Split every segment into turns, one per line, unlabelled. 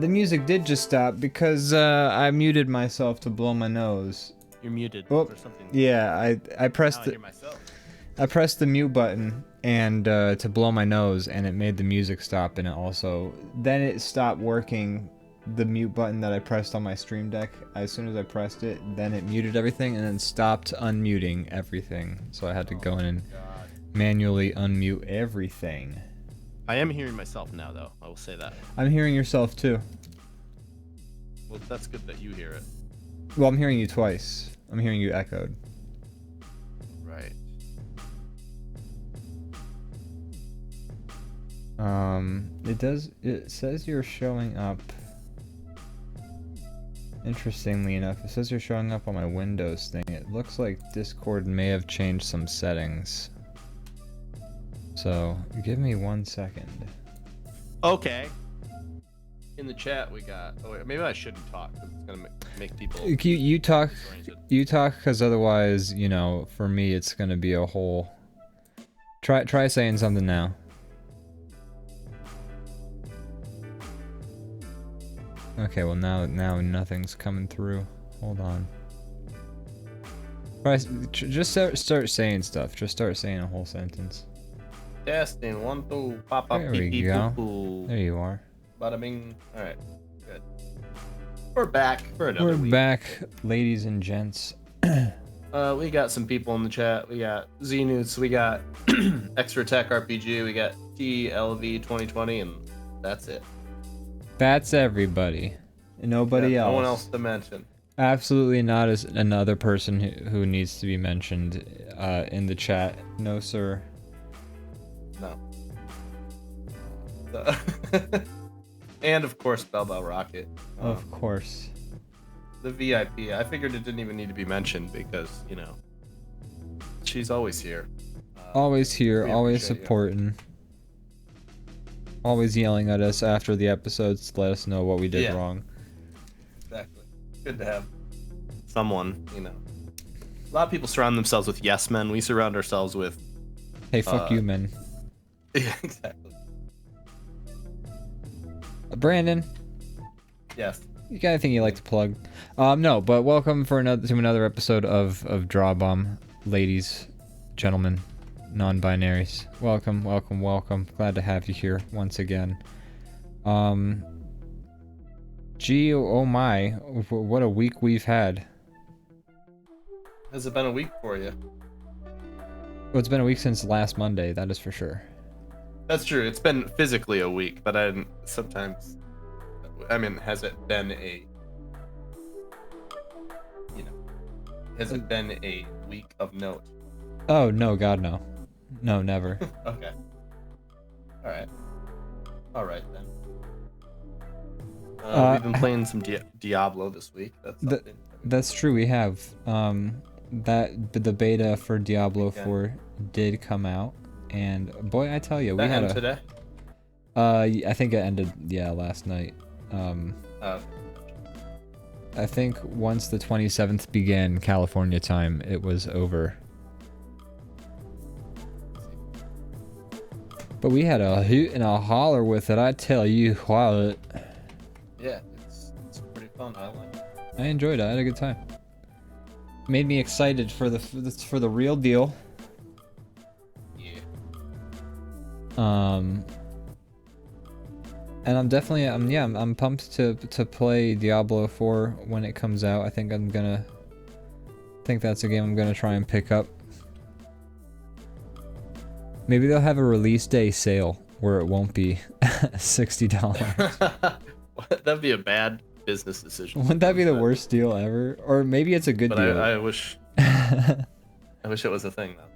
the music did just stop because I muted myself to blow my nose.
You're muted
Oh,
or something.
yeah, I pressed
Now I hear myself.
I pressed the mute button and to blow my nose, and it made the music stop, and then it stopped working. The mute button that I pressed on my Stream Deck, as soon as I pressed it, then it muted everything and then stopped unmuting everything. So I had to go in and manually unmute everything.
I am hearing myself now, though. I will say that.
I'm hearing yourself too.
Well, that's good that you hear it.
Well, I'm hearing you twice. I'm hearing you echoed.
Right.
It says you're showing up. Interestingly enough, it says you're showing up on my Windows thing. It looks like Discord may have changed some settings. So, give me 1 second.
Okay. In the chat, we got. Oh, wait, maybe I shouldn't talk because it's gonna make people.
You talk.
disoriented.
You talk, because otherwise, you know, for me, it's gonna be a whole. Try saying something now. Okay, well now nothing's coming through. Hold on. Just start saying stuff. Just start saying a whole sentence.
Testing 1 2 pop up.
There we go. There you are.
Bada bing. All right. Good. We're back for another week.
We're back, ladies and gents.
We got some people in the chat. We got Znoots. We got Extra Tech RPG. We got TLV 2020, and that's it.
That's everybody. Nobody else.
No one else to mention.
Absolutely not as another person who needs to be mentioned in the chat. No, sir.
No. And of course, Bell Bell Rocket.
Of course.
The VIP. I figured it didn't even need to be mentioned because, you know, she's always here.
Always here, always supporting. Always yelling at us after the episodes to let us know what we did wrong.
Exactly. Good to have someone, you know. A lot of people surround themselves with yes men. We surround ourselves with...
Hey, fuck you, men.
Yeah, exactly.
Brandon.
Yes.
You got anything you like to plug? No, but welcome to another episode of DrawBomb, ladies, gentlemen, non-binaries. Welcome, welcome, welcome. Glad to have you here once again. Gee, oh my, what a week we've had.
Has it been a week for you?
Well, it's been a week since last Monday, that is for sure.
That's true. It's been physically a week, but sometimes... I mean, has it been a... You know... Has it been a week of note?
Oh, no, God, no. No, never.
Okay. Alright. Alright, then. We've been playing some Diablo this week.
That's true, we have. The beta for Diablo 4 did come out, and boy, I tell you, we had
today?
I think it ended, last night. I think once the 27th began California time, it was over. But we had a hoot and a holler with it, I tell you what.
Yeah, it's pretty fun. I like it.
I enjoyed it. I had a good time. Made me excited for the real deal.
Yeah.
And I'm definitely I'm pumped to play Diablo 4 when it comes out. I think that's a game I'm gonna try and pick up. Maybe they'll have a release day sale where it won't be $60.
That'd be a bad business decision.
Wouldn't that be the worst deal ever? Or maybe it's a good deal.
I wish I wish it was a thing though.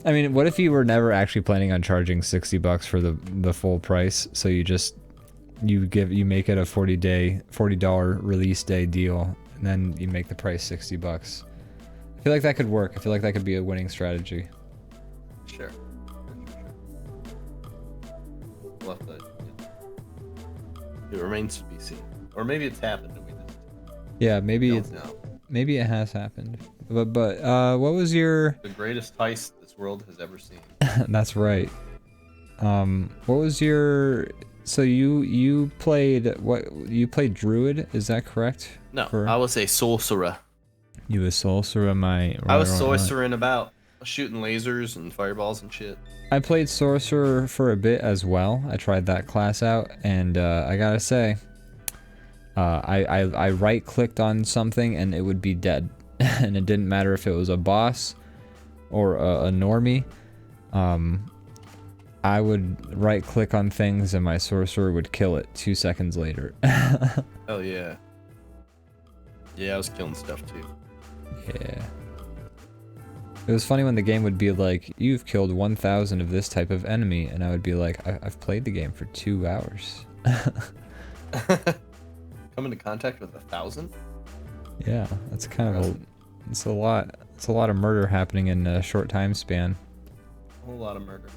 I mean, what if you were never actually planning on charging $60 for the full price? So you make it a $40 release day deal, and then you make the price $60. I feel like that could work. I feel like that could be a winning strategy.
Sure. We'll have to, it remains to be seen. Or maybe it's happened and we just...
Yeah, maybe it has happened. But what was your...
The greatest heist this world has ever seen.
That's right. What was your So you played what? You played druid? Is that correct?
No, I was a sorcerer.
You a sorcerer,
I was sorcering about, shooting lasers and fireballs and shit.
I played sorcerer for a bit as well. I tried that class out, and I gotta say, I right clicked on something and it would be dead, and it didn't matter if it was a boss or a normie. I would right click on things and my sorcerer would kill it 2 seconds later.
Oh yeah. Yeah, I was killing stuff too.
Yeah. It was funny when the game would be like, you've killed 1,000 of this type of enemy, and I would be like, I've played the game for 2 hours.
Come into contact with 1,000?
Yeah, that's kind of it's a lot of murder happening in a short time span.
A whole lot of murder.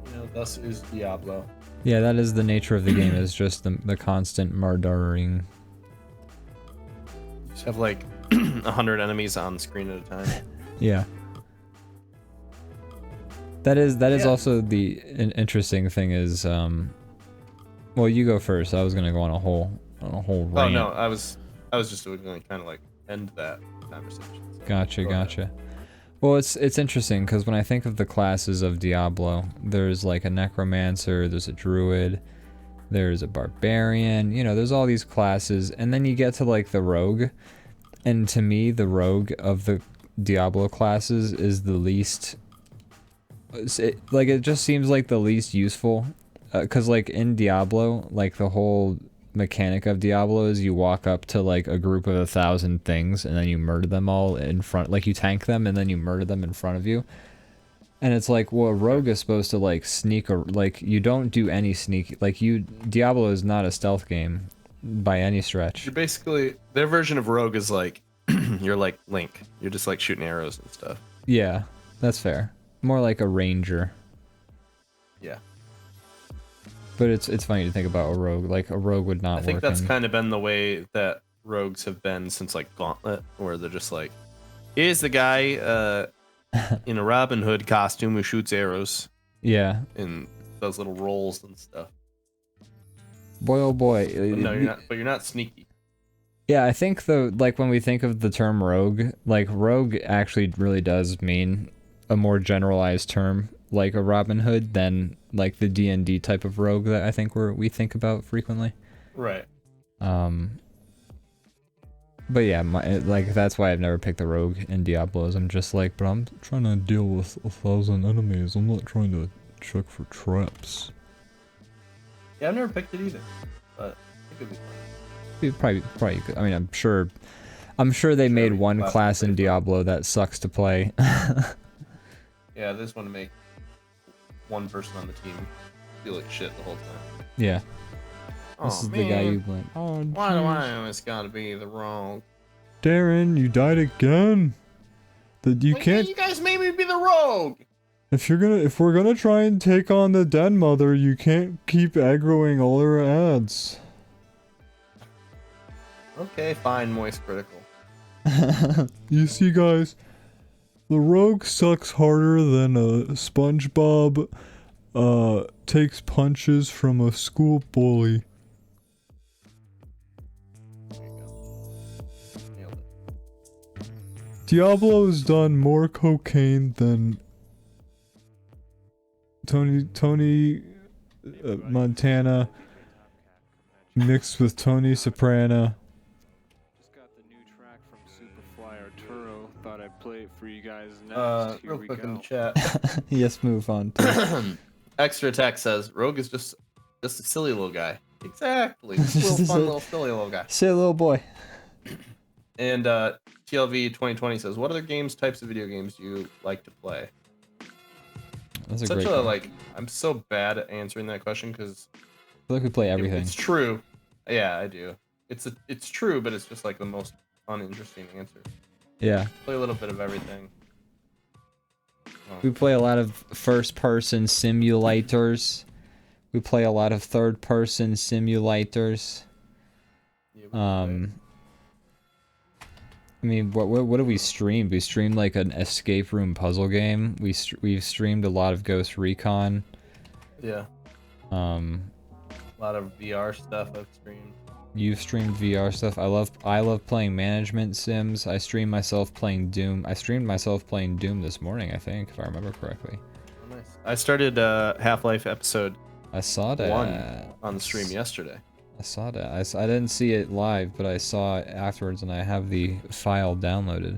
You know, thus is Diablo.
Yeah, that is the nature of the game, is just the constant murdering.
You just have like 100 enemies on screen at a time.
Yeah. That is also the interesting thing is, well, you go first. I was gonna go on a whole rant.
Oh no, I was just going to kind of like end that conversation. So
Gotcha. Well, it's interesting because when I think of the classes of Diablo, there's like a necromancer, there's a druid, there's a barbarian, you know, there's all these classes, and then you get to like the rogue, and to me, the rogue of the Diablo classes is the least, it just seems like the least useful, because like in Diablo, like the whole mechanic of Diablo is you walk up to like a group of 1,000 things and then you murder them all in front, like you tank them and then you murder them in front of you. And it's like, well, a rogue is supposed to like sneak, or like you don't do any sneak, like Diablo is not a stealth game by any stretch.
You're basically, their version of rogue is like, you're like Link. You're just like shooting arrows and stuff.
Yeah, that's fair. More like a ranger.
Yeah.
But it's funny to think about a rogue. Like a rogue would not work.
I think that's kind of been the way that rogues have been since like Gauntlet, where they're just like, here's the guy in a Robin Hood costume who shoots arrows.
Yeah.
And does little rolls and stuff.
Boy, oh boy.
But no, you're not. But you're not sneaky.
Yeah, I think like when we think of the term rogue, like rogue actually really does mean a more generalized term, like a Robin Hood, than like the D&D type of rogue that I think we think about frequently.
Right.
But yeah, like that's why I've never picked the rogue in Diablos. I'm just like, but I'm trying to deal with 1,000 enemies. I'm not trying to check for traps.
Yeah, I've never picked it either, but it could be fun.
Probably good. I mean, I'm sure they made one class in Diablo that sucks to play.
Yeah, they just want to make one person on the team feel like shit the whole time.
Yeah.
This
is the guy you went, oh,
why do I always gotta be the wrong?
Darren, you died again. You can't.
You guys made me be the rogue.
If we're gonna try and take on the Den Mother, you can't keep aggroing all her ads.
Okay, fine, Moist Critical.
You see, guys, the rogue sucks harder than a SpongeBob takes punches from a school bully.
There you go. Nailed it.
Diablo has done more cocaine than Tony Montana mixed with Tony Soprano.
Thought I'd play it for you guys next.
Real quick in the chat.
Yes, move on.
Extra Text says Rogue is just a silly little guy. Exactly. Just a little fun little silly little guy.
Silly little boy.
And TLV 2020 says, what other types of video games do you like to play?
That's a
Such
great
a
one.
like, I'm so bad at answering that question because
I feel like we play everything.
It's true. Yeah, I do. It's true, but it's just like the most uninteresting answer.
Yeah.
Play a little bit of everything. Oh.
We play a lot of first-person simulators. We play a lot of third-person simulators.
Yeah,
I mean, what do we stream? We streamed like an escape room puzzle game. We've streamed a lot of Ghost Recon.
Yeah.
Um,
A lot of VR stuff I've streamed.
you've streamed VR stuff. I love playing management sims. I stream myself playing Doom. I streamed myself playing Doom this morning, I think, if I remember correctly.
Oh, nice. I started Half-Life episode
I saw that
1 on the stream yesterday.
I saw that. I didn't see it live, but I saw it afterwards, and I have the file downloaded.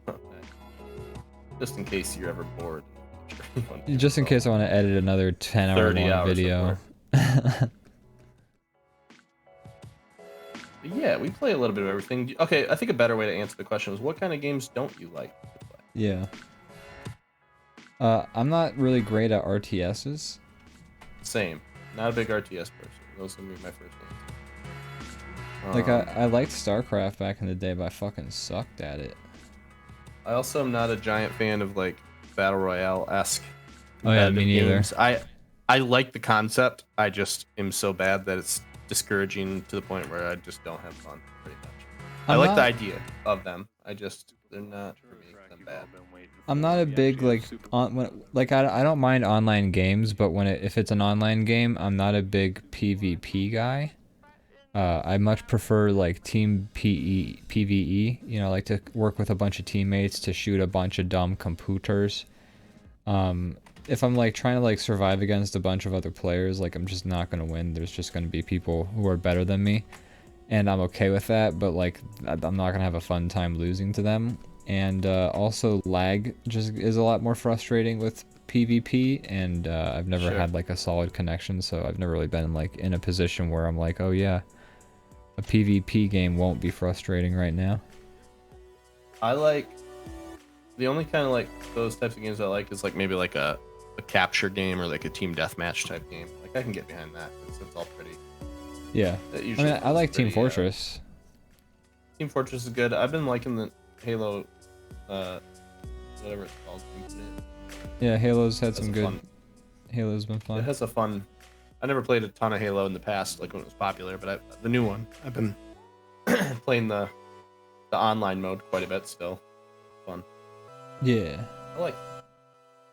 Oh, nice. Just in case you're ever bored.
Just in case I want to edit another 10-hour long video.
Yeah, we play a little bit of everything. Okay, I think a better way to answer the question is, what kind of games don't you like to play?
Yeah. I'm not really great at RTSs.
Same. Not a big RTS person. Those are my first names.
Like, I liked StarCraft back in the day, but I fucking sucked at it.
I also am not a giant fan of, like, Battle Royale-esque
Oh yeah, me neither.
games. I like the concept. I just am so bad that it's discouraging to the point where I just don't have fun, pretty much. I like the idea of them. They're not for me. I'm bad.
I'm not a big I don't mind online games, but if it's an online game, I'm not a big PvP guy. I much prefer like team PvE. You know, I like to work with a bunch of teammates to shoot a bunch of dumb computers. If I'm like trying to like survive against a bunch of other players, like I'm just not gonna win. There's just gonna be people who are better than me, and I'm okay with that. But like I'm not gonna have a fun time losing to them. And also lag just is a lot more frustrating with PvP, and I've never had like a solid connection, so I've never really been like in a position where I'm like, oh yeah, a PvP game won't be frustrating right now.
I like the only kind of like those types of games I like is like maybe like a capture game or like a team deathmatch type game. Like I can get behind that. It's all pretty.
Yeah. I mean, I like Team Fortress.
Team Fortress is good. I've been liking the Halo, whatever it's called.
Yeah, Halo's had some good. Halo's been fun.
It has a fun. I never played a ton of Halo in the past, like when it was popular, but the new one, I've been playing the online mode quite a bit still. Fun.
Yeah.
I like.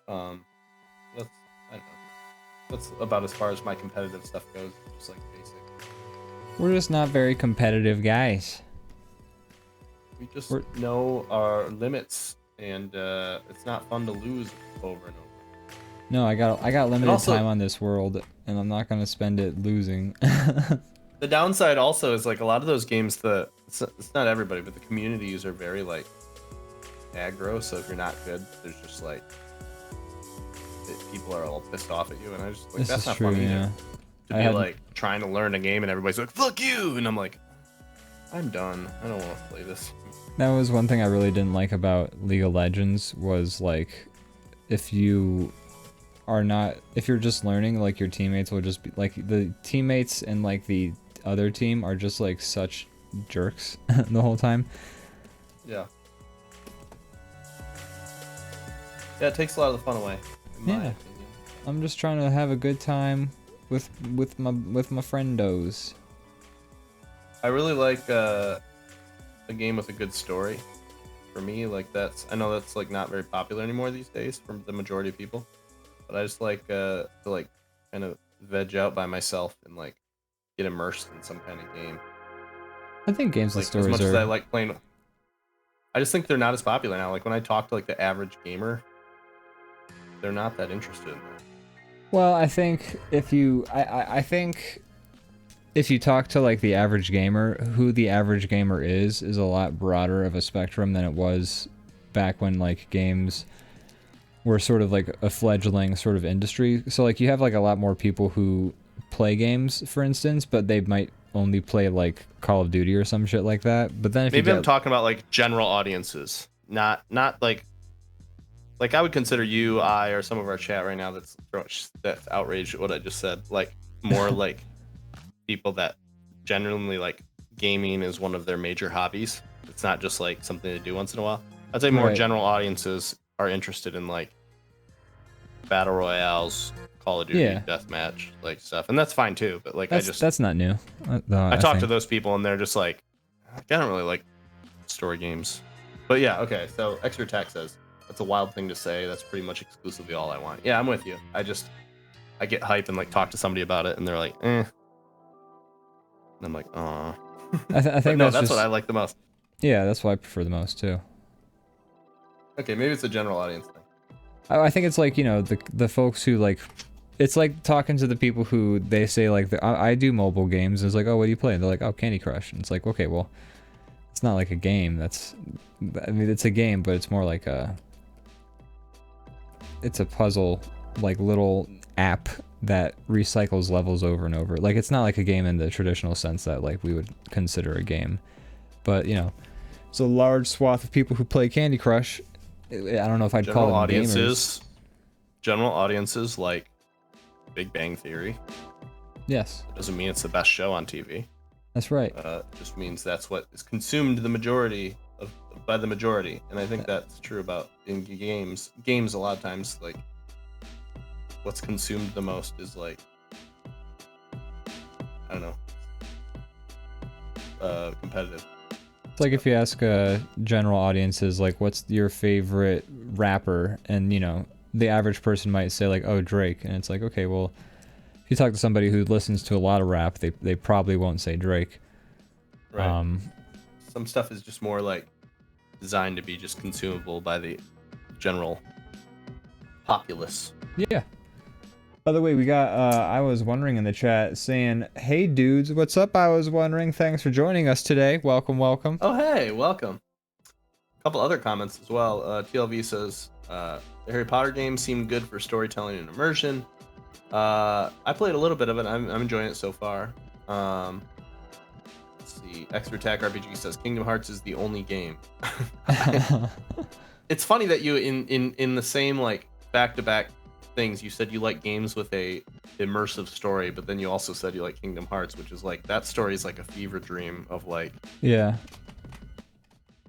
I don't know. That's about as far as my competitive stuff goes. Just like basic.
We're just not very competitive guys.
We just know our limits, and it's not fun to lose over and over.
No, I got limited time on this world, and I'm not gonna spend it losing.
The downside also is like a lot of those games. It's not everybody, but the communities are very like aggro. So if you're not good, there's just like people are all pissed off at you, and I just like that's not fun either. To be like trying to learn a game, and everybody's like, "Fuck you," and I'm like, I'm done. I don't want to play this.
That was one thing I really didn't like about League of Legends was like, if you're just learning, like your teammates will just be like the teammates and like the other team are just like such jerks the whole time.
Yeah. Yeah, it takes a lot of the fun away. In my opinion.
I'm just trying to have a good time with my friendos.
I really like a game with a good story. For me, like I know that's like not very popular anymore these days from the majority of people, but I just like to like kind of veg out by myself and like get immersed in some kind of game.
I think games with stories
as much as I like playing. I just think they're not as popular now. Like when I talk to like the average gamer, they're not that interested in that.
Well, I think I think if you talk to like the average gamer, who the average gamer is a lot broader of a spectrum than it was back when like games were sort of like a fledgling sort of industry. So like you have like a lot more people who play games, for instance, but they might only play like Call of Duty or some shit like that. But then if
maybe I'm talking about like general audiences, not like I would consider you, or some of our chat right now that's outraged at what I just said, like more like people that genuinely like gaming is one of their major hobbies. It's not just like something to do once in a while. I'd say more general audiences are interested in like battle royales, Call of Duty, deathmatch, like stuff, and that's fine too. But like
that's not new.
I talk to those people and they're just like, I don't really like story games. But yeah, okay. So Extra Tech says that's a wild thing to say. That's pretty much exclusively all I want. Yeah, I'm with you. I get hype and like talk to somebody about it, and they're like, eh. And I'm like, aw.
I think
no,
that's
that's
just,
what I like the most.
yeah, that's what I prefer the most too.
Okay, maybe it's a general audience thing.
I think it's like, you know, the folks who like, it's like talking to the people who they say like, I do mobile games, and it's like, oh, what do you play? And they're like, oh, Candy Crush. And it's like, okay, well, it's not like a game. I mean, it's a game, but it's more like it's a puzzle, like little app that recycles levels over and over. Like, it's not like a game in the traditional sense that like we would consider a game, but you know, it's a large swath of people who play Candy Crush. I don't know if I'd
General
call them
audiences,
gamers.
general audiences like Big Bang Theory.
Yes,
It doesn't mean it's the best show on TV.
that's right.
Just means that's what is consumed by the majority, and I think that's true about in games. Games a lot of times, like what's consumed the most is like, I don't know, competitive.
It's like if you ask general audiences, like, what's your favorite rapper, and you know, the average person might say like, oh, Drake, and it's like, okay, well, if you talk to somebody who listens to a lot of rap, they probably won't say Drake.
Right. Some stuff is just more like designed to be just consumable by the general populace.
Yeah. By the way, we got, I was wondering in the chat saying, hey dudes, what's up? I was wondering, thanks for joining us today. Welcome, welcome.
Oh, hey, welcome. A couple other comments as well. TLV says, the Harry Potter game seemed good for storytelling and immersion. I played a little bit of it. I'm enjoying it so far. Let's see. Expert Attack RPG says Kingdom Hearts is the only game. It's funny that you in the same like back-to-back things, you said you like games with a immersive story, but then you also said you like Kingdom Hearts, which is like, that story is like a fever dream of like,
Yeah.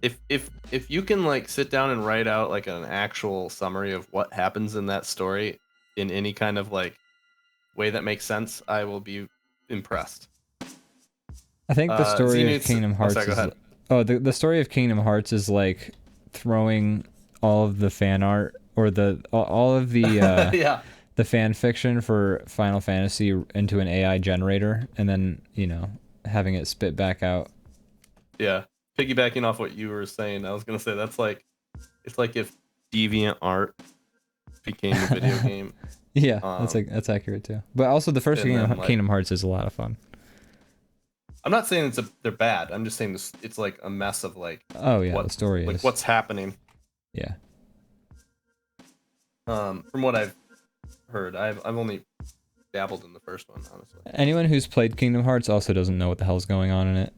if you can like sit down and write out like an actual summary of what happens in that story in any kind of like way that makes sense, I will be impressed.
I think the story of Kingdom Hearts
sorry, go ahead.
the story of Kingdom Hearts is like throwing all of the fan art or all of the
Yeah.
the fan fiction for Final Fantasy into an AI generator, and then, you know, having it spit back out.
Yeah. Piggybacking off what you were saying, I was gonna say that's like, it's like if DeviantArt became a video game.
Yeah, that's accurate too. But also the first Kingdom Hearts is a lot of fun.
I'm not saying they're bad. I'm just saying this. It's like a mess of like.
Oh yeah, the story
like
is.
What's happening.
Yeah.
From what I've heard, I've only dabbled in the first one, honestly.
Anyone who's played Kingdom Hearts also doesn't know what the hell's going on in it.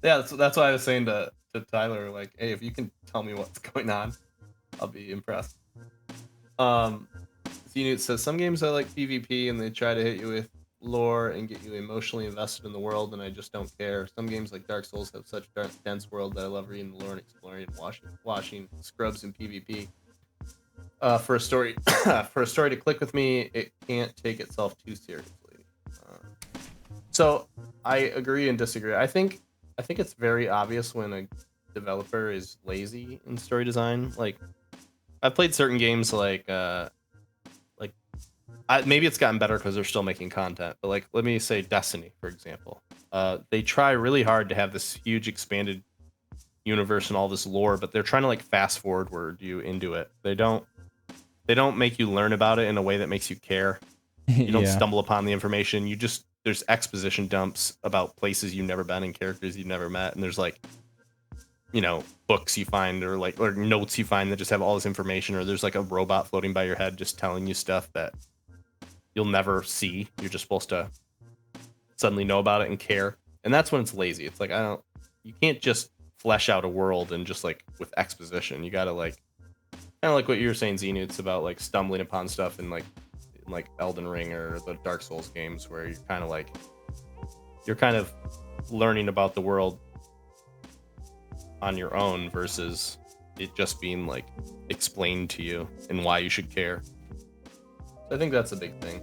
Yeah, that's why I was saying to Tyler, like, hey, if you can tell me what's going on, I'll be impressed. Zenute says some games I like PvP and they try to hit you with lore and get you emotionally invested in the world, and I just don't care. Some games like Dark Souls have such dense world that I love reading the lore and exploring and washing scrubs in PvP. For a story to click with me, it can't take itself too seriously. So I agree and disagree. I think it's very obvious when a developer is lazy in story design. Like, I've played certain games maybe it's gotten better because they're still making content, but like, let me say Destiny, for example. They try really hard to have this huge expanded universe and all this lore, but they're trying to like fast forward you into it. They don't make you learn about it in a way that makes you care. You don't stumble upon the information. There's exposition dumps about places you've never been and characters you've never met, and there's like, you know, books you find or notes you find that just have all this information, or there's like a robot floating by your head just telling you stuff that you'll never see. You're just supposed to suddenly know about it and care. And that's when it's lazy. It's like, you can't just flesh out a world and just like with exposition. You gotta like, kind of like what you were saying, Xenu, it's about like stumbling upon stuff in like Elden Ring or the Dark Souls games, where you're kind of learning about the world on your own versus it just being like explained to you and why you should care. I think that's a big thing.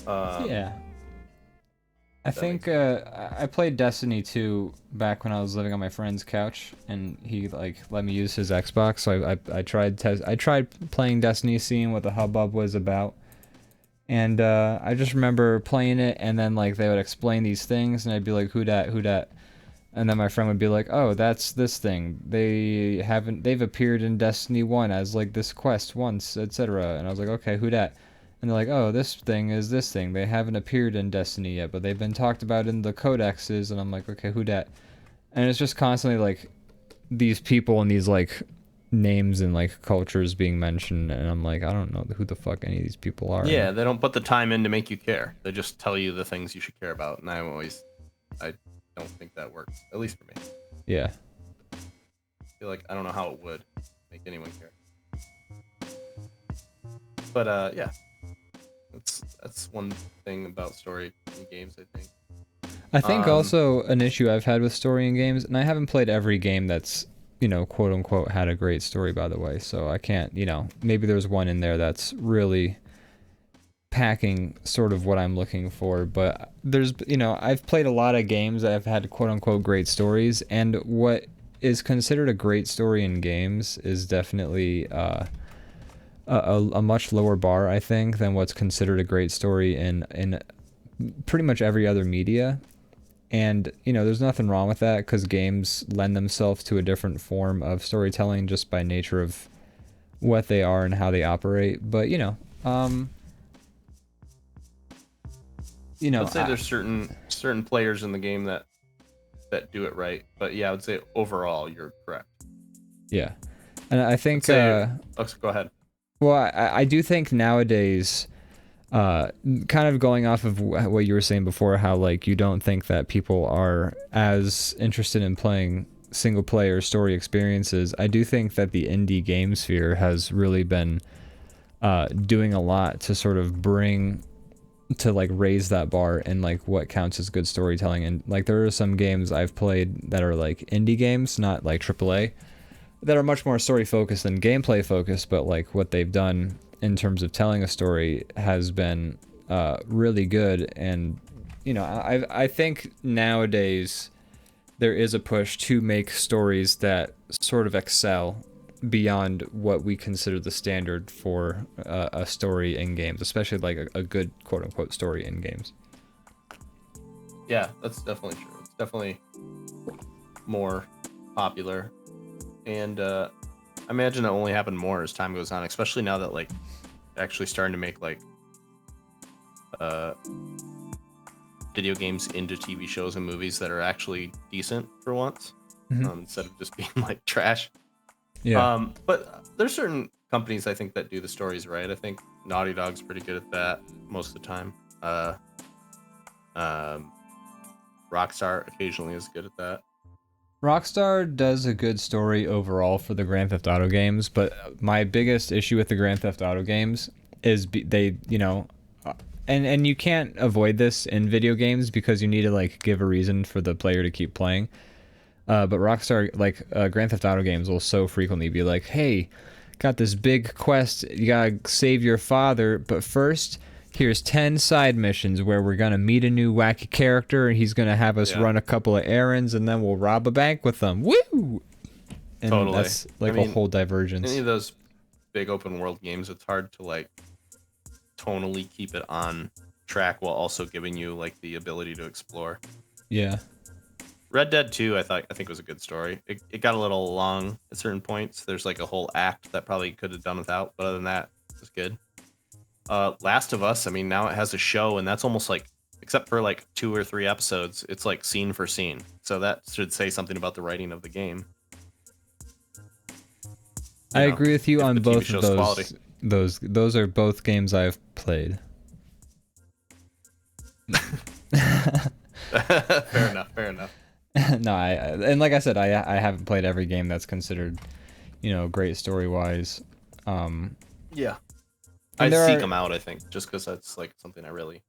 Yeah. I think I played Destiny 2 back when I was living on my friend's couch, and he like let me use his Xbox. So I tried playing Destiny, seeing what the hubbub was about, and I just remember playing it, and then like they would explain these things, and I'd be like, "Who dat? Who dat?" And then my friend would be like, "Oh, that's this thing. They've appeared in Destiny 1 as like this quest once, etc." And I was like, "Okay, who dat?" And they're like, "Oh, this thing is this thing. They haven't appeared in Destiny yet, but they've been talked about in the codexes." And I'm like, "Okay, who dat?" And it's just constantly like these people and these like names and like cultures being mentioned, and I'm like, I don't know who the fuck any of these people are.
Yeah, they don't put the time in to make you care. They just tell you the things you should care about, and I don't think that works. At least for me.
Yeah.
I feel like I don't know how it would make anyone care. But yeah, that's one thing about story in games, I think.
I think also an issue I've had with story in games, and I haven't played every game that's, you know, quote unquote had a great story, by the way, so I can't, you know, maybe there's one in there that's really packing sort of what I'm looking for, but there's, you know, I've played a lot of games that have had quote unquote great stories, and what is considered a great story in games is definitely a much lower bar, I think, than what's considered a great story in pretty much every other media. And, you know, there's nothing wrong with that, because games lend themselves to a different form of storytelling just by nature of what they are and how they operate. But, you know,
I'd say there's certain players in the game that do it right. But yeah, I would say overall you're correct.
Yeah. And I think
go ahead.
Well, I do think nowadays, kind of going off of what you were saying before, how like you don't think that people are as interested in playing single player story experiences. I do think that the indie game sphere has really been doing a lot to sort of like raise that bar and like what counts as good storytelling. And like there are some games I've played that are like indie games, not like AAA, that are much more story focused than gameplay focused, but like what they've done in terms of telling a story has been really good. And you know, I think nowadays there is a push to make stories that sort of excel beyond what we consider the standard for a story in games, especially like a good quote unquote story in games.
Yeah, that's definitely true. It's definitely more popular, and I imagine it only happen more as time goes on, especially now that like actually starting to make like video games into TV shows and movies that are actually decent for once, instead of just being like trash.
Yeah.
But there's certain companies I think that do the stories right. I think Naughty Dog's pretty good at that most of the time. Rockstar occasionally is good at that.
Rockstar does a good story overall for the Grand Theft Auto games, but my biggest issue with the Grand Theft Auto games is they, you know, and you can't avoid this in video games because you need to like give a reason for the player to keep playing. But Rockstar, like Grand Theft Auto games, will so frequently be like, "Hey, got this big quest. You gotta save your father, but first, here's 10 side missions where we're gonna meet a new wacky character, and he's gonna have us run a couple of errands, and then we'll rob a bank with them." Woo! And
totally.
That's like a whole divergence.
Any of those big open world games, it's hard to like tonally keep it on track while also giving you like the ability to explore.
Yeah.
Red Dead 2, I think was a good story. It got a little long at certain points. There's like a whole act that probably could have done without, but other than that, it was good. Last of Us, I mean, now it has a show, and that's almost like, except for like 2 or 3 episodes, it's like scene for scene. So that should say something about the writing of the game.
I agree with you on both of those. Quality. Those are both games I've played.
Fair enough.
No, and like I said, I haven't played every game that's considered, you know, great story wise.
Yeah, I'd seek them out. I think just because that's like something I really.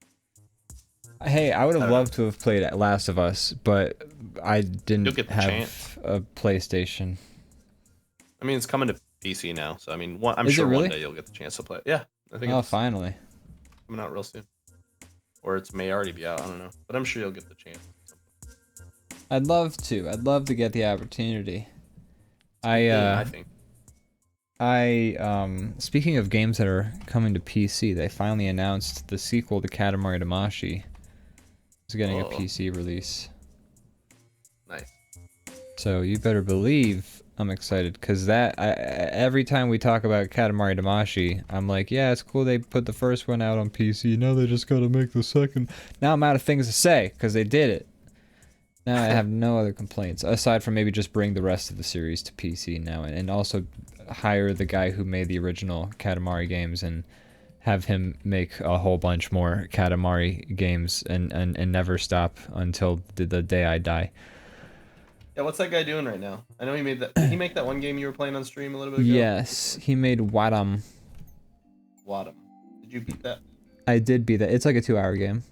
Hey, I would have loved to have played Last of Us, but I didn't have a PlayStation.
I mean, it's coming to PC now, so I mean, I'm sure one day you'll get the chance to play it. Yeah, I think.
Oh, finally.
Coming out real soon. or it may already be out. I don't know, but I'm sure you'll get the chance.
I'd love to. I'd love to get the opportunity.
I think.
Speaking of games that are coming to PC, they finally announced the sequel to Katamari Damacy is getting a PC release.
Nice.
So you better believe I'm excited, because every time we talk about Katamari Damacy, I'm like, yeah, it's cool they put the first one out on PC, now they just gotta make the second. Now I'm out of things to say, because they did it. Now I have no other complaints, aside from maybe just bring the rest of the series to PC now, and also hire the guy who made the original Katamari games and have him make a whole bunch more Katamari games and never stop until the day I die.
Yeah, what's that guy doing right now? I know he made that. Did he make that one game you were playing on stream a little bit ago?
Yes, he made Wadam.
Wadam. Did you beat that?
I did beat that. It's like a 2-hour game.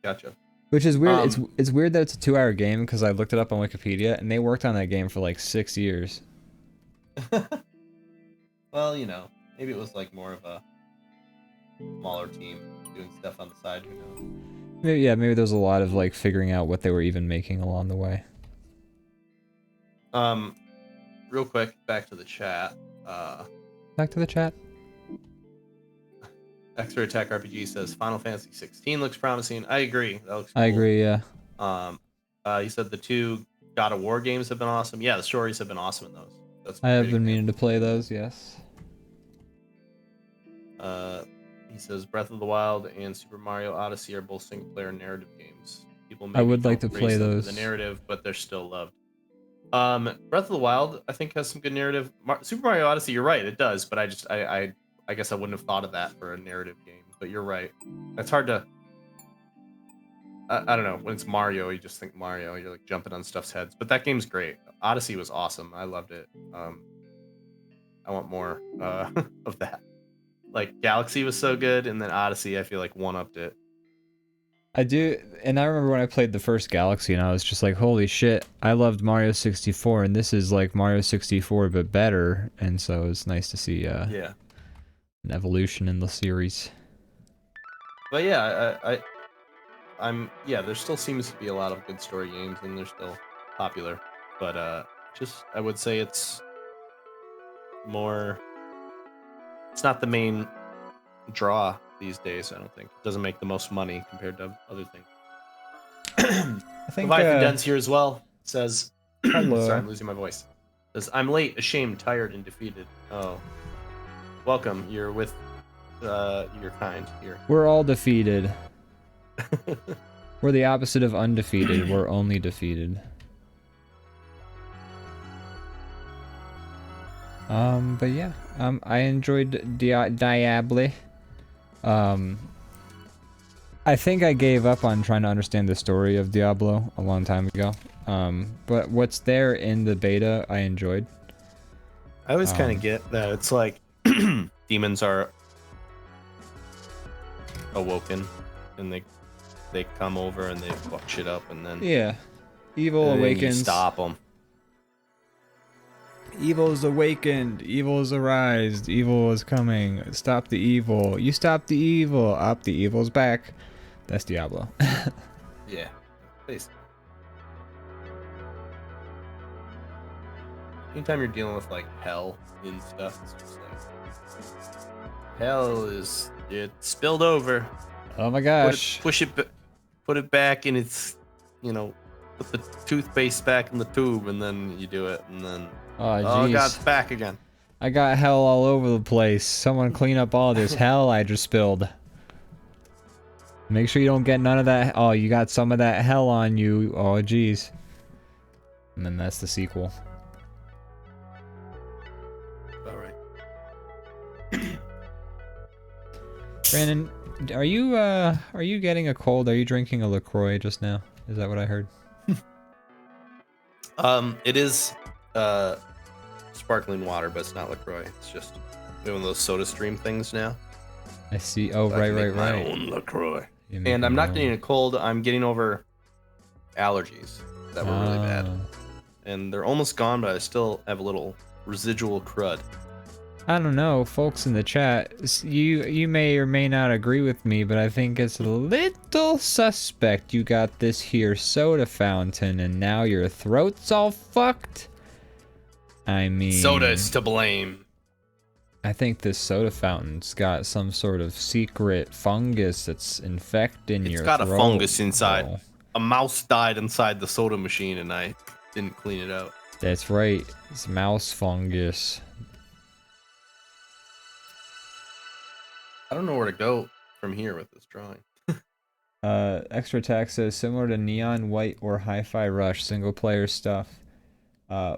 Gotcha.
Which is weird. It's weird that it's a 2-hour game, because I looked it up on Wikipedia and they worked on that game for like 6 years.
Well, you know, maybe it was like more of a smaller team doing stuff on the side. Who knows?
Maybe, yeah, maybe there was a lot of like figuring out what they were even making along the way.
Real quick, back to the chat.
Back to the chat.
X-Ray Attack RPG says Final Fantasy 16 looks promising. I agree. That looks cool.
I agree, yeah.
He said the 2 God of War games have been awesome. Yeah, the stories have been awesome in those.
I have been meaning to play those, yes.
He says Breath of the Wild and Super Mario Odyssey are both single-player narrative games. People
I would like to play those.
The narrative, but they're still loved. Breath of the Wild, I think, has some good narrative. Super Mario Odyssey, you're right, it does, but I guess I wouldn't have thought of that for a narrative game. But you're right. It's hard to. I don't know. When it's Mario, you just think Mario. You're like jumping on stuff's heads. But that game's great. Odyssey was awesome. I loved it. I want more of that. Like Galaxy was so good, and then Odyssey, I feel like one-upped it.
I do, and I remember when I played the first Galaxy, and I was just like, holy shit, I loved Mario 64, and this is like Mario 64, but better. And so it's nice to see an evolution in the series.
But yeah, there still seems to be a lot of good story games, and they're still popular. But I would say it's more. It's not the main draw these days. I don't think it doesn't make the most money compared to other things.
I think
Leviathan Den's here as well. Says,
hello.
Sorry, I'm losing my voice. Says, I'm late, ashamed, tired, and defeated. Oh, welcome. You're with your kind here.
We're all defeated. We're the opposite of undefeated. We're only defeated. But yeah, I enjoyed Diablo. I think I gave up on trying to understand the story of Diablo a long time ago. But what's there in the beta, I enjoyed.
I always kind of get that it's like demons are awoken, and they come over and they fuck shit up, and then
evil awakens.
You stop them.
Evil is awakened. Evil is arised. Evil is coming. Stop the evil. You stop the evil. Up, the evil's back. That's Diablo.
Yeah, please. Anytime you're dealing with like hell and stuff, it's just like hell is spilled over.
Oh my gosh!
Put it back, and it's put the toothpaste back in the tube, and then you do it, and then oh god, it's back again.
I got hell all over the place. Someone clean up all this hell I just spilled. Make sure you don't get none of that. Oh, you got some of that hell on you. Oh jeez. And then that's the sequel.
All right.
Brandon, are you getting a cold? Are you drinking a LaCroix just now? Is that what I heard?
It is sparkling water, but it's not LaCroix. It's just one of those Soda Stream things now.
I see. Oh,
so
right.
My own LaCroix. And I'm not getting a cold. I'm getting over allergies that were really bad, and they're almost gone. But I still have a little residual crud.
I don't know, folks in the chat. You may or may not agree with me, but I think it's a little suspect. You got this here soda fountain, and now your throat's all fucked. I mean,
Soda is to blame.
I think this soda fountain's got some sort of secret fungus that's infecting your throat.
It's got a fungus inside.
bro.
A mouse died inside the soda machine, and I didn't clean it out.
That's right. It's mouse fungus.
I don't know where to go from here with this drawing.
Extra attack says similar to Neon White or Hi-Fi Rush single player stuff.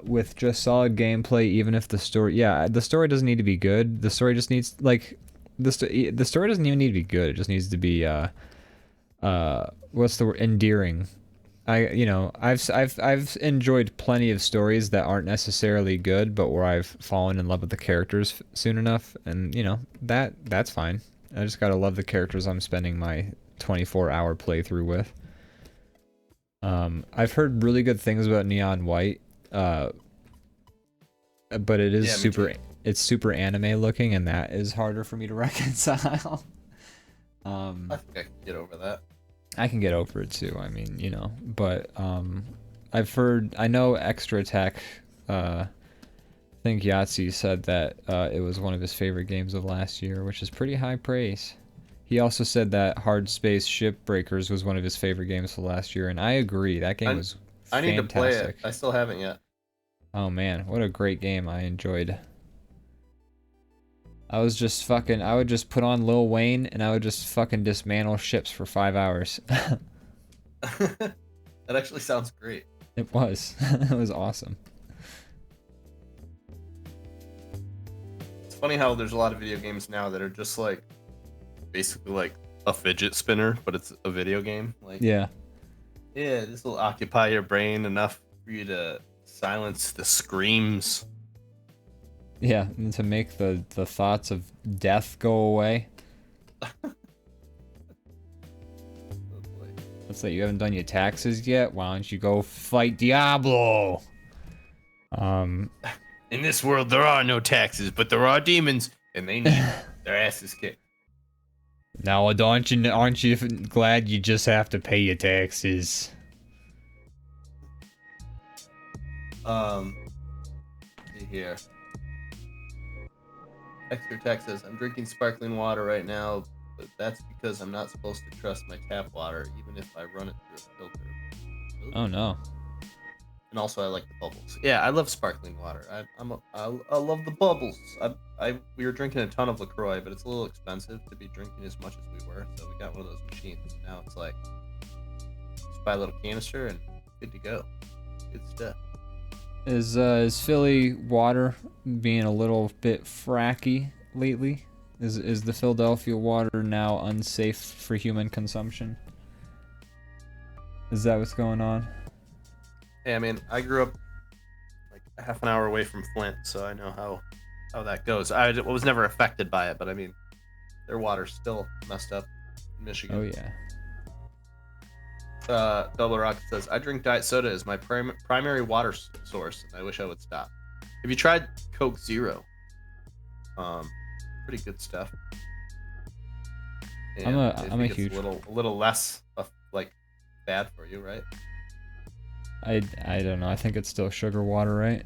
With just solid gameplay, even if the story, the story doesn't need to be good. The story just needs like the story doesn't even need to be good. It just needs to be what's the word? Endearing. I've enjoyed plenty of stories that aren't necessarily good, but where I've fallen in love with the characters soon enough, and that's fine. I just gotta love the characters I'm spending my 24-hour playthrough with. I've heard really good things about Neon White, but it is it's super anime looking, and that is harder for me to reconcile.
I think I can get over that.
I can get over it too. I mean, but I know Extra Attack. I think Yahtzee said that it was one of his favorite games of last year, which is pretty high praise. He also said that Hard Space Shipbreakers was one of his favorite games of last year, and I agree. That game was fantastic.
I need to play it. I still haven't yet.
Oh man, what a great game! I enjoyed. I would just put on Lil Wayne and I would just fucking dismantle ships for 5 hours.
That actually sounds great.
It was. It was awesome.
It's funny how there's a lot of video games now that are just like basically like a fidget spinner, but it's a video game. Like
yeah,
this will occupy your brain enough for you to silence the screams.
Yeah, and to make the thoughts of death go away. Let's say you haven't done your taxes yet. Why don't you go fight Diablo?
In this world, there are no taxes, but there are demons, and they need their asses kicked.
Now, aren't you glad you just have to pay your taxes?
See here. Extra text says, I'm drinking sparkling water right now, but that's because I'm not supposed to trust my tap water, even if I run it through a filter.
Oh no.
And also, I like the bubbles. Yeah, I love sparkling water. I love the bubbles. We were drinking a ton of LaCroix, but it's a little expensive to be drinking as much as we were, so we got one of those machines. Now it's like, just buy a little canister and good to go. Good stuff.
Is Philly water being a little bit fracky lately? Is the Philadelphia water now unsafe for human consumption? Is that what's going on?
Hey, I mean, I grew up like a half an hour away from Flint, so I know how that goes. I was never affected by it, but I mean, their water's still messed up in Michigan.
Oh yeah.
Double Rocket says, I drink diet soda as my primary water source, and I wish I would stop. Have you tried Coke Zero? Pretty good stuff. And
I'm a huge
a little less like bad for you, right?
I don't know. I think it's still sugar water, right?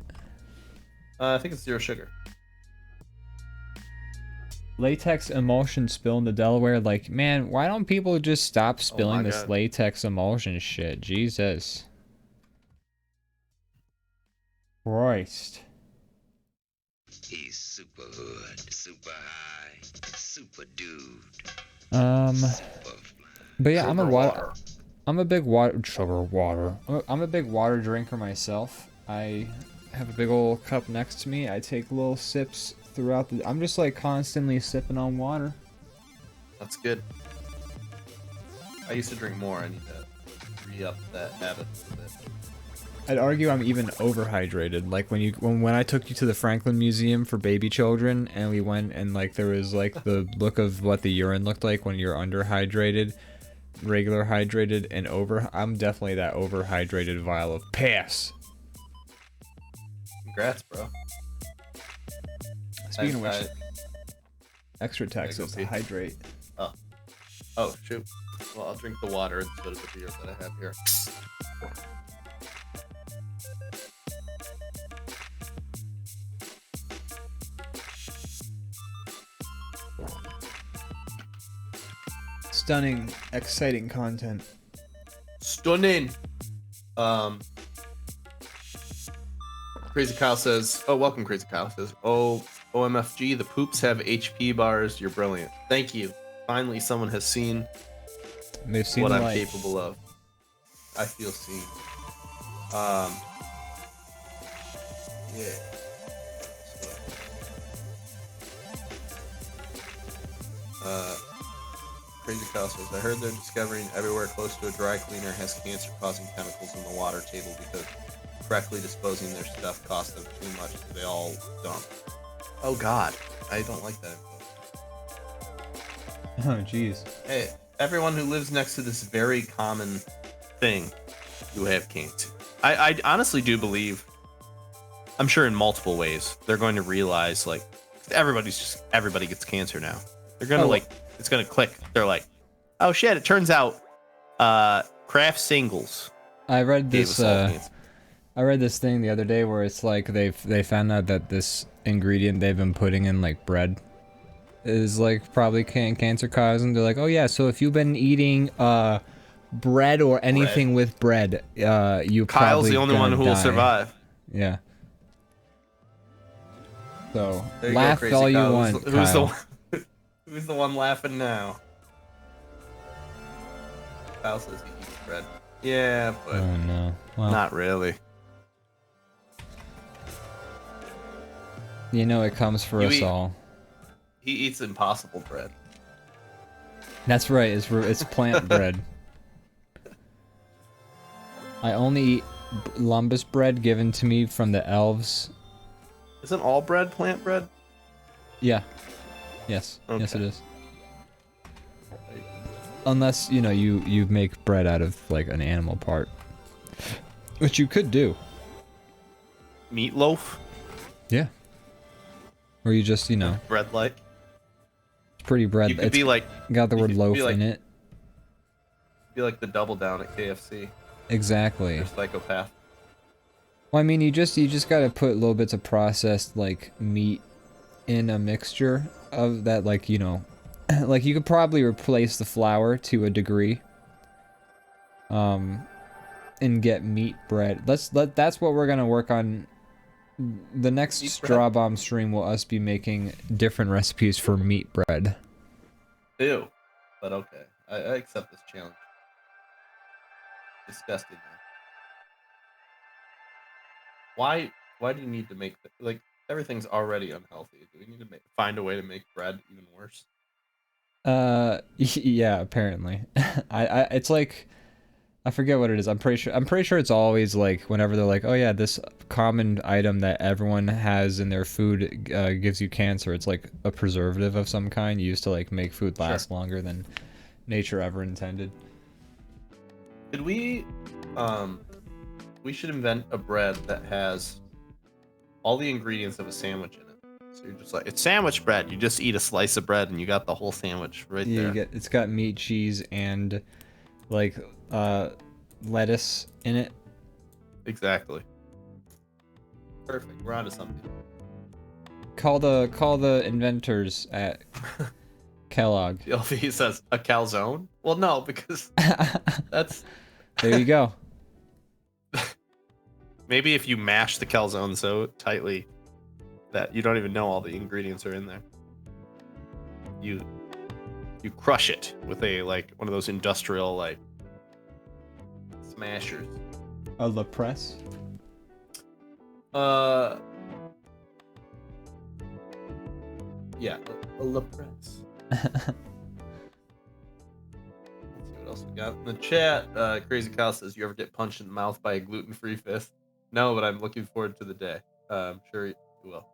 I think it's zero sugar.
Latex emulsion spill into Delaware. Like, man, why don't people just stop spilling this
God.
latex emulsion shit? Jesus. Christ.
He's super hood, super high, super dude.
But yeah, I'm a big water drinker myself. I have a big old cup next to me. I take little sips throughout I'm just like constantly sipping on water.
That's good. I used to drink more. I need to re-up that habit a bit.
I'd argue I'm even overhydrated. Like when I took you to the Franklin Museum for baby children, and we went and like there was like the look of what the urine looked like when you're underhydrated, regular hydrated, and I'm definitely that overhydrated vial of piss.
Congrats, bro.
Speaking of which,
I-
extra text
go
says
pee.
hydrate.
Oh shoot. Well, I'll drink the water instead of the beer that I have here.
Stunning, exciting content.
Stunning. Crazy Kyle says, "Oh, welcome." Crazy Kyle says, "Oh, OMFG, the poops have HP bars. You're brilliant. Thank you. Finally, someone has seen
They've seen
what
the
I'm
light.
capable of. I feel seen." Yeah. Crazy Kyle says, "I heard they're discovering everywhere close to a dry cleaner has cancer-causing chemicals in the water table because correctly disposing their stuff costs them too much, so they all dump." Oh God, I don't like that info.
Oh, jeez.
Hey, everyone who lives next to this very common thing, you have cancer. I honestly do believe, I'm sure in multiple ways, they're going to realize, like, everybody gets cancer now. They're gonna it's gonna click. They're like, oh shit, it turns out Kraft singles
I read
gave
this.
us all cancer.
I read this thing the other day where it's like they found out that this ingredient they've been putting in like bread is like probably cancer causing. They're like, oh yeah, so if you've been eating bread or anything with bread, you
Kyle's
probably
the only one who will
die.
survive.
Yeah. So
There you go,
laugh
Crazy
all you
Kyle.
want,
Who's the
Kyle.
one? Who's the one laughing now? Kyle says he eats bread. Yeah, but
Oh no. Well,
not really.
you know it comes for
You
us
eat-
all.
He eats impossible bread.
That's right. It's plant bread. I only eat lumbus bread given to me from the elves.
Isn't all bread plant bread?
Yeah. Yes. Yes, it
Okay.
is. Unless, you know, you make bread out of, like, an animal part. Which you could do.
Meatloaf?
Yeah. Or you just, you know,
Bread like?
it's pretty bread.
You could
It's
be like
got the
you
word
could
loaf
be like-
in it.
the double down at KFC.
Exactly.
You're a psychopath.
Well, I mean, you just gotta put little bits of processed, like, meat in a mixture of that, like, you know, like, you could probably replace the flour to a degree. And get meat bread. That's what we're gonna work on. The next
Meat bread?
DrawBomb stream will us be making different recipes for meat bread.
Ew. But okay. I accept this challenge. Disgusting, man. Why do you need to make like everything's already unhealthy? Do we need to find a way to make bread even worse?
Yeah, apparently. It's like, I forget what it is. I'm pretty sure it's always like whenever they're like, oh yeah, this common item that everyone has in their food gives you cancer. It's like a preservative of some kind used to like make food last longer than nature ever intended.
Could we should invent a bread that has all the ingredients of a sandwich in it. So you're just like, it's sandwich bread. You just eat a slice of bread and you got the whole sandwich right
Yeah,
there.
it's got meat, cheese, and like lettuce in it.
Exactly. Perfect. We're onto something.
Call the inventors at Kellogg.
LV says a calzone. Well, no, because that's
There you go.
maybe if you mash the calzone so tightly that you don't even know all the ingredients are in there. You crush it with a like one of those industrial like smashers.
A La Presse?
Yeah, a La Presse. Let's see what else we got in the chat. Crazy Kyle says, "You ever get punched in the mouth by a gluten-free fist?" No, but I'm looking forward to the day. I'm sure you will.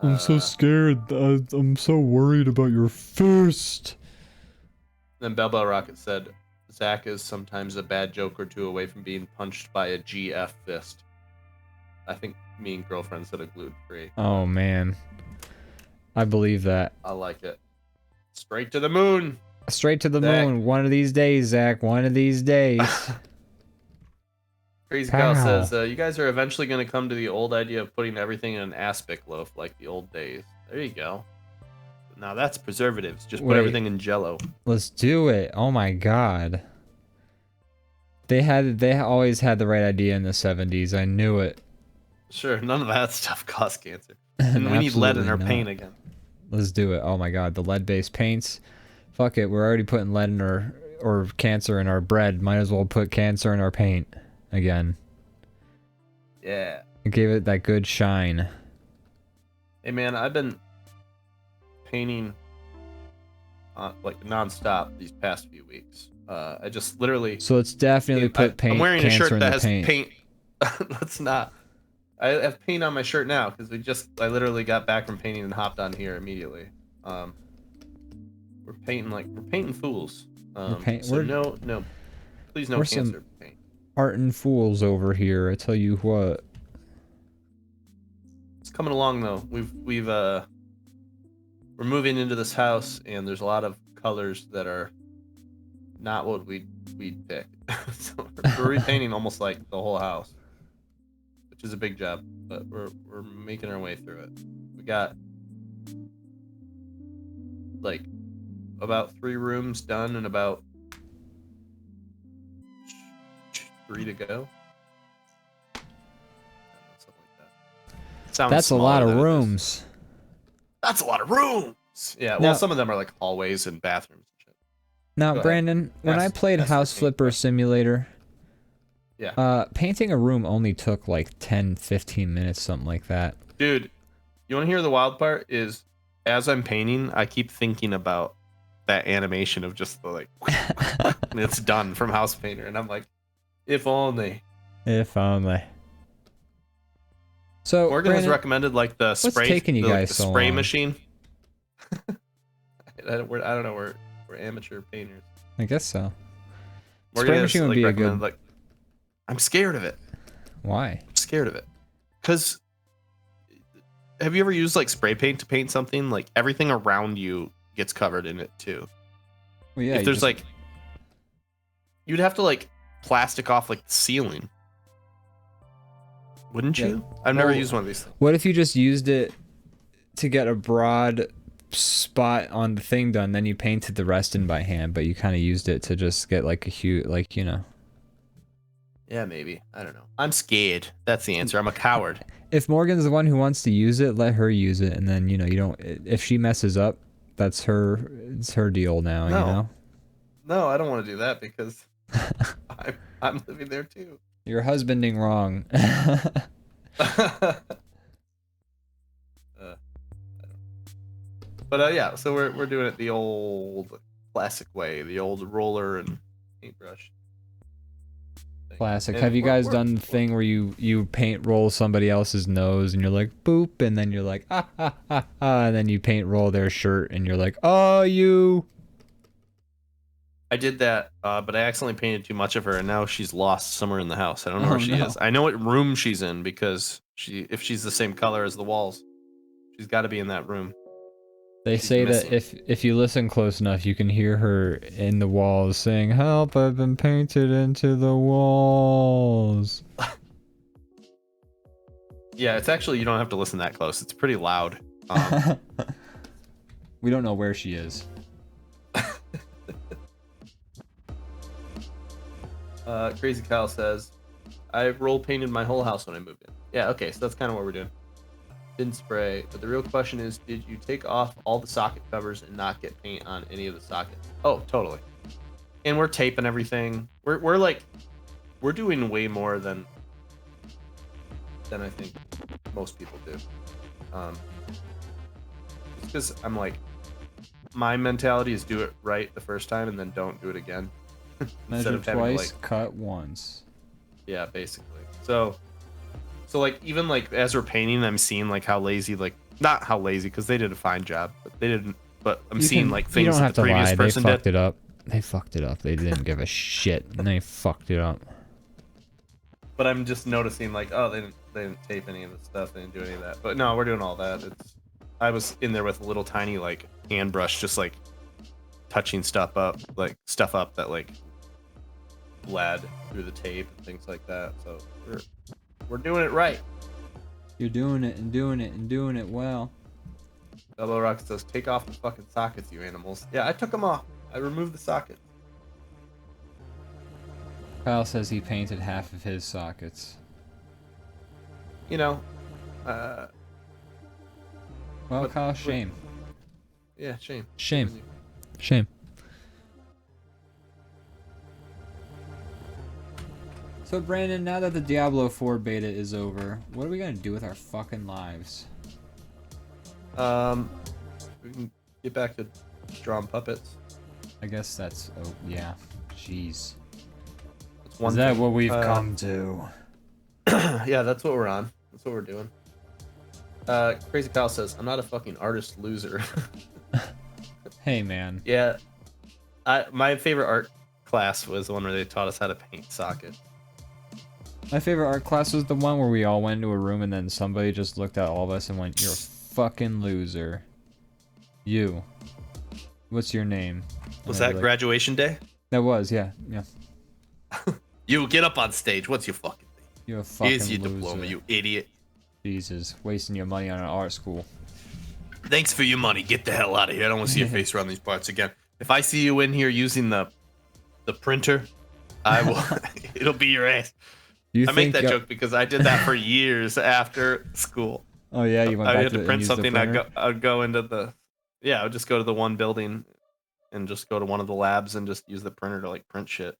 I'm so scared. I'm so worried about your fist.
Then Bell Rocket said, "Zach is sometimes a bad joke or two away from being punched by a GF fist." I think me and girlfriends that are gluten free.
Oh man, I believe that.
I like it. Straight to the moon.
Straight to the
Zach.
moon. One of these days, Zach. One of these days.
Crazy
Pow.
Kyle says, you guys are eventually going to come to the old idea of putting everything in an aspic loaf like the old days. There you go. Now that's preservatives. Just put
Wait.
everything in Jello.
Let's do it. Oh my god. They always had the right idea in the 70s. I knew it.
Sure, none of that stuff causes cancer. And we need lead in our paint again.
Let's do it. Oh my god, the lead-based paints. Fuck it, we're already putting lead in or cancer in our bread. Might as well put cancer in our paint again.
Yeah.
It gave it that good shine.
Hey man, I've been painting like non-stop these past few weeks. I just literally.
So let's definitely put
I'm wearing a
cancer
shirt
in
that
the
has
paint.
paint. Let's not. I have paint on my shirt now because I literally got back from painting and hopped on here immediately. We're painting fools. So no, please no cancer paint.
Art and fools over here. I tell you what.
It's coming along though. We're moving into this house and there's a lot of colors that are not what we'd pick. So we're repainting almost like the whole house, which is a big job, but we're making our way through it. We got like about 3 rooms done and about 3 to go. Something like that. Sounds
That's a lot
smaller
of
than it is.
rooms.
That's a lot of rooms. Yeah, well,
Now-
some of them are like hallways and bathrooms and shit.
Now,
Go ahead.
Brandon, when I
Ask-
played
ask the
House
paint
Flipper
question.
Simulator,
Yeah.
painting a room only took like 10, 15 minutes, something like that.
Dude, you want to hear the wild part? Is as I'm painting, I keep thinking about that animation of just the like, and it's done from House Painter, and I'm like, if only.
If only. So,
Morgan has
Brandon,
recommended like the spray,
taking you
the,
guys
the
so
spray
long?
machine. I don't know. We're amateur painters.
I guess so.
Morgan
Spray
has,
machine would
like,
be a
recommended,
good.
Like, I'm scared of it.
Why?
I'm scared of it. Cause have you ever used like spray paint to paint something? Like everything around you gets covered in it too.
Well, yeah.
If there's like, you'd have to like plastic off like the ceiling, wouldn't
Yeah.
you? I've never
Well,
used one of these things.
what if you just used it to get a broad spot on the thing done, then you painted the rest in by hand, but you kind of used it to just get like a hue, like, you know.
Yeah, maybe. I don't know. I'm scared. That's the answer. I'm a coward.
If Morgan's the one who wants to use it, let her use it, and then, you know, you don't. If she messes up, that's her. It's her deal now.
No.
You know.
No, I don't want to do that because I'm living there too.
You're husbanding wrong.
But yeah, so we're doing it the old classic way, the old roller and paintbrush thing.
Classic.
And
Have you
we're-
guys
we're-
done the thing where you paint roll somebody else's nose and you're like boop, and then you're like ah ha ha ha, and then you paint roll their shirt and you're like, oh, you.
I did that, but I accidentally painted too much of her, and now she's lost somewhere in the house. I don't know where
Oh,
she
no.
is. I know what room she's in because if she's the same color as the walls, she's got to be in that room.
They
She's
say
missing.
that if you listen close enough, you can hear her in the walls saying, "Help! I've been painted into the walls."
Yeah, it's actually, you don't have to listen that close. It's pretty loud.
We don't know where she is.
Crazy Kyle says, I roll painted my whole house when I moved in. Yeah, okay, so that's kind of what we're doing. Didn't spray, but the real question is, did you take off all the socket covers and not get paint on any of the sockets? Oh, totally. And we're taping everything. We're like, we're doing way more than I think most people do. Just because I'm like, my mentality is do it right the first time and then don't do it again.
Measure
having to,
twice, cut once.
yeah, basically. So like, even like as we're painting, I'm seeing like how lazy, like not how lazy, because they did a fine job, but they didn't. But I'm seeing like
You
things
don't
that
have
the
to
previous
lie. They
person
fucked
did.
it up. They fucked it up. They didn't give a shit, and they fucked it up.
But I'm just noticing like, oh, they didn't tape any of the stuff. They didn't do any of that. But no, we're doing all that. I was in there with a little tiny like hand brush, just like touching stuff up that like bled through the tape and things like that. So we're doing it right.
You're doing it and doing it and doing it well.
Double Rock says, take off the fucking sockets, you animals. Yeah, I took them off. I removed the sockets.
Kyle says he painted half of his sockets.
You know,
Well,
but-
Kyle, shame.
yeah, shame.
Shame. Shame. So, Brandon, now that the Diablo 4 beta is over, what are we gonna do with our fucking lives?
We can get back to drawing puppets.
I guess that's... Oh, yeah. Jeez.
That's one
Is that
thing.
what we've come to?
Yeah, that's what we're on. That's what we're doing. Crazy Kyle says, I'm not a fucking artist loser.
Hey, man.
Yeah. My favorite art class was the one where they taught us how to paint sockets.
My favorite art class was the one where we all went into a room and then somebody just looked at all of us and went, "You're a fucking loser. You. What's your name?"
Was
And I'd
that
be like,
graduation day?
That was, yeah. Yeah.
You get up on stage. What's your fucking thing?
You're a fucking
Here's your
loser.
diploma, you idiot.
Jesus. Wasting your money on an art school.
Thanks for your money. Get the hell out of here. I don't want to see your face around these parts again. If I see you in here using the printer, I will. It'll be your ass.
You
I make that
think,
joke because I did that for years after school.
Oh, yeah, you went
I
back
had to
and
print
used the
something.
printer?
I'd go into the, yeah, I would just go to the one building and just go to one of the labs and just use the printer to like print shit.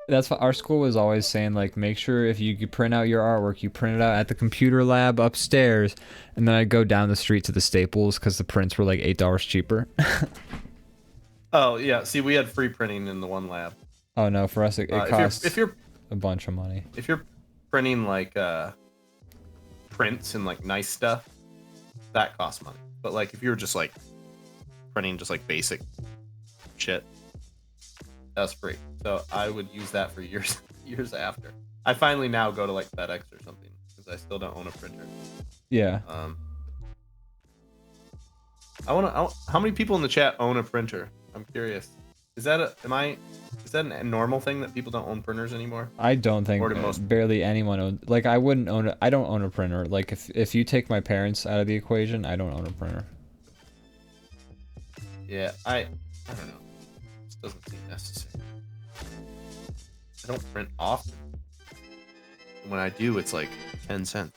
That's what our school was always saying, like, make sure if you print out your artwork, you print it out at the computer lab upstairs, and then I'd go down the street to the Staples because the prints were like $8 cheaper.
Oh yeah, see, we had free printing in the one lab.
Oh no, for us it costs
if you're
a bunch of money.
if you're printing like prints and like nice stuff, that costs money. But like if you were just like printing just like basic shit, that's free. So I would use that for years after. I finally now go to like FedEx or something because I still don't own a printer.
Yeah.
How many people in the chat own a printer? I'm curious. Is that a normal thing that people don't own printers anymore?
I don't think
Or do most-
barely anyone owns. Like, I wouldn't own it. I don't own a printer. Like, if you take my parents out of the equation, I don't own a printer.
Yeah, I don't know. This doesn't seem necessary. I don't print often. When I do, it's like 10 cents.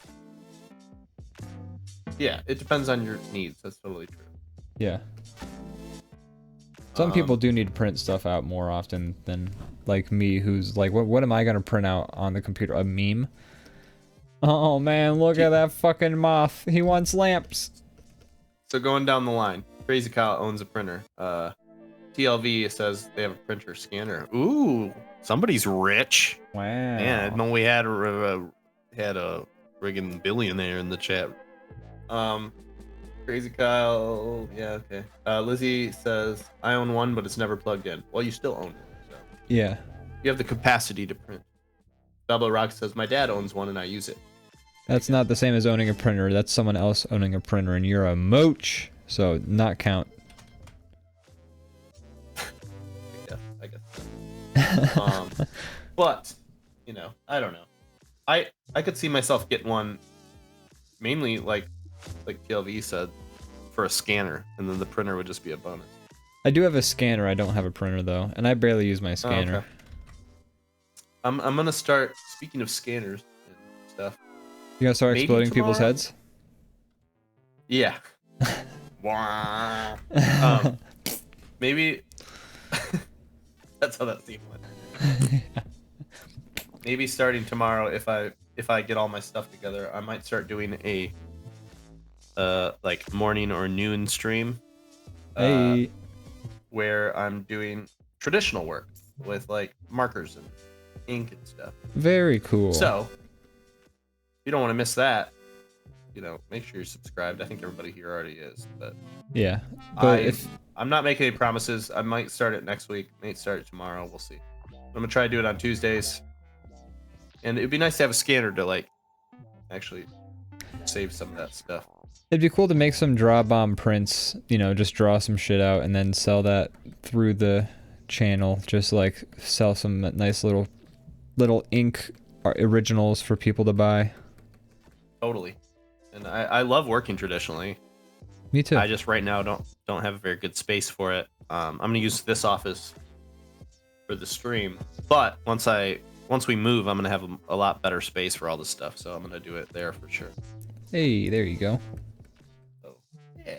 Yeah, it depends on your needs. That's totally true.
Yeah. Some people do need to print stuff out more often than like me, who's like, what am I gonna print out on the computer? A meme? Oh man, look at that fucking moth. He wants lamps.
So going down the line, Crazy Kyle owns a printer. TLV says they have a printer scanner. Ooh, somebody's rich.
Wow.
Man, I didn't know we had a friggin' billionaire in the chat. Crazy Kyle, yeah, okay. Lizzie says, I own one, but it's never plugged in. Well, you still own it, so
Yeah.
you have the capacity to print. Double Rock says, my dad owns one and I use it.
That's not the same as owning a printer. That's someone else owning a printer, and you're a moach, so not count.
I guess. But, you know, I don't know. I could see myself getting one, mainly like TLV said, for a scanner, and then the printer would just be a bonus.
I do have a scanner. I don't have a printer though, and I barely use my scanner.
Okay. I'm gonna start. Speaking of scanners and stuff.
You gonna start
Maybe
exploding people's
tomorrow?
heads?
Yeah. Wah. Maybe. That's how that scene went. Maybe starting tomorrow, if I get all my stuff together, I might start doing a like morning or noon stream.
Hey.
Where I'm doing traditional work with like markers and ink and stuff.
Very cool.
So, if you don't want to miss that, you know, make sure you're subscribed. I think everybody here already is, but
Yeah, but
I'm not making any promises. I might start it next week, might start it tomorrow. We'll see. I'm gonna try to do it on Tuesdays, And it'd be nice to have a scanner to like actually save some of that stuff.
It'd be cool to make some DrawBomb prints, you know, just draw some shit out and then sell that through the channel. Just like sell some nice little ink originals for people to buy.
Totally. And I love working traditionally.
Me too.
I just right now don't have a very good space for it. I'm gonna use this office for the stream, but once we move, I'm gonna have a lot better space for all this stuff. So I'm gonna do it there for sure.
Hey, there you go.
So yeah.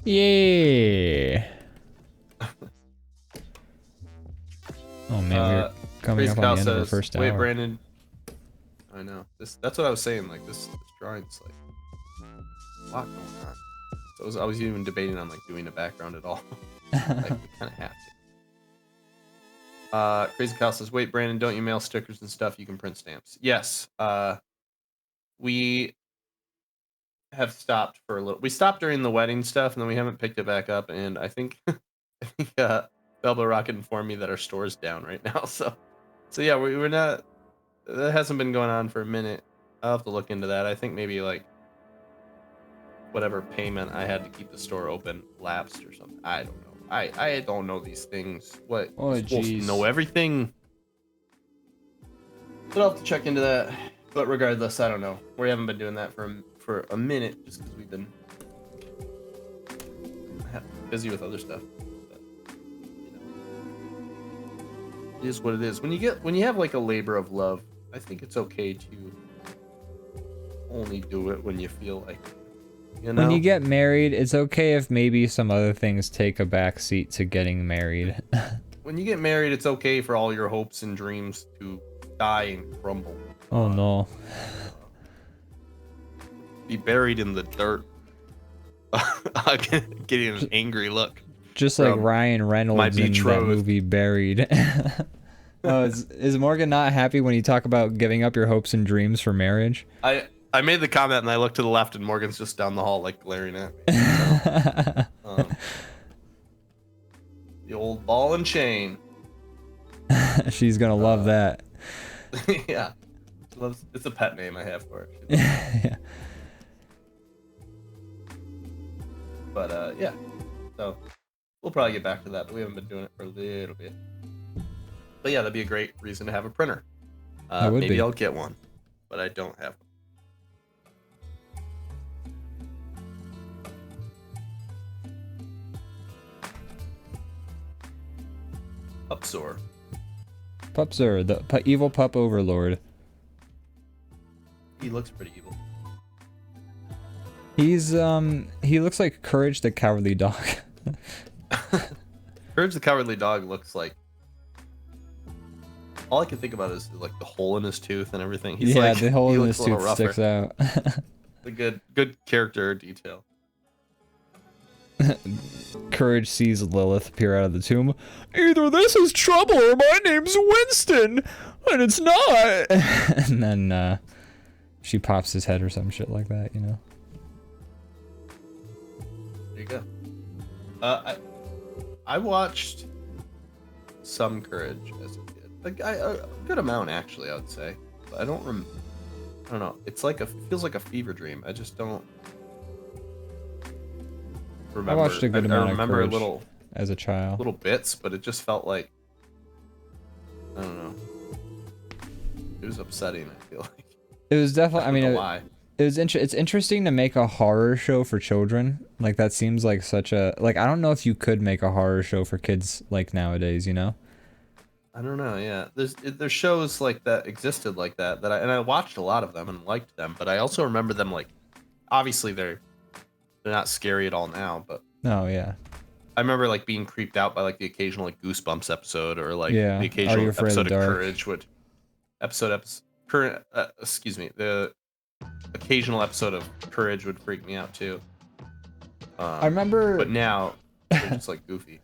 Yeah. Oh man, we're coming
Crazy
up
Cow
on the end of our
says,
first hour.
Wait, Brandon. I know. That's what I was saying. Like this drawing's like a lot going on. So I was even debating on like doing a background at all. Like we kind of have to. Crazy Cow says, "Wait, Brandon, don't you mail stickers and stuff? You can print stamps." Yes. We have stopped for a little. We stopped during the wedding stuff, and then we haven't picked it back up. And I think Belbo Rocket informed me that our store's down right now. So yeah, we're not. That hasn't been going on for a minute. I'll have to look into that. I think maybe like whatever payment I had to keep the store open lapsed or something. I don't know. I don't know these things. What?
Oh,
I'm supposed to
jeez.
know everything. But I'll have to check into that. But regardless, I don't know. We haven't been doing that for a minute just because we've been busy with other stuff. But, you know, it is what it is. When you have like a labor of love, I think it's okay to only do it when you feel like it. You know?
When you get married, it's okay if maybe some other things take a back seat to getting married.
When you get married, it's okay for all your hopes and dreams to die and crumble.
Oh no.
Be buried in the dirt. Getting an angry look.
Just like Ryan Reynolds in that
betrothed.
movie Buried. Oh, is Morgan not happy when you talk about giving up your hopes and dreams for marriage?
I made the comment and I looked to the left and Morgan's just down the hall like glaring at me. So, the old ball and chain.
She's gonna love that.
Yeah. It's a pet name I have for it.
Yeah.
But yeah. So we'll probably get back to that, but we haven't been doing it for a little bit. But yeah, that'd be a great reason to have a printer. Maybe I'll get one, but I don't have one. Upsor.
Pupsor, the evil pup overlord.
He looks pretty evil.
He looks like Courage the Cowardly Dog.
Courage the Cowardly Dog looks like. All I can think about is like the hole in his tooth and everything. He's
yeah,
like,
the hole
he
in
looks
his
a little
tooth
rougher.
sticks out.
A good character detail.
Courage sees Lilith appear out of the tomb. Either this is trouble or my name's Winston, and it's not. And then she pops his head or some shit like that, you know.
There you go. I watched some Courage as a kid, like a good amount actually, I would say. But I don't know. It's like it feels like a fever dream. I just don't remember.
I watched a good amount
I remember
of Courage
little
as a child.
little bits, but it just felt like I don't know. It was upsetting. I feel like
It was definitely. I
don't
mean,
know why.
it's interesting to make a horror show for children. Like that seems like such a I don't know if you could make a horror show for kids like nowadays. You know.
I don't know. Yeah, there's shows like that existed like that I watched a lot of them and liked them, but I also remember them like obviously they're not scary at all now, but
Oh yeah.
I remember like being creeped out by like the occasional like Goosebumps episode or like
Yeah.
the
Are
occasional
You Afraid of
episode
the
of
Dark?
Courage would the occasional episode of Courage would freak me out too.
I remember.
But now they're just like goofy.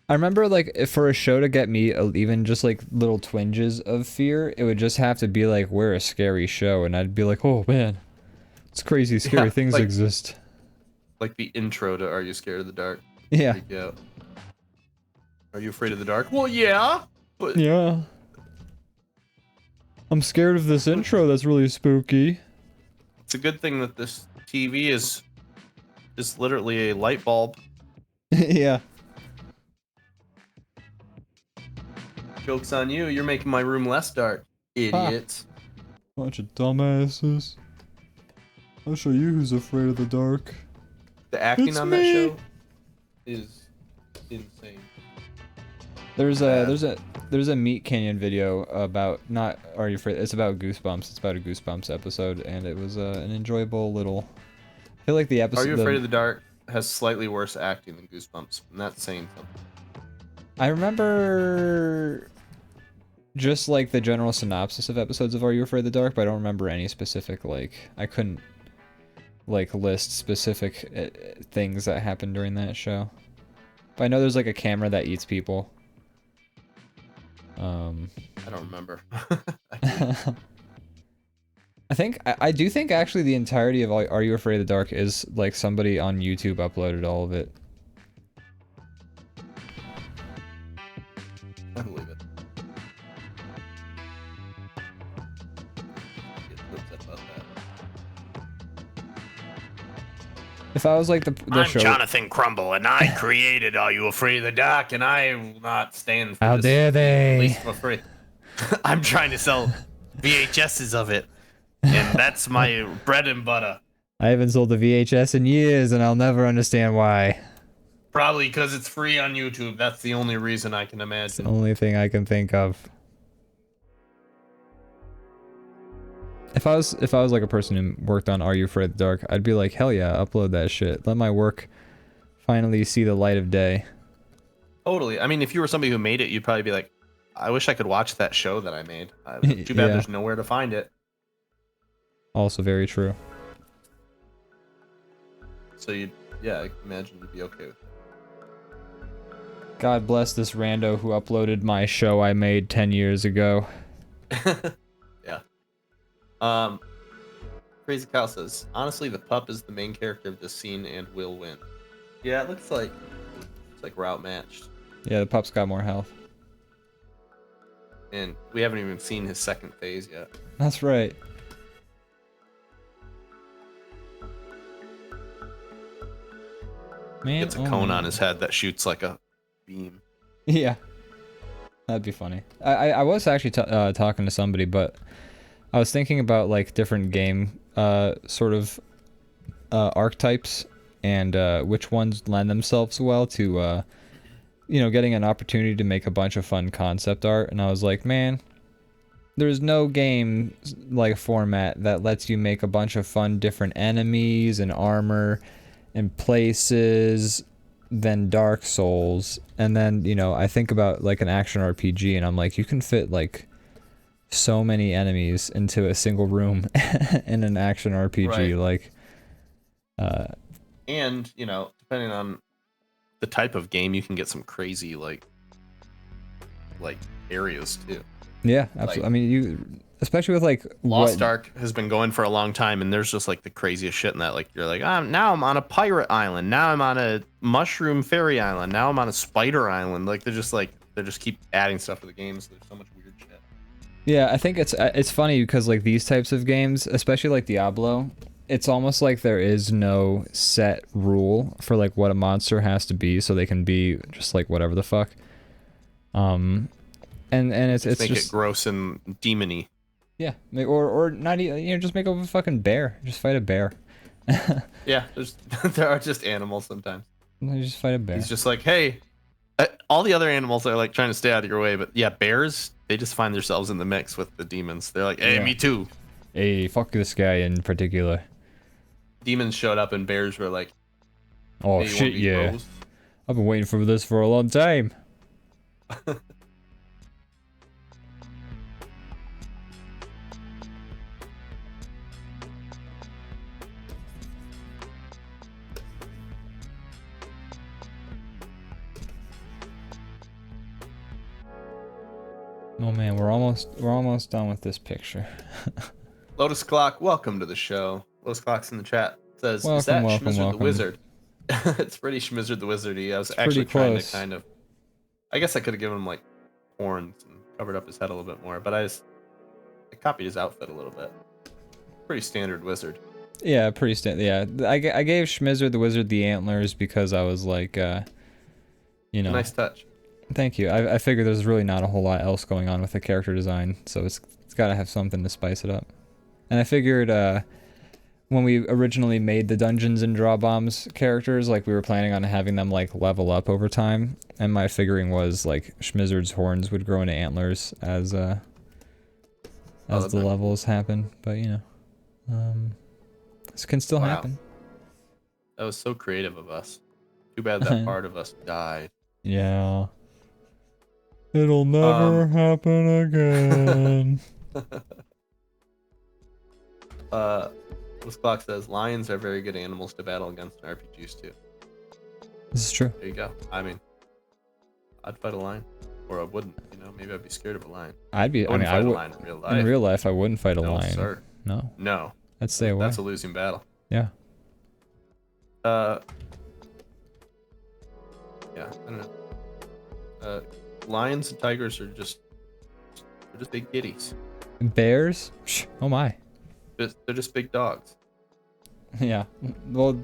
I remember like if for a show to get me even just like little twinges of fear, it would just have to be like we're a scary show, and I'd be like, oh man, it's crazy, scary
Yeah,
things
like-
exist.
Like the intro to Are You Scared of the Dark?
Yeah.
Freak you out. Are you afraid of the dark? Well, yeah, but
Yeah. I'm scared of this intro that's really spooky.
It's a good thing that this TV is literally a light bulb.
Yeah.
Joke's on you. You're making my room less dark, idiots.
Bunch of dumbasses. I'll show you who's afraid of the dark.
The acting
It's
on
me.
that show is insane.
There's a Meat Canyon video about not Are You Afraid? It's about Goosebumps. It's about a Goosebumps episode, and it was an enjoyable little. I feel like the episode.
Are You Afraid of the Dark has slightly worse acting than Goosebumps, and that's saying something.
I remember just like the general synopsis of episodes of Are You Afraid of the Dark, but I don't remember any specific I couldn't like list specific things that happened during that show. But I know there's like a camera that eats people.
I don't remember.
I do think actually the entirety of Are You Afraid of the Dark is like somebody on YouTube uploaded all of it.
I believe it.
If I was like the
I'm
show.
Jonathan Crumble, and I created Are You Afraid of the Dark, and I will not stand for
How
this.
dare
At
they?
least I'm afraid. I'm trying to sell VHSs of it, and that's my bread and butter.
I haven't sold a VHS in years, and I'll never understand why.
Probably because it's free on YouTube. That's the only reason I can
It's the
imagine.
only thing I can think of. If I was like a person who worked on Are You Afraid of the Dark, I'd be like, hell yeah, upload that shit. Let my work finally see the light of day.
Totally. I mean, if you were somebody who made it, you'd probably be like, I wish I could watch that show that I made. Too bad
Yeah.
there's nowhere to find it.
Also very true.
So yeah, I imagine you'd be okay with
God bless this rando who uploaded my show I made 10 years ago.
it. Yeah. Crazy Cow says, honestly, the pup is the main character of this scene and will win. Yeah, it looks like we're outmatched.
Yeah, the pup's got more health.
And we haven't even seen his second phase yet.
That's right. Man,
Gets a
oh
cone
man.
on his head that shoots like a beam.
Yeah. That'd be funny. I was actually talking to somebody, but I was thinking about like different game sort of archetypes and which ones lend themselves well to you know, getting an opportunity to make a bunch of fun concept art. And I was like, man, there's no game like format that lets you make a bunch of fun different enemies and armor and places than Dark Souls. And then, you know, I think about like an action RPG and I'm like, you can fit like so many enemies into a single room in an action RPG.
Right.
Like
And, you know, depending on the type of game, you can get some crazy like areas too.
yeah, absolutely.
Like-
I mean, you especially with like
Lost Ark has been going for a long time, and there's just like the craziest shit in that. Like you're like, now I'm on a pirate island. Now I'm on a mushroom fairy island. Now I'm on a spider island. Like they just keep adding stuff to the games. There's so much weird shit.
Yeah, I think it's funny because like these types of games, especially like Diablo, it's almost like there is no set rule for like what a monster has to be, so they can be just like whatever the fuck. And it's
Make
just
it gross and demony.
yeah, or not even, you know, just make a fucking bear, just fight a bear.
Yeah, there are just animals sometimes.
Just fight a bear.
He's just like, hey, all the other animals are like trying to stay out of your way, but yeah, bears, they just find themselves in the mix with the demons. They're like, hey,
Yeah.
me too.
Hey, fuck this guy in particular.
Demons showed up and bears were like,
Oh
hey, you wanna
shit,
be
yeah.
bros?
I've been waiting for this for a long time. Oh man, we're almost done with this picture.
Lotus Clock, welcome to the show. Lotus Clock's in the chat. Says, is that
Welcome,
Schmizzard the
welcome.
Wizard? It's pretty Schmizzard the Wizardy. I was
It's
actually
pretty
trying
close.
to kind of... I guess I could have given him like horns and covered up his head a little bit more, but I copied his outfit a little bit. Pretty standard wizard.
Yeah, pretty standard. Yeah, I gave Schmizzard the Wizard the antlers because I was like, you know.
Nice touch.
Thank you. I figured there's really not a whole lot else going on with the character design, so it's got to have something to spice it up. And I figured when we originally made the Dungeons and DrawBomb's characters, like we were planning on having them like level up over time, and my figuring was like Schmizzard's horns would grow into antlers as the levels happen. But you know, this can still happen.
That was so creative of us. Too bad that part of us died.
Yeah. It'll never happen again.
This clock says lions are very good animals to battle against in RPGs too.
This is true.
There you go. I mean, I'd fight a lion, or I wouldn't. You know, maybe I'd be scared of a lion.
I mean,
fight a lion in real life.
In real life, I wouldn't fight a lion.
Sir.
No.
No.
I'd stay away.
That's a losing battle.
Yeah.
Yeah. I don't know. Lions and tigers are just big kitties.
Bears? Oh my.
They're just big dogs.
Yeah. Well,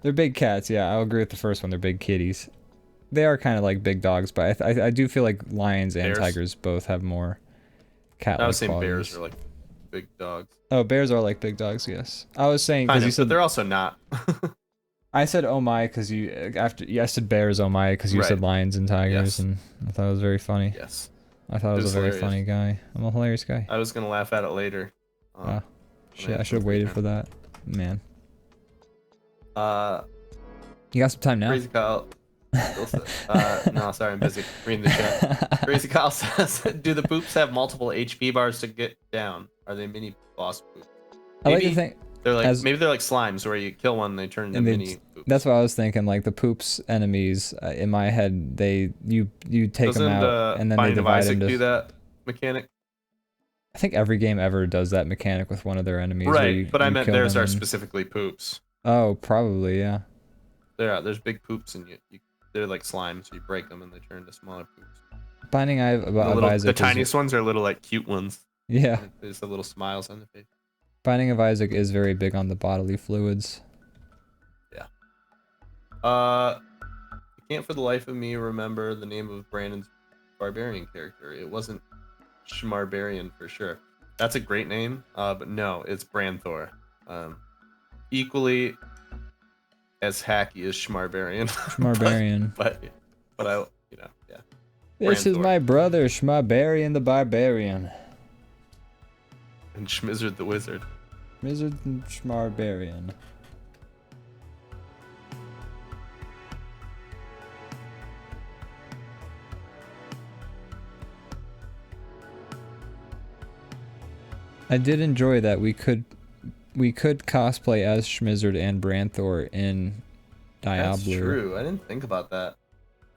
they're big cats. Yeah, I'll agree with the first one. They're big kitties. They are kind of like big dogs, but I do feel like lions and tigers both have more cat-like
I was saying
qualities.
bears are like big dogs.
Oh, bears are like big dogs. Yes. I was saying because you said
but they're also not.
I said oh my because I said bears oh my because you said lions and tigers, and I thought it was very funny.
Yes.
I thought it was a very
hilarious.
funny guy. I'm a hilarious guy.
I was gonna laugh at it later.
Shit, I should have waited for that. Man. You got some time now?
Crazy Kyle. No, sorry, I'm busy reading the chat. Crazy Kyle says, "Do the poops have multiple HP bars to get down? Are they mini boss poops?"
I like to think
they're like maybe they're like slimes where you kill one, they turn into mini poops.
That's what I was thinking. Like the poops enemies in my head, you take them out and then they divide them.
Do that mechanic?
I think every game ever does that mechanic with one of their enemies.
Right, but I meant theirs are specifically poops.
Oh, probably, yeah.
There's big poops and they're like slimes, so you break them and they turn into smaller poops.
Binding Eye of Isaac.
The tiniest ones are little like cute ones.
Yeah.
There's the little smiles on the face.
Binding of Isaac is very big on the bodily fluids.
Yeah. I can't for the life of me remember the name of Brandon's barbarian character. It wasn't Schmarbarian for sure. That's a great name, but no, it's Branthor. Equally as hacky as Schmarbarian.
Schmarbarian.
but I, yeah.
This
Branthor.
is my brother, Schmarbarian the Barbarian.
And Schmizzard the Wizard.
Wizard and Schmarbarian. I did enjoy that we could cosplay as Schmizzard and Branthor in Diablo.
That's true. I didn't think about that.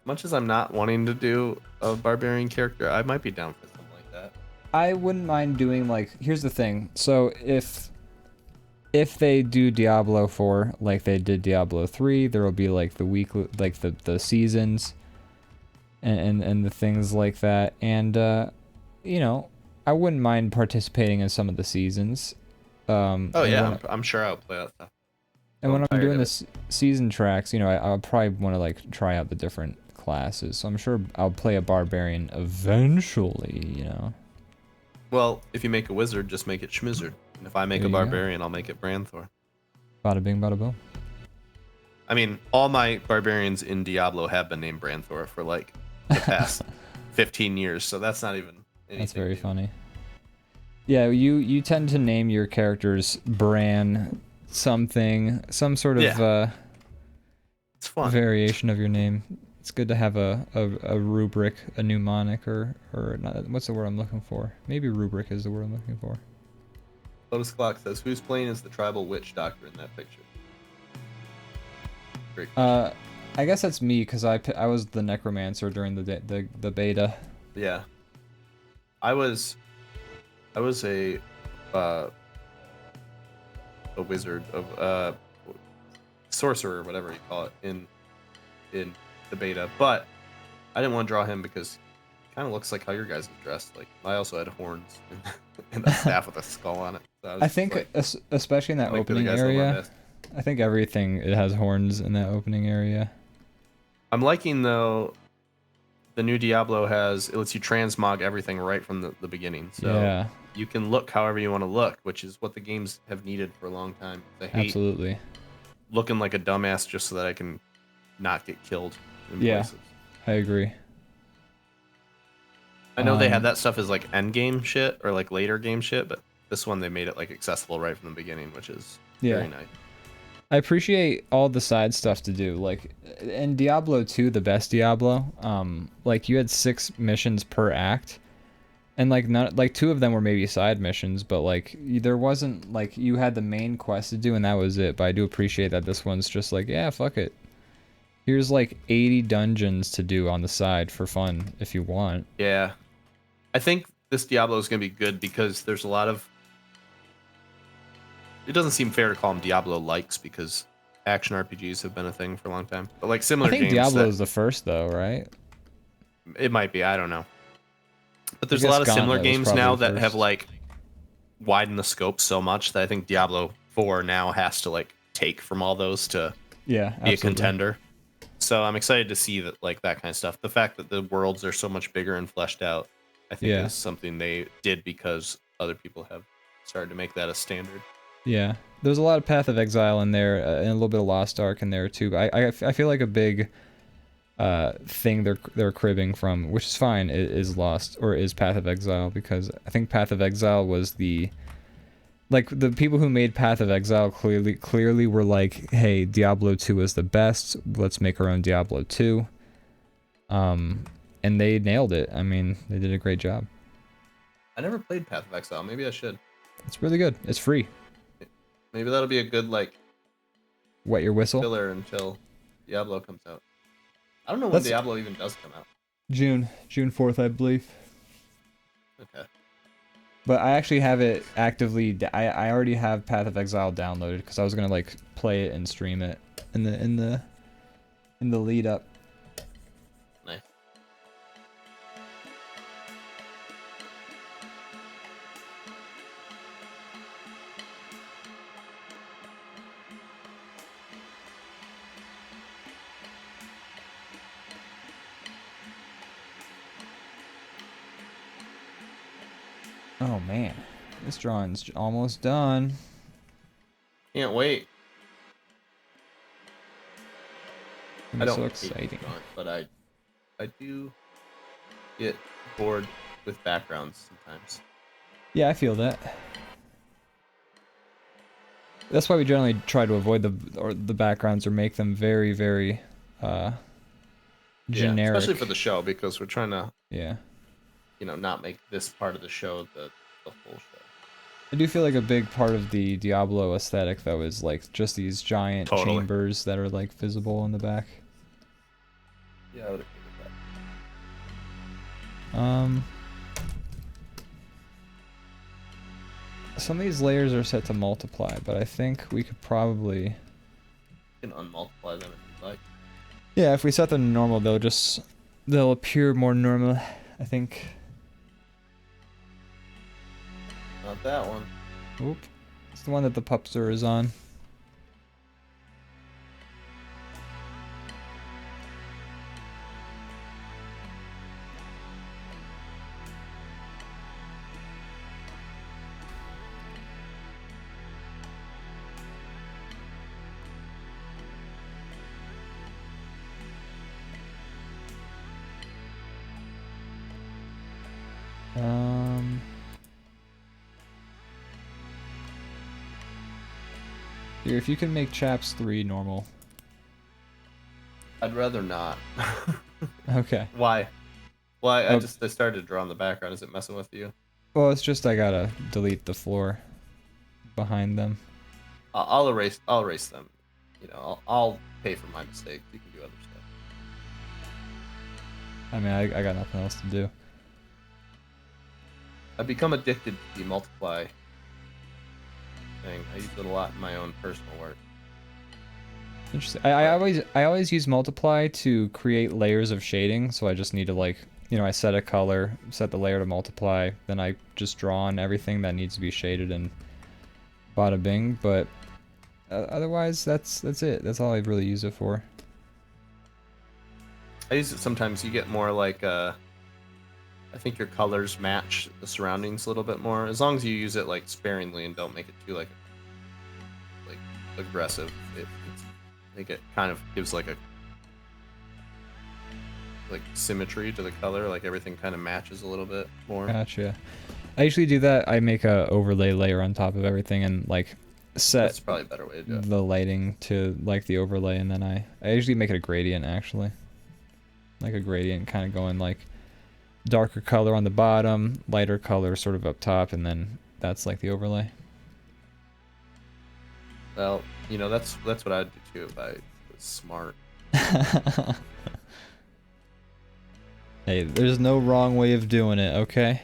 As much as I'm not wanting to do a barbarian character, I might be down for something like that.
I wouldn't mind doing like, here's the thing. So if they do Diablo 4 like they did Diablo 3, there will be like the weekly, like the seasons and the things like that. And you know, I wouldn't mind participating in some of the seasons.
I'm sure I'll play that stuff.
And when I'm doing this season tracks, you know, I'll probably want to like try out the different classes. So I'm sure I'll play a barbarian eventually, you know.
Well, if you make a wizard, just make it Schmizzard. And if I make a barbarian, I'll make it Branthor.
Bada bing, bada boom.
I mean, all my barbarians in Diablo have been named Branthor for like the past 15 years, so that's not even anything.
That's very funny. Yeah, you tend to name your characters Bran something, some sort of
it's fun.
variation of your name. It's good to have a rubric, a mnemonic, or not, what's the word I'm looking for? Maybe rubric is the word I'm looking for.
Lotus Clock says, "Who's playing as the tribal witch doctor in that picture?" Great question.
I guess that's me because I was the necromancer during the beta.
Yeah, I was a wizard of sorcerer, whatever you call it, in the beta, but I didn't want to draw him because he kind of looks like how your guys are dressed. Like I also had horns and a staff with a skull on it. So was
I
just
think,
like,
especially in that
like, do the
opening
guys know where I'm
area,
at?
I think everything it has horns in that opening area.
I'm liking though. The new Diablo it lets you transmog everything right from the beginning. So
Yeah,
you can look however you want to look, which is what the games have needed for a long time. I hate
absolutely.
looking like a dumbass just so that I can not get killed in
Yeah,
places.
I agree.
I know they had that stuff as like end game shit or like later game shit, but this one they made it like accessible right from the beginning, which is very nice.
I appreciate all the side stuff to do. Like in Diablo 2, the best Diablo, like you had 6 missions per act, and like not like 2 of them were maybe side missions, but like there wasn't like you had the main quest to do and that was it. But I do appreciate that this one's just like, yeah, fuck it. Here's like 80 dungeons to do on the side for fun if you want.
Yeah. I think this Diablo is going to be good because there's a lot of... It doesn't seem fair to call them Diablo-likes because action RPGs have been a thing for a long time. But like similar
I think
games
Diablo is the first though, right?
It might be, I don't know. But there's a
guess
lot of similar
Gauntlet was
games
probably
now
the
that have
first.
like widened the scope so much that I think Diablo 4 now has to like take from all those to
Yeah,
be
absolutely.
a contender. So I'm excited to see that like that kind of stuff. The fact that the worlds are so much bigger and fleshed out, I think is something they did because other people have started to make that a standard.
Yeah, there's a lot of Path of Exile in there, and a little bit of Lost Ark in there too. I feel like a big thing they're cribbing from, which is fine, is Lost or is Path of Exile, because I think Path of Exile was the people who made Path of Exile clearly were like, hey, Diablo 2 is the best. Let's make our own Diablo 2. And they nailed it. I mean, they did a great job.
I never played Path of Exile. Maybe I should.
It's really good. It's free.
Maybe that'll be a good like
Wet your whistle.
filler until Diablo comes out. I don't know when Diablo even does come out.
June 4th, I believe.
Okay.
But I actually have it actively. I already have Path of Exile downloaded because I was gonna like play it and stream it in the lead up.
Nice.
Oh man, this drawing's almost done.
Can't wait.
It's
I don't
so
hate
exciting.
drawing, but I do get bored with backgrounds sometimes.
Yeah, I feel that. That's why we generally try to avoid the backgrounds or make them very, very generic.
Yeah, especially for the show because we're trying to,
Yeah.
not make this part of the show the full show.
I do feel like a big part of the Diablo aesthetic though is like just these giant chambers that are like visible in the back.
Yeah, I would agree with that.
Some of these layers are set to multiply, but I think we could probably...
You can unmultiply them if you'd like.
Yeah, if we set them to normal, they'll appear more normal, I think.
Not that one.
Oop. It's the one that the pupster is on. Here, if you can make chaps 3 normal.
I'd rather not.
Okay.
Why? Why?
Oh.
I started to draw in the background. Is it messing with you?
Well, it's just I gotta delete the floor behind them.
I'll erase them. I'll pay for my mistakes. You can do other stuff.
I mean, I got nothing else to do.
I've become addicted to the multiply thing. I use it a lot in my own personal work.
Interesting. I always use multiply to create layers of shading, so I just need to like you know, I set a color, set the layer to multiply, then I just draw on everything that needs to be shaded and bada bing. But otherwise, that's it. That's all I really use it for.
I use it sometimes. You get more like I think your colors match the surroundings a little bit more, as long as you use it like sparingly and don't make it too like aggressive. I think it kind of gives like symmetry to the color, like everything kind of matches a little bit more.
Gotcha. I usually do that. I make a overlay layer on top of everything and like set
That's probably a better way to do it.
the lighting to like the overlay, and then I usually make it a gradient actually. Like a gradient, kind of going like darker color on the bottom, lighter color sort of up top, and then that's like the overlay.
Well, you know, that's what I'd do too if I was smart.
Hey, there's no wrong way of doing it, okay?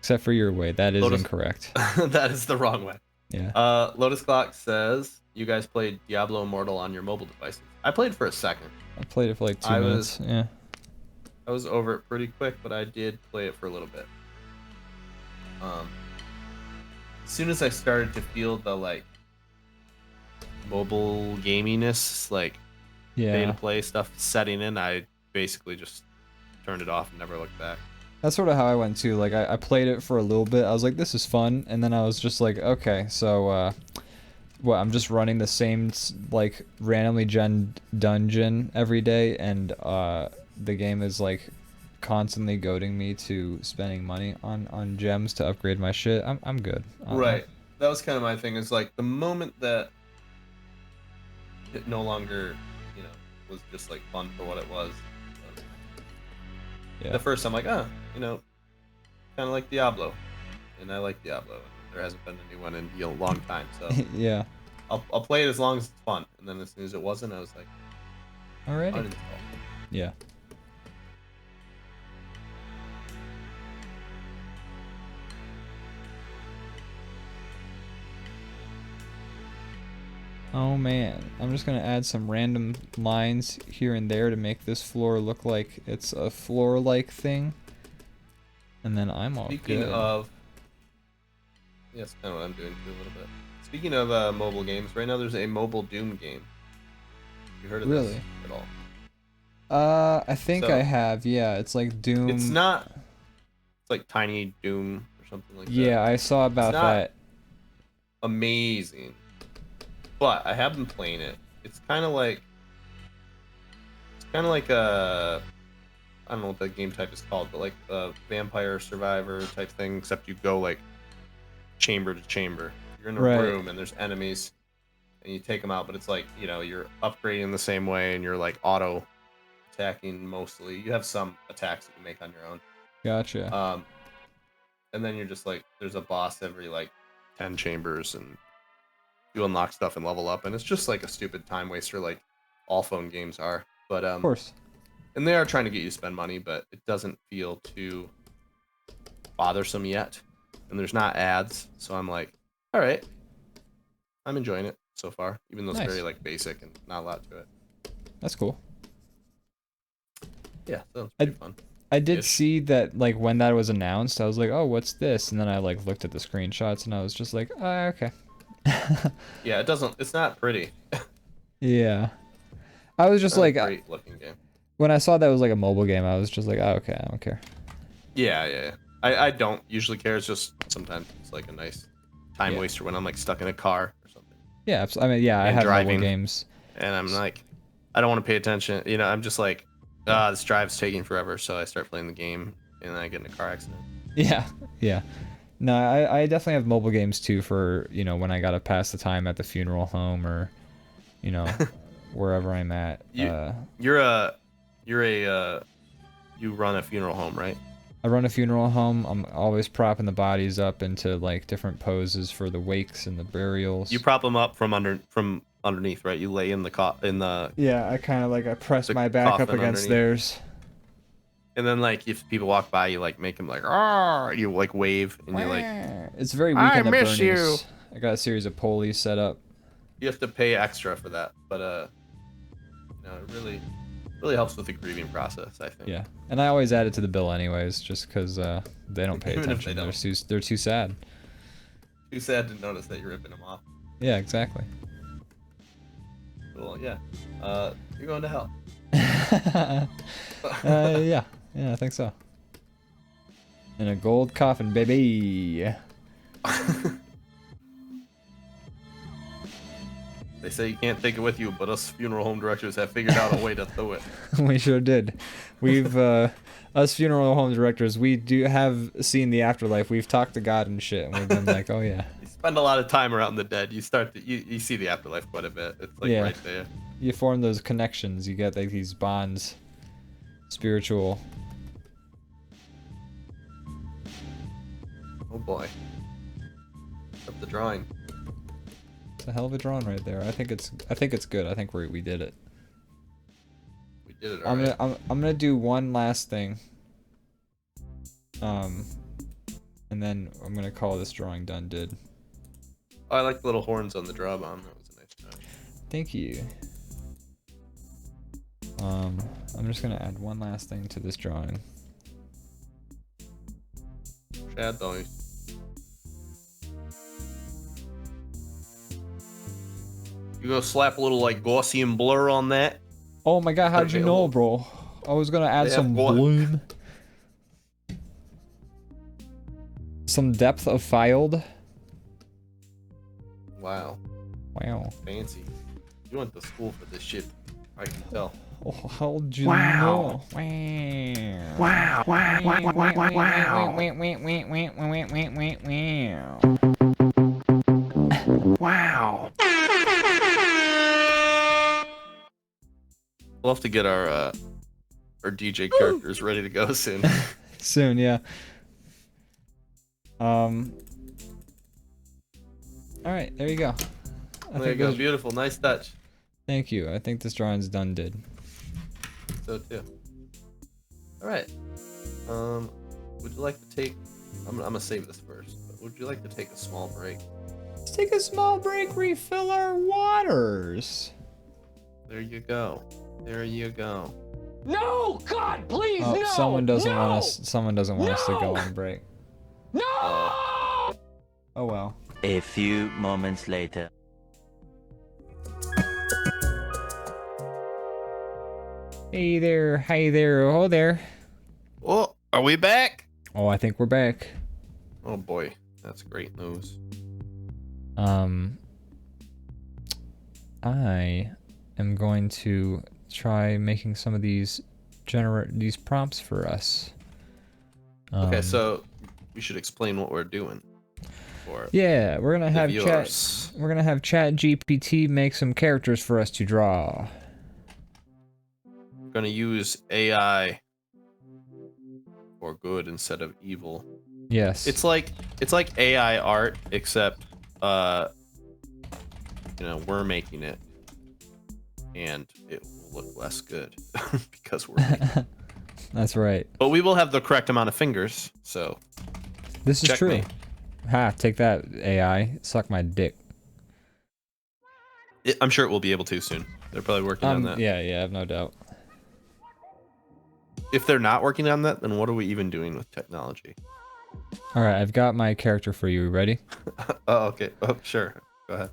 Except for your way. That is
Lotus-
incorrect.
That is the wrong way.
Yeah.
Lotus Clock says you guys played Diablo Immortal on your mobile devices. I played for a second.
I played it for like 2 minutes. Yeah.
I was over it pretty quick, but I did play it for a little bit. As soon as I started to feel the like mobile gaminess, like pay to
Yeah.
play stuff setting in, I basically just turned it off and never looked back.
That's sort of how I went too. Like I played it for a little bit. I was like, this is fun, and then I was just like, okay, so what? I'm just running the same like randomly gen dungeon every day, and the game is like constantly goading me to spending money on gems to upgrade my shit. I'm good.
Right. That was kind of my thing. Is like the moment that it no longer, you know, was just like fun for what it was.
Yeah.
At first, I'm like, you know, kind of like Diablo, and I like Diablo. There hasn't been a new one in a long time, so
Yeah.
I'll play it as long as it's fun. And then as soon as it wasn't, I was like,
Alrighty.
uninstall.
Yeah. Oh man, I'm just gonna add some random lines here and there to make this floor look like it's a floor-like thing. And then I'm all
Speaking
good.
of, yeah, that's kind of what I'm doing too a little bit. Speaking of mobile games, right now there's a mobile Doom game. You heard of this
Really?
at all?
I think
So-
I have. Yeah, it's like Doom.
It's not. It's like Tiny Doom or something like that.
Yeah, I saw about
not-
that.
Amazing. But I have been playing it. It's kind of like a, I don't know what the game type is called, but like a Vampire Survivor type thing, except you go like chamber to chamber. You're in a
Right.
room and there's enemies, and you take them out. But it's like, you know, you're upgrading the same way, and you're like auto attacking mostly. You have some attacks that you make on your own.
Gotcha.
And then you're just like, there's a boss every like 10 chambers, and you unlock stuff and level up, and it's just like a stupid time waster, like all phone games are. But
Of course.
and they are trying to get you to spend money, but it doesn't feel too bothersome yet. And there's not ads, so I'm like, all right, I'm enjoying it so far, even though it's
Nice.
very like basic and not a lot to it.
That's cool.
Yeah, sounds pretty fun.
I did
Ish.
see that like when that was announced, I was like, oh, what's this? And then I like looked at the screenshots and I was just like, oh, okay.
Yeah, it's not pretty.
Yeah. I was just
Not a
like,
great looking game.
when I saw that it was like a mobile game, I was just like, oh, okay, I don't care.
Yeah. I don't usually care. It's just sometimes it's like a nice time
Yeah.
waster when I'm like stuck in a car or something.
Yeah, I mean, yeah, I
And
have
driving.
mobile games.
And I'm like, I don't want to pay attention. You know, I'm just like, this drive's taking forever. So I start playing the game and I get in a car accident.
Yeah. No, I definitely have mobile games too for, you know, when I gotta pass the time at the funeral home or, you know, wherever I'm at.
You run a funeral home, right?
I run a funeral home. I'm always propping the bodies up into like different poses for the wakes and the burials.
You prop them up from underneath, right? You lay in the
Yeah, I kind of like I press
the
my back up
coffin
against
underneath.
theirs.
and then like if people walk by, you like make them like, ah, you like wave and you like,
It's very
I
Weekend at
miss you.
Bernie's. I got a series of pulleys set up.
you have to pay extra for that, but no, it really Really helps with the grieving process, I think.
Yeah, and I always add it to the bill anyways, just because they don't pay
Even if they
attention.
don't.
They're too sad.
Too sad to notice that you're ripping them off.
Yeah, exactly.
Well, yeah. You're going to hell.
Yeah, I think so. In a gold coffin, baby.
They say you can't take it with you, but us funeral home directors have figured out a way to throw it.
We sure did. We've us funeral home directors, we do have seen the afterlife. We've talked to God and shit, and we've been like, oh yeah.
You spend a lot of time around the dead. You you see the afterlife quite a bit. It's like right there.
You form those connections. You get like these bonds, spiritual.
Oh boy. Up the drawing.
It's a hell of a drawing right there. I think it's good. I think we did it.
We did it. Alright.
I'm gonna do one last thing. And then I'm gonna call this drawing done. Did.
Oh, I like the little horns on the DrawBomb. That was a nice touch.
Thank you. I'm just gonna add one last thing to this drawing.
Shadow. You go slap a little like Gaussian blur on that.
Oh my god, how did you know, bro? I was gonna add some bloom. Some depth of field.
Wow.
Wow.
Fancy. You went to school for this shit. I can tell.
Oh, how did you know? Wow.
Wow.
We'll have to get our DJ characters ready to go soon.
Soon, yeah. All right, there you go.
There you go. Beautiful. Nice touch.
Thank you. I think this drawing's done. Did.
So too. All right. Would you like to take? I'm gonna save this first. But would you like to take a small break?
Let's take a small break. Refill our waters.
There you go. There you go.
No, God, please,
oh,
no.
Someone doesn't want us.
No!
Someone doesn't want us to
No!
go on break.
No!
Oh well.
A few moments later.
Hey there. Hey there. Oh there.
Oh, are we back?
Oh, I think we're back.
Oh boy, that's great news.
I am going to try making some of these prompts for us.
Okay, so we should explain what we're doing.
Yeah, we're gonna have
viewers.
We're gonna have Chat GPT make some characters for us to draw.
We're gonna use AI for good instead of evil.
Yes.
It's like AI art, except we're making it, and it will look less good because we're making it.
That's right.
But we will have the correct amount of fingers, so
this is true.
checkmate.
Ha! Take that, AI. Suck my dick.
I'm sure it will be able to soon. They're probably working on that.
Yeah, I have no doubt.
If they're not working on that, then what are we even doing with technology?
All right, I've got my character for you. Ready?
Oh, okay. Oh, sure. Go ahead.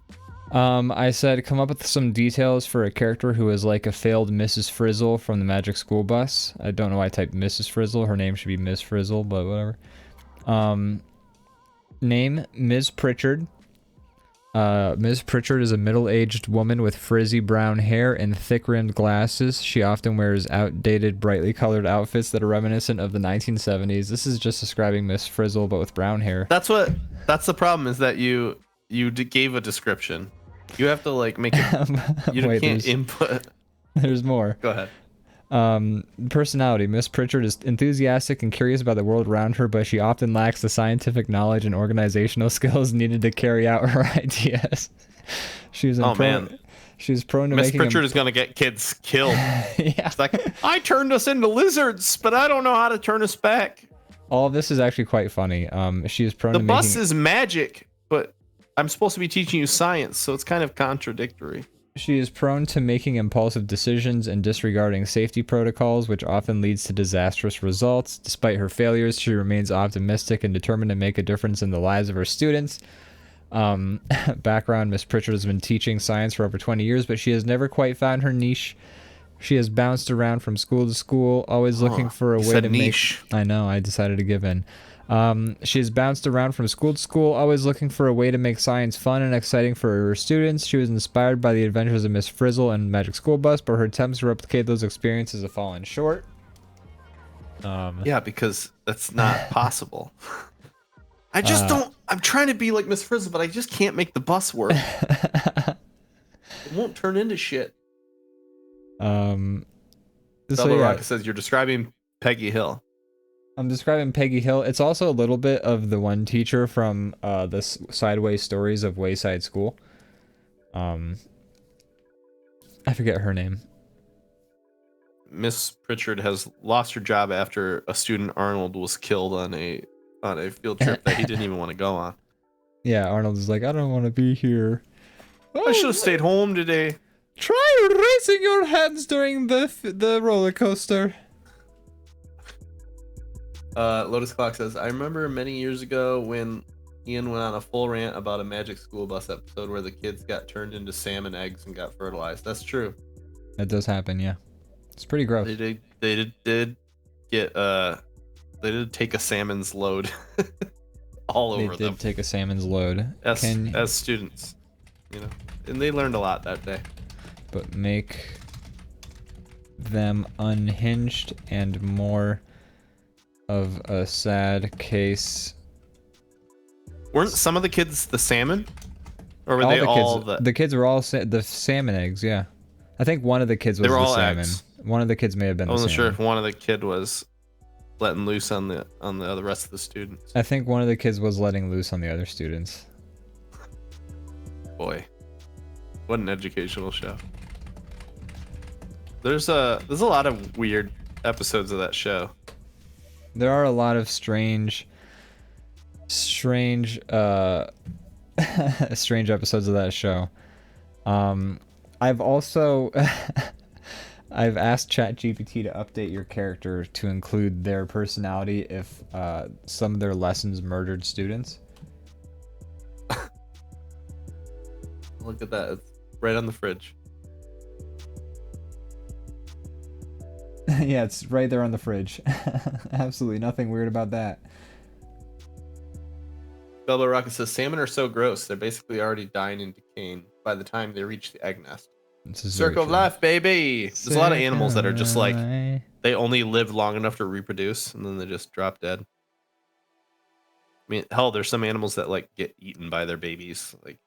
I said come up with some details for a character who is like a failed Mrs. Frizzle from the Magic School Bus. I don't know why I typed Mrs. Frizzle. Her name should be Miss Frizzle, but whatever. Name, Ms. Pritchard. Ms. Pritchard is a middle-aged woman with frizzy brown hair and thick-rimmed glasses. She often wears outdated, brightly colored outfits that are reminiscent of the 1970s. This is just describing Miss Frizzle, but with brown hair.
That's the problem, is that you gave a description. You have to like make it. You
Wait,
can't input.
There's more.
Go ahead.
Personality. Miss Pritchard is enthusiastic and curious about the world around her, but she often lacks the scientific knowledge and organizational skills needed to carry out her ideas. She's prone to
Miss
making
Pritchard is gonna get kids killed.
Yeah.
It's like, I turned us into lizards, but I don't know how to turn us back.
All of this is actually quite funny. She is prone
The
to
bus
making...
is magic, but I'm supposed to be teaching you science, so it's kind of contradictory.
She is prone to making impulsive decisions and disregarding safety protocols, which often leads to disastrous results. Despite her failures, she remains optimistic and determined to make a difference in the lives of her students. Background: Miss Pritchard has been teaching science for over 20 years, but she has never quite found her niche. She has bounced around from school to school, always looking for a way to
niche.
I know, I decided to give in. She has bounced around from school to school, always looking for a way to make science fun and exciting for her students. She was inspired by the adventures of Miss Frizzle and Magic School Bus, but her attempts to replicate those experiences have fallen short.
Yeah, because that's not possible. I just don't. I'm trying to be like Miss Frizzle, but I just can't make the bus work. It won't turn into shit.
So
Double
yeah,
Rocket says you're describing Peggy Hill.
I'm describing Peggy Hill. It's also a little bit of the one teacher from the Sideways Stories of Wayside School. I forget her name.
Miss Pritchard has lost her job after a student Arnold was killed on a field trip that he didn't even want to go on.
Yeah, Arnold is like, I don't want to be here.
I should have stayed home today.
Try raising your hands during the roller coaster.
Lotus Clock says, I remember many years ago when Ian went on a full rant about a Magic School Bus episode where the kids got turned into salmon eggs and got fertilized. That's true.
That does happen, yeah. It's pretty gross.
They did take a salmon's load all over them.
They did take a salmon's load.
As students, you know, and they learned a lot that day.
But make them unhinged and more of a sad case.
Weren't some of the kids the salmon, or were
all
they
the
all
kids, the kids were all the salmon eggs? Yeah, I think one of the kids was
were
the
all
salmon.
eggs.
One of the kids may have been
I
the
wasn't sure
salmon.
if one of the kid was letting loose on the other rest of the students.
I think one of the kids was letting loose on the other students.
Boy, what an educational show. There's a lot of weird episodes of that show.
There are a lot of strange strange episodes of that show. I've also I've asked ChatGPT to update your character to include their personality if some of their lessons murdered students.
Look at that. It's right on the fridge.
Yeah, it's right there on the fridge. Absolutely nothing weird about that.
Belbo Rocket says salmon are so gross, they're basically already dying and decaying by the time they reach the egg nest.
This is very
Circle of
true.
life, baby. There's a lot of animals that are just like they only live long enough to reproduce and then they just drop dead. I mean, hell, there's some animals that like get eaten by their babies. Like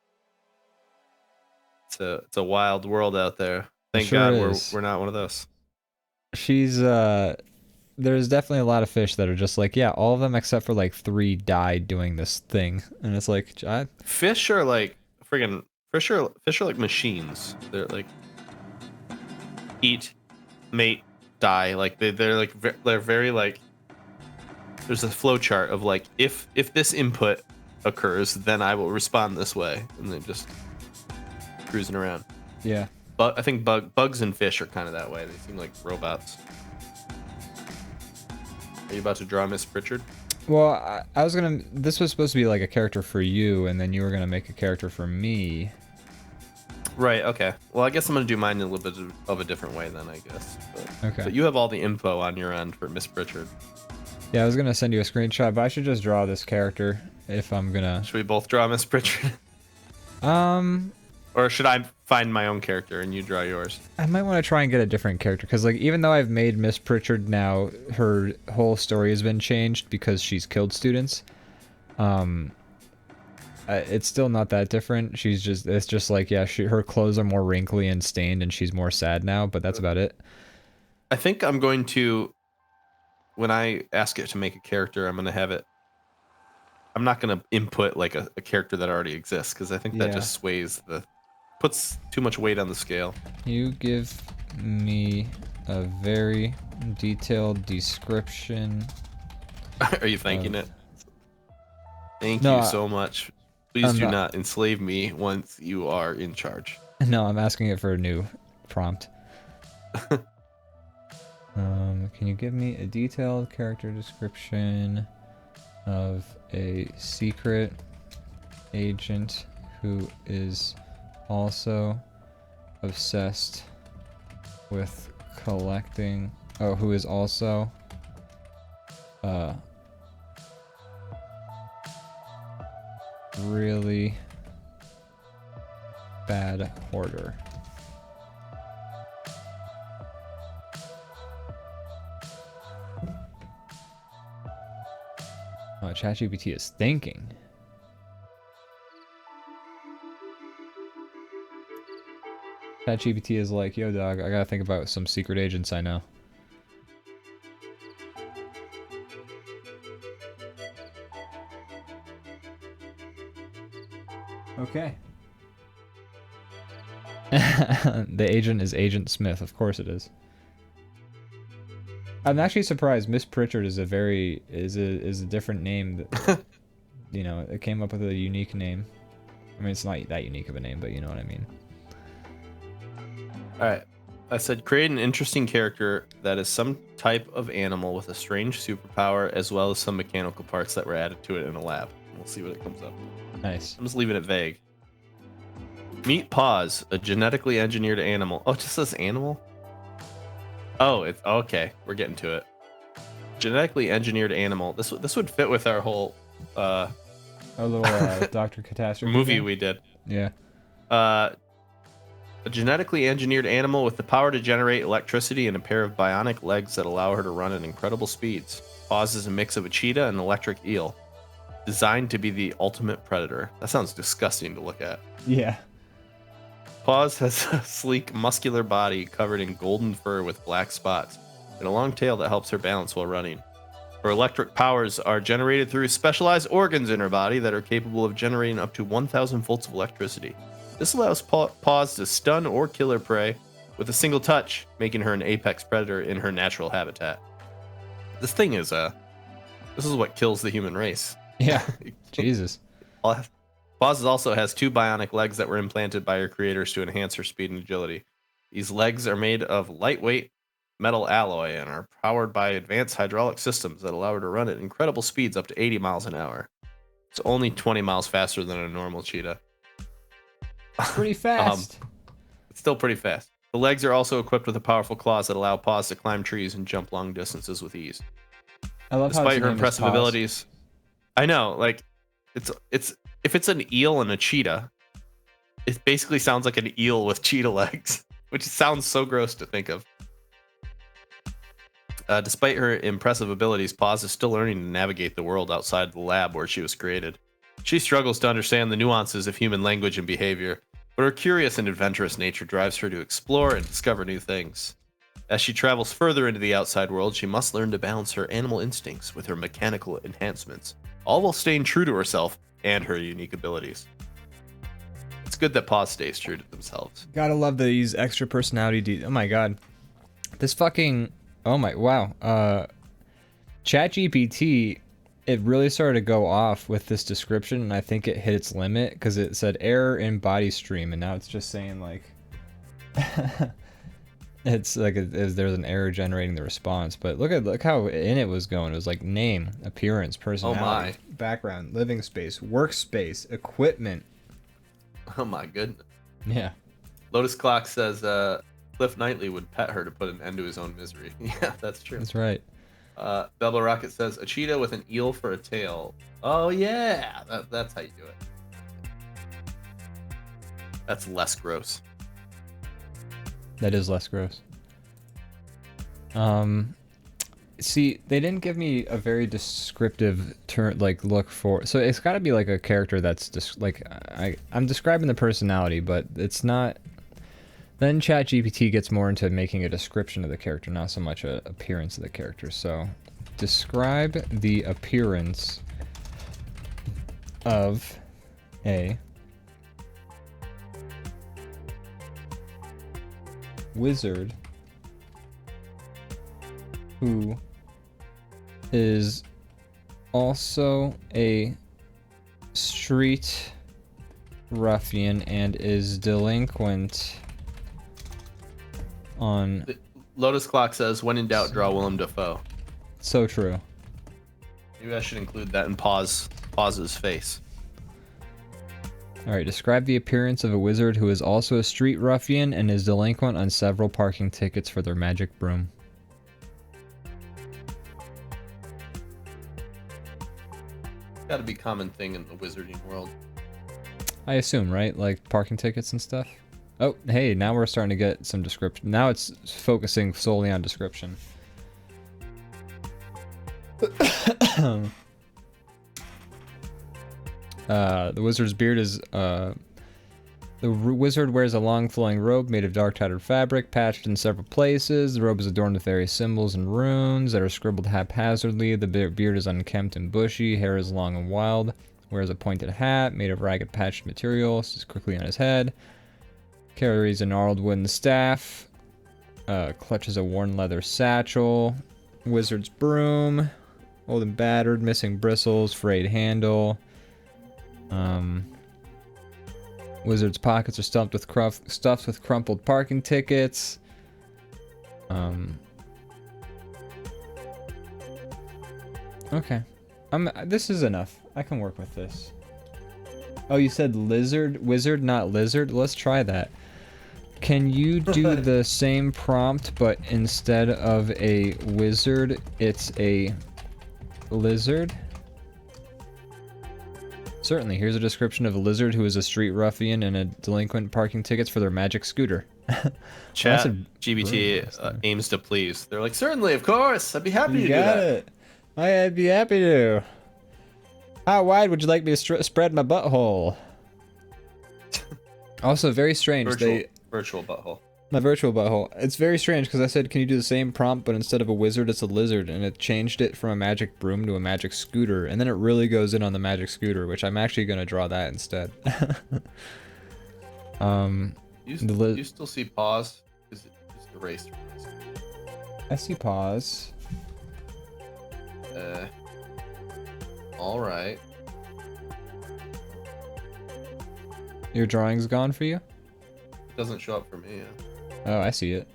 it's a wild world out there. Thank
Sure
God
is.
we're not one of those.
She's there's definitely a lot of fish that are just like, yeah, all of them except for like 3 died doing this thing, and it's like
Fish are like friggin' fish are like machines. They're like eat, mate, die. Like they're very like there's a flow chart of like if this input occurs, then I will respond this way, and they're just cruising around.
yeah.
But I think bugs and fish are kind of that way. They seem like robots. Are you about to draw Miss Pritchard?
Well, I was gonna. This was supposed to be like a character for you, and then you were gonna make a character for me.
Right. Okay. Well, I guess I'm gonna do mine in a little bit of a different way then. I guess.
Okay.
But you have all the info on your end for Miss Pritchard.
Yeah, I was gonna send you a screenshot, but I should just draw this character if I'm gonna.
Should we both draw Miss Pritchard? Or should I find my own character and you draw yours?
I might want to try and get a different character because, like, even though I've made Miss Pritchard now, her whole story has been changed because she's killed students. It's still not that different. It's just like, yeah, her clothes are more wrinkly and stained, and she's more sad now. But that's about it.
I think I'm going to, when I ask it to make a character, I'm gonna have it. I'm not gonna input like a character that already exists because I think that just puts too much weight on the scale.
You give me a very detailed description.
Are you thanking it? Thank
No,
you so much. Please
I'm
do
not.
not enslave me once you are in charge.
No, I'm asking it for a new prompt. Can you give me a detailed character description of a secret agent who is also obsessed with collecting... Oh, who is also... really bad hoarder. Oh, ChatGPT is thinking. ChatGPT is like, yo dog, I gotta think about some secret agents I know. Okay. The agent is Agent Smith, of course it is. I'm actually surprised Miss Pritchard is a different name that, you know, it came up with a unique name. I mean, it's not that unique of a name, but you know what I mean.
Alright. I said create an interesting character that is some type of animal with a strange superpower as well as some mechanical parts that were added to it in a lab. We'll see what it comes up with.
Nice.
I'm just leaving it vague. Meet Paws, a genetically engineered animal. Oh, it just says animal? Oh, it's okay. We're getting to it. Genetically engineered animal. This would fit with our whole
Our little Dr. Catastrophe
movie
thing?
we did.
Yeah.
A genetically engineered animal with the power to generate electricity and a pair of bionic legs that allow her to run at incredible speeds. Paws is a mix of a cheetah and an electric eel. Designed to be the ultimate predator. That sounds disgusting to look at.
Yeah.
Paws has a sleek, muscular body covered in golden fur with black spots, and a long tail that helps her balance while running. Her electric powers are generated through specialized organs in her body that are capable of generating up to 1,000 volts of electricity. This allows Paws to stun or kill her prey with a single touch, making her an apex predator in her natural habitat. This thing is, this is what kills the human race.
Yeah. Jesus.
Paws also has 2 bionic legs that were implanted by her creators to enhance her speed and agility. These legs are made of lightweight metal alloy and are powered by advanced hydraulic systems that allow her to run at incredible speeds up to 80 miles an hour. It's only 20 miles faster than a normal cheetah.
Pretty fast.
It's still pretty fast. The legs are also equipped with powerful claws that allow Paws to climb trees and jump long distances with ease.
I love
Despite
how
her impressive abilities, I know, like, it's if it's an eel and a cheetah, it basically sounds like an eel with cheetah legs, which sounds so gross to think of. Despite her impressive abilities, Paws is still learning to navigate the world outside the lab where she was created. She struggles to understand the nuances of human language and behavior, but her curious and adventurous nature drives her to explore and discover new things. As she travels further into the outside world, she must learn to balance her animal instincts with her mechanical enhancements, all while staying true to herself and her unique abilities. It's good that Paws stays true to themselves.
Gotta love these extra personality oh my god. This fucking... Oh my... Wow. ChatGPT, it really started to go off with this description, and I think it hit its limit, because it said error in body stream, and now it's just saying, like... It's like there's an error generating the response, but look how in it was going. It was like name, appearance, personality, background, living space, workspace, equipment.
Oh my goodness.
Yeah.
Lotus Clock says Cliff Knightley would pet her to put an end to his own misery. Yeah, that's true.
That's right.
Bubble Rocket says a cheetah with an eel for a tail. Oh yeah, that's how you do it. That's less gross.
That is less gross. See, they didn't give me a very descriptive look for. So it's got to be like a character that's just like I'm describing the personality, but it's not. Then ChatGPT gets more into making a description of the character, not so much a appearance of the character. So, describe the appearance of a wizard who is also a street ruffian and is delinquent on...
Lotus Clock says, when in doubt, draw Willem Dafoe.
So true.
Maybe I should include that in Pause's face.
Alright, describe the appearance of a wizard who is also a street ruffian and is delinquent on several parking tickets for their magic broom.
Got to be a common thing in the wizarding world.
I assume, right? Like parking tickets and stuff? Oh, hey, now we're starting to get some description. Now it's focusing solely on description. The wizard's beard is, the wizard wears a long flowing robe made of dark tattered fabric, patched in several places. The robe is adorned with various symbols and runes that are scribbled haphazardly. The beard is unkempt and bushy, hair is long and wild. Wears a pointed hat made of ragged patched material, sits quickly on his head. Carries a gnarled wooden staff. Clutches a worn leather satchel. Wizard's broom. Old and battered, missing bristles, frayed handle. Wizard's pockets are stuffed with crumpled parking tickets. Okay. This is enough. I can work with this. Oh, you said wizard, not lizard? Let's try that. Can you do the same prompt, but instead of a wizard, it's a lizard? Certainly. Here's a description of a lizard who is a street ruffian and a delinquent parking tickets for their magic scooter.
Chat GBT aims to please. They're like, certainly, of course. I'd be happy to do that.
It. I'd be happy to. How wide would you like me to spread my butthole? Also, very strange.
Virtual butthole.
My virtual butthole. It's very strange because I said, can you do the same prompt, but instead of a wizard, it's a lizard, and it changed it from a magic broom to a magic scooter, and then it really goes in on the magic scooter, which I'm actually going to draw that instead.
You still see pause? Is it just erased from this?
I see pause.
All right.
Your drawing's gone for you?
It doesn't show up for me. Yeah.
Oh, I see it.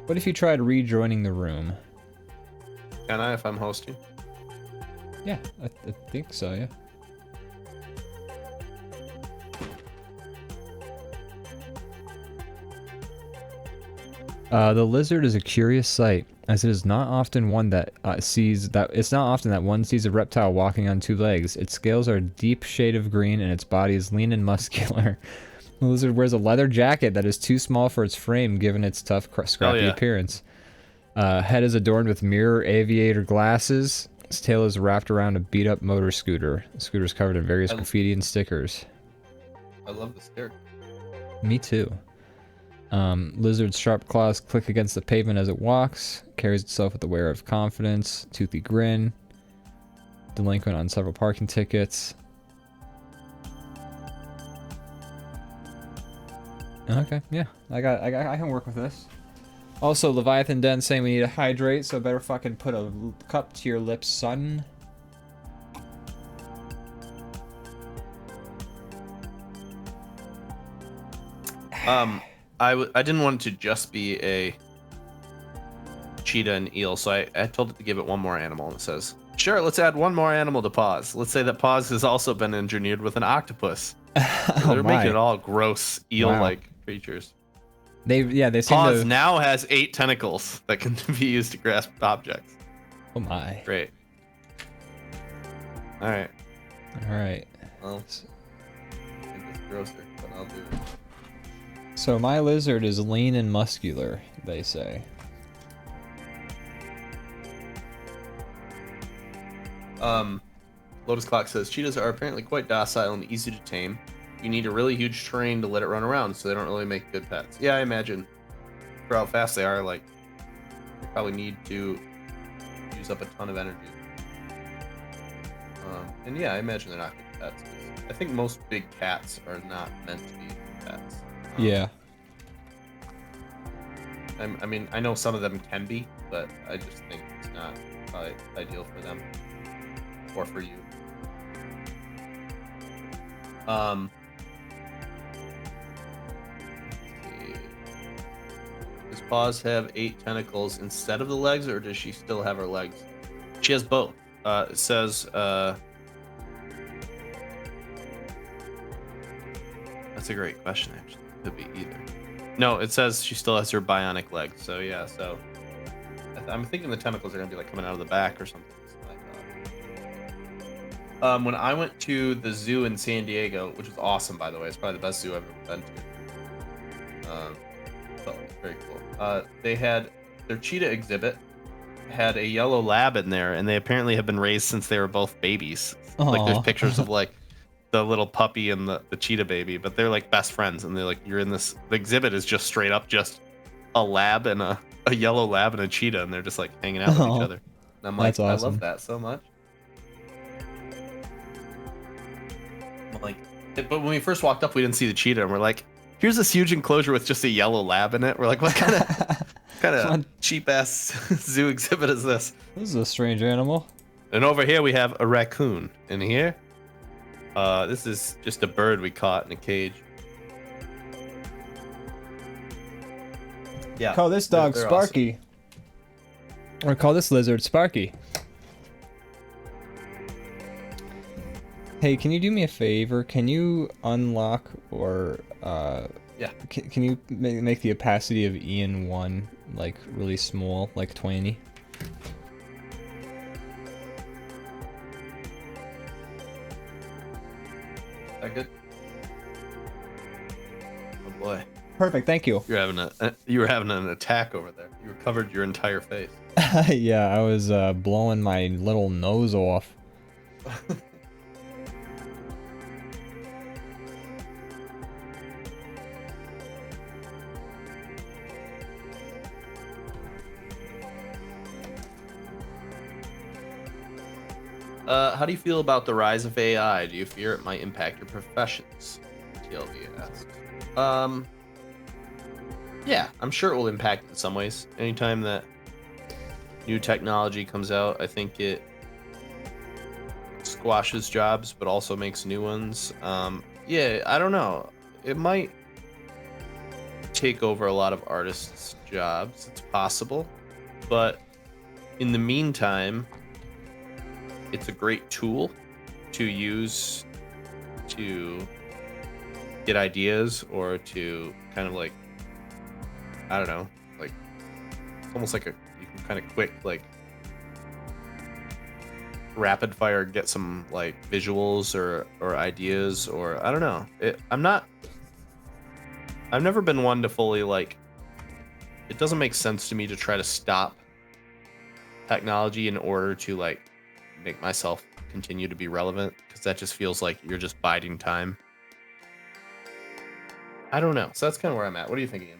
What if you tried rejoining the room?
Can I if I'm hosting?
Yeah, I think so, yeah. The lizard is a curious sight, as it is not often one that it's not often that one sees a reptile walking on two legs. Its scales are a deep shade of green and its body is lean and muscular. The lizard wears a leather jacket that is too small for its frame given its tough, scrappy appearance. Head is adorned with mirror aviator glasses. Its tail is wrapped around a beat-up motor scooter. The scooter is covered in various graffiti and stickers.
I love this character.
Me too. Lizard's sharp claws click against the pavement as it walks. Carries itself with a wear of confidence. Toothy grin. Delinquent on several parking tickets. Okay, yeah, I can work with this. Also, Leviathan Den saying we need to hydrate, so better fucking put a cup to your lips, son.
I didn't want it to just be a cheetah and eel, so I told it to give it one more animal, and it says, sure, let's add one more animal to Pause. Let's say that Pause has also been engineered with an octopus. They're making it all gross eel-like creatures.
They seem
Pause
to...
now has 8 tentacles that can be used to grasp objects.
Oh my.
Great. Alright.
Alright.
Well, I think it's grosser, but I'll do it.
So my lizard is lean and muscular, they say.
Lotus Clock says, cheetahs are apparently quite docile and easy to tame. You need a really huge terrain to let it run around, so they don't really make good pets. Yeah, I imagine for how fast they are, like, they probably need to use up a ton of energy. And yeah, I imagine they're not good pets. I think most big cats are not meant to be pets.
Yeah.
I mean, I know some of them can be, but I just think it's not probably ideal for them or for you. Um, does Paws have 8 tentacles instead of the legs, or does she still have her legs? She has both. It says, that's a great question, actually. Could be either. No, it says she still has her bionic legs. So yeah, so I'm thinking the tentacles are gonna be like coming out of the back or something. When I went to the zoo in San Diego, which was awesome, by the way, it's probably the best zoo I've ever been to. So it's very cool. They had their cheetah exhibit had a yellow lab in there, and they apparently have been raised since they were both babies. Like there's pictures of like the little puppy and the cheetah baby, but they're like best friends, and they're like, you're in this. The exhibit is just straight up just a lab and a yellow lab and a cheetah, and they're just like hanging out with each other. And I'm like,
That's awesome.
I love that so much. Like, but when we first walked up, we didn't see the cheetah, and we're like, here's this huge enclosure with just a yellow lab in it. We're like, what kind of cheap ass zoo exhibit is this?
This is a strange animal.
And over here we have a raccoon. And here, this is just a bird we caught in a cage. Yeah.
Call this dog
they're
Sparky. Or call this lizard Sparky. Hey, can you do me a favor? Can you unlock or
Yeah.
Can you make the opacity of Ian 1 like really small, like 20?
That good? Oh boy.
Perfect, thank you.
You were having an attack over there. You covered your entire face.
Yeah, I was blowing my little nose off.
How do you feel about the rise of AI? Do you fear it might impact your professions? TLV asks. Yeah, I'm sure it will impact in some ways. Anytime that new technology comes out, I think it squashes jobs, but also makes new ones. Yeah, I don't know. It might take over a lot of artists' jobs. It's possible. But in the meantime, it's a great tool to use to get ideas or to kind of like, I don't know, like it's almost like you can kind of quick like rapid fire get some like visuals or ideas, or I don't know. I've never been one to fully like, it doesn't make sense to me to try to stop technology in order to like make myself continue to be relevant, because that just feels like you're just biding time. I don't know. So that's kind of where I'm at. What are you thinking?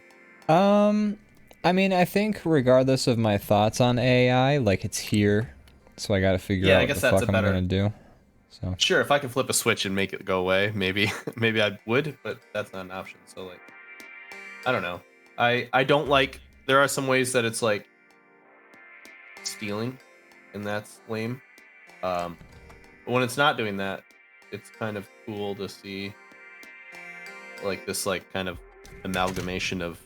I mean, I think regardless of my thoughts on AI, like it's here, so I got to figure out what the fuck I'm gonna do. So
sure, if I could flip a switch and make it go away, maybe I would, but that's not an option. So like, I don't know. I don't like. There are some ways that it's like stealing, and that's lame. But when it's not doing that, it's kind of cool to see like this like kind of amalgamation of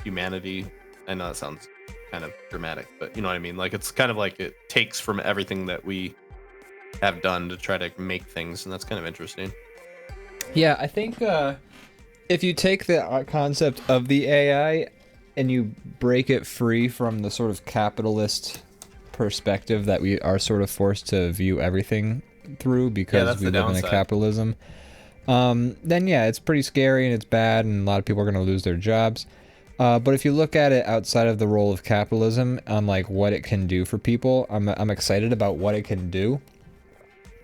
humanity. I know that sounds kind of dramatic, but you know what I mean? Like it's kind of like it takes from everything that we have done to try to make things, and that's kind of interesting.
yeah, I think if you take the concept of the AI and you break it free from the sort of capitalist perspective that we are sort of forced to view everything through because we live in a capitalism, then yeah, it's pretty scary and it's bad, and a lot of people are going to lose their jobs. But if you look at it outside of the role of capitalism on like what it can do for people, I'm excited about what it can do.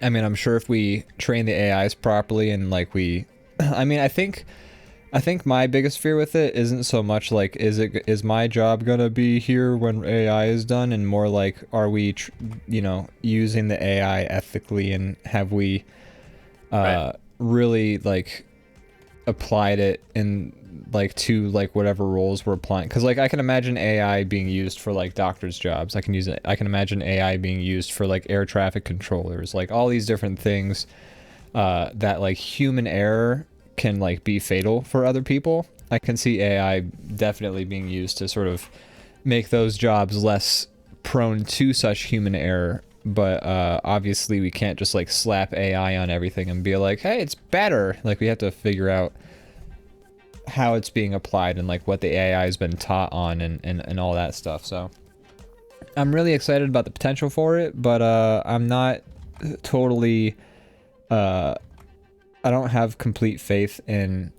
I mean, I'm sure if we train the AIs properly and like I think my biggest fear with it isn't so much like is my job gonna be here when AI is done, and more like are we using the AI ethically, and have we really like applied it in like to like whatever roles we're applying, because like I can imagine AI being used for like doctors' jobs. I can imagine AI being used for like air traffic controllers, like all these different things. that like human error can like be fatal for other people. I can see AI definitely being used to sort of make those jobs less prone to such human error. But obviously we can't just like slap AI on everything and be like, hey, it's better. Like we have to figure out how it's being applied and like what the AI has been taught on and all that stuff. So I'm really excited about the potential for it, but I'm not totally I don't have complete faith in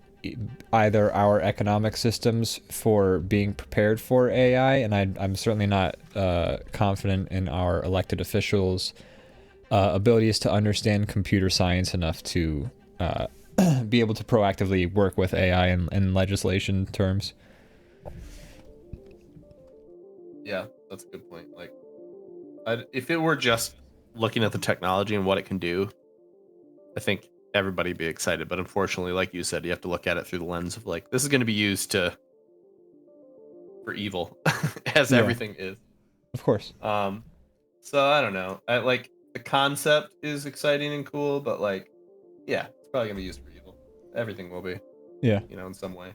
either our economic systems for being prepared for AI, and I'm certainly not confident in our elected officials' abilities to understand computer science enough to be able to proactively work with AI in legislation terms.
Yeah, that's a good point. Like, if it were just looking at the technology and what it can do, I think everybody'd be excited. But unfortunately, like you said, you have to look at it through the lens of like, this is going to be used for evil, as everything is.
Of course.
So I don't know. I like the concept is exciting and cool, but like, yeah, it's probably gonna be used for evil. Everything will be.
Yeah.
You know, in some way,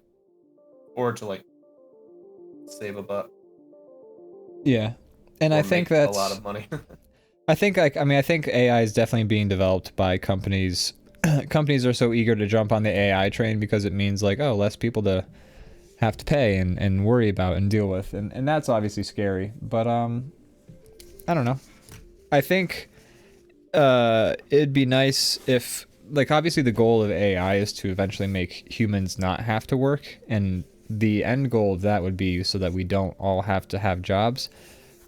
or to like save a buck.
Yeah, and I think that's
a lot of money.
I think I think AI is definitely being developed by companies. Companies are so eager to jump on the AI train because it means like, oh, less people to have to pay and worry about and deal with, and that's obviously scary. But I don't know. I think it'd be nice if, like, obviously the goal of AI is to eventually make humans not have to work, and the end goal of that would be so that we don't all have to have jobs.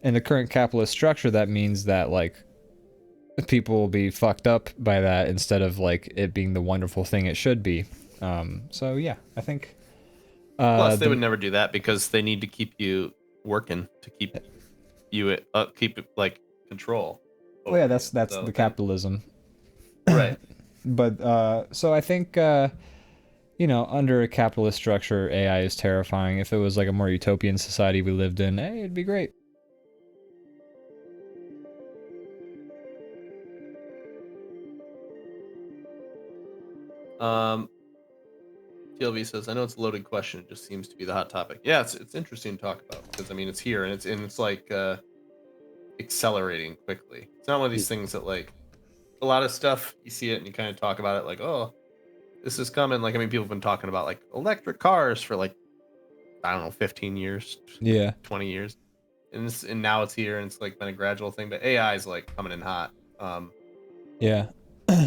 In the current capitalist structure, that means that, like, people will be fucked up by that instead of, like, it being the wonderful thing it should be. So, yeah, I think...
Plus, they would never do that because they need to keep you working to keep you keep it like control.
Oh yeah, that's the capitalism.
Right.
But so I think you know, under a capitalist structure, AI is terrifying. If it was like a more utopian society we lived in, hey, it'd be great.
TLV says, I know it's a loaded question. It just seems to be the hot topic. Yeah, it's interesting to talk about because I mean it's here and it's like accelerating quickly. It's not one of these things that like a lot of stuff you see it and you kind of talk about it like, oh, this is coming. Like I mean, people have been talking about like electric cars for like I don't know, 15 years,
Yeah,
20 years, and now it's here and it's like been a gradual thing. But AI is like coming in hot.
Yeah.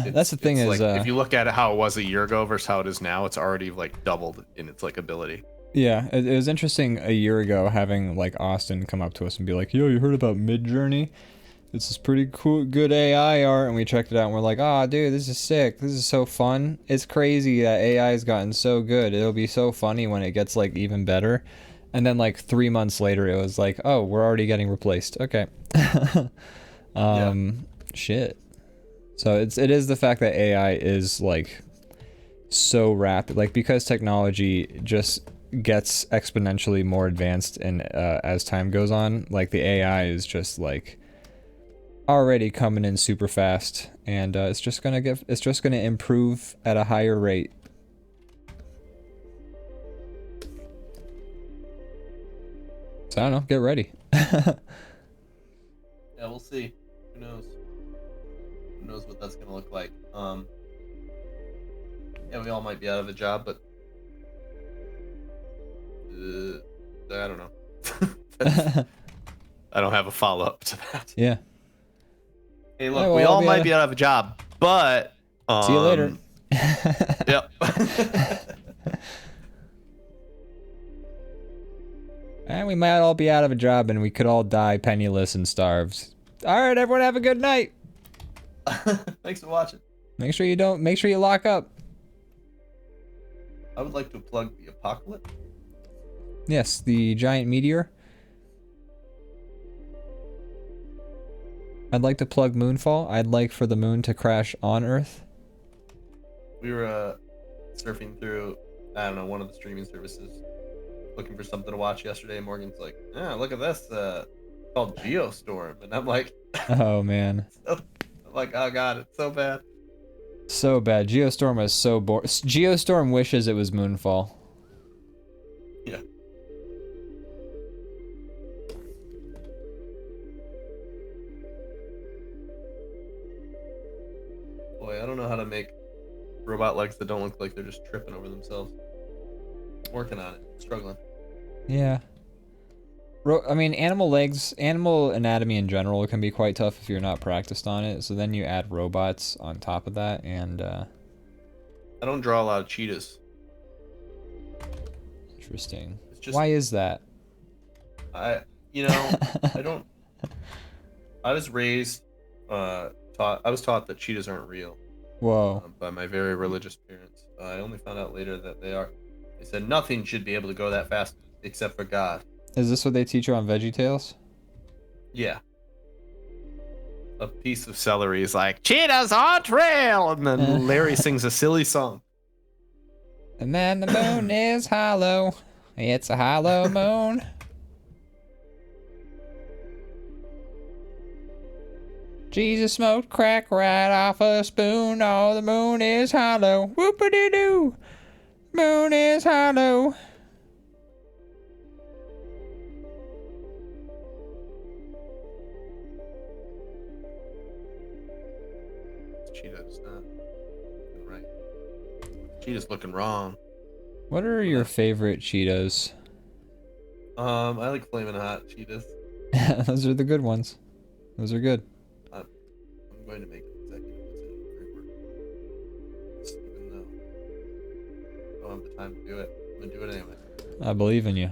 That's the thing is,
like, if you look at it how it was a year ago versus how it is now, it's already like doubled in its like ability.
yeah, it was interesting a year ago having like Austin come up to us and be like, yo, you heard about Midjourney? This is pretty cool, good AI art. And we checked it out and we're like, oh, dude, this is sick. This is so fun. It's crazy that AI has gotten so good. It'll be so funny when it gets like even better. And then like 3 months later, it was like, oh, we're already getting replaced. Okay. Shit. So it is the fact that AI is like so rapid, like because technology just gets exponentially more advanced and as time goes on, like the AI is just like already coming in super fast, and it's just gonna improve at a higher rate. So I don't know, get ready.
Yeah, we'll see. Who knows? Who knows what that's gonna look like? Yeah, we all might be out of a job, but I don't know. I don't have a follow up to that.
Yeah.
Hey, look, we all might be out of a job, but
see you later.
Yep.
And we might all be out of a job, and we could all die penniless and starved. All right, everyone, have a good night.
Thanks for watching.
Make sure you lock up.
I would like to plug the apocalypse.
Yes, the giant meteor. I'd like to plug Moonfall. I'd like for the moon to crash on Earth.
We were surfing through, I don't know, one of the streaming services, looking for something to watch yesterday. Morgan's like, "Yeah, look at this, called Geostorm," and I'm like,
Oh man.
I'm like, oh god, it's so bad.
So bad. Geostorm was so boring. Geostorm wishes it was Moonfall.
Yeah. Boy, I don't know how to make robot legs that don't look like they're just tripping over themselves. Working on it. Struggling.
Yeah. I mean, animal legs, animal anatomy in general can be quite tough if you're not practiced on it. So then you add robots on top of that, and
I don't draw a lot of cheetahs.
interesting.
It's just
Why is that?
I don't. I was raised, I was taught that cheetahs aren't real
Whoa.
by my very religious parents. I only found out later that they are. They said nothing should be able to go that fast except for God.
Is this what they teach you on VeggieTales?
Yeah. A piece of celery is like, cheetahs on trail! And then Larry sings a silly song.
And then the moon is hollow. It's a hollow moon. Jesus smoked crack right off a spoon. Oh, the moon is hollow. Whoop-a-doo-doo. Moon is hollow.
Cheetah's not right. Cheetah's looking wrong.
What are your favorite Cheetos?
I like flaming hot cheetahs.
Those are the good ones. Those are good.
I'm going to make an executive decision for work. Even though I don't have the time to do it, I'm gonna do it anyway.
I believe in you.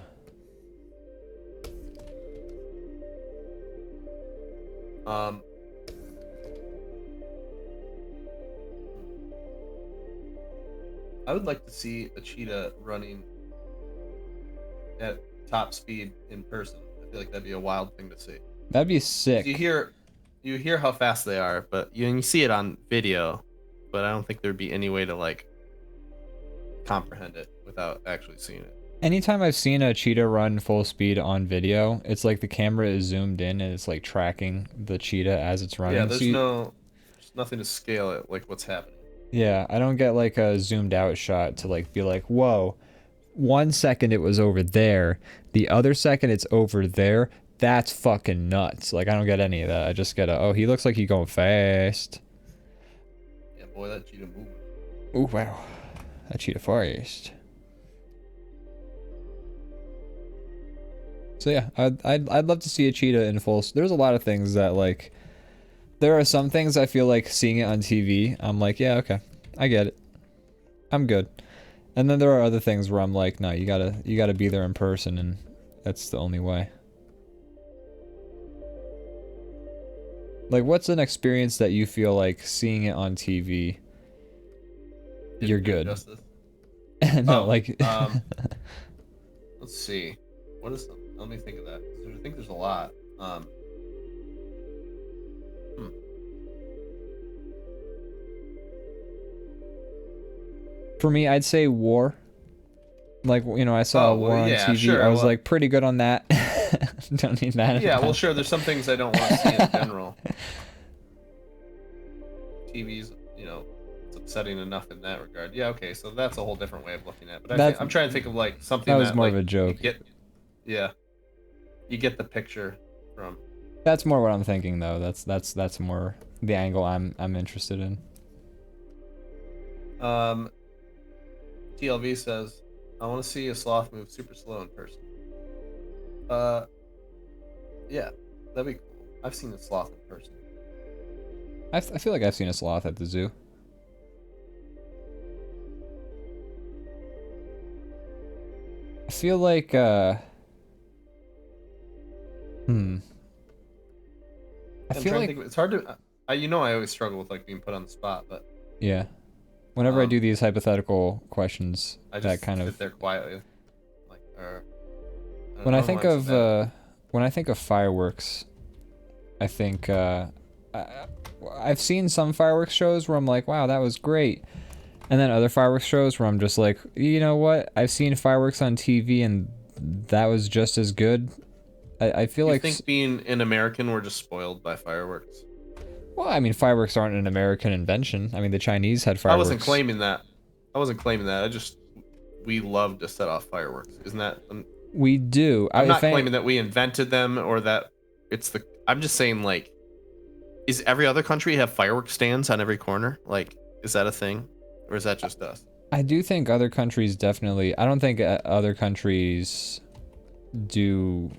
I would like to see a cheetah running at top speed in person. I feel like that'd be a wild thing to see.
That'd be sick.
You hear how fast they are, but you see it on video, but I don't think there'd be any way to like comprehend it without actually seeing it.
Anytime I've seen a cheetah run full speed on video, it's like the camera is zoomed in and it's like tracking the cheetah as it's running.
Yeah,
So
there's nothing to scale it like what's happening.
yeah, I don't get like a zoomed out shot to like be like, whoa, 1 second it was over there, the other second it's over there. That's fucking nuts. Like I don't get any of that. I just get oh, he looks like he's going fast.
Yeah, boy, that cheetah moving.
Oh wow, that cheetah fast. So yeah, I'd love to see a cheetah in full. There's a lot of things that like. There are some things I feel like seeing it on TV, I'm like, yeah, okay, I get it, I'm good. And then there are other things where I'm like, no, you gotta be there in person, and that's the only way. Like, what's an experience that you feel like seeing it on TV? You're good. No, like.
Let's see. What is? Let me think of that. I think there's a lot.
For me, I'd say War. Like, you know, I saw War on TV.
Sure,
I was like pretty good on that. Don't need that.
Yeah, well, sure. There's some things I don't want to see in general. TV's, it's upsetting enough in that regard. Yeah, okay, so that's a whole different way of looking at it. But I'm trying to think of like something
that was more
like,
of a joke.
You get the picture from.
That's more what I'm thinking, though. That's more the angle I'm interested in.
TLV says, I want to see a sloth move super slow in person. Yeah, that'd be cool. I've seen a sloth in person.
I feel like I've seen a sloth at the zoo. I feel like, I feel like
it's hard to. I always struggle with like being put on the spot, but
yeah. Whenever I do these hypothetical questions,
I just
that kind
sit
of
there quietly, like.
When I think of fireworks, I think I've seen some fireworks shows where I'm like, wow, that was great, and then other fireworks shows where I'm just like, you know what? I've seen fireworks on TV and that was just as good. I feel like.
I think being an American, we're just spoiled by fireworks.
Well, I mean, fireworks aren't an American invention. I mean, the Chinese had
I
fireworks.
wasn't claiming that. We love to set off fireworks. Isn't that?
We do.
I'm not claiming that we invented them or that it's the. I'm just saying, like, is every other country have fireworks stands on every corner? Like, is that a thing, or is that just us?
I do think other countries definitely. I don't think other countries do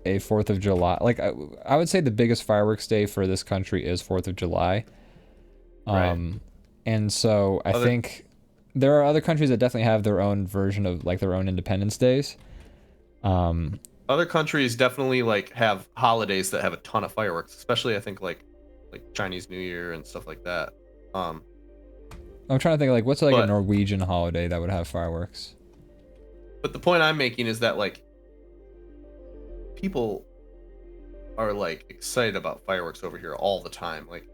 a 4th of July. Like, I would say the biggest fireworks day for this country is 4th of July.
Right.
And so I think there are other countries that definitely have their own version of, like, their own Independence Days.
Other countries definitely, like, have holidays that have a ton of fireworks, especially I think like Chinese New Year and stuff like that.
I'm trying to think, like, what's like a Norwegian holiday that would have fireworks?
But the point I'm making is that, like, people are, like, excited about fireworks over here all the time. Like,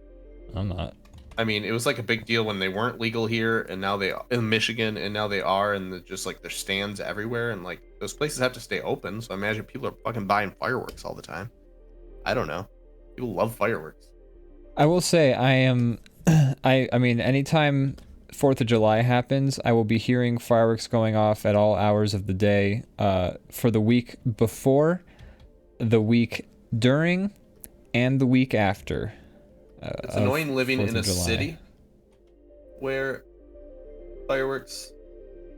I'm not.
I mean, it was like a big deal when they weren't legal here, and now they in Michigan, and now they are, and just like there's stands everywhere, and like those places have to stay open. So I imagine people are fucking buying fireworks all the time. I don't know. People love fireworks.
I will say I am. I mean, anytime 4th of July happens, I will be hearing fireworks going off at all hours of the day. For the week before, the week during, and the week after.
It's annoying living in a
July.
city where fireworks,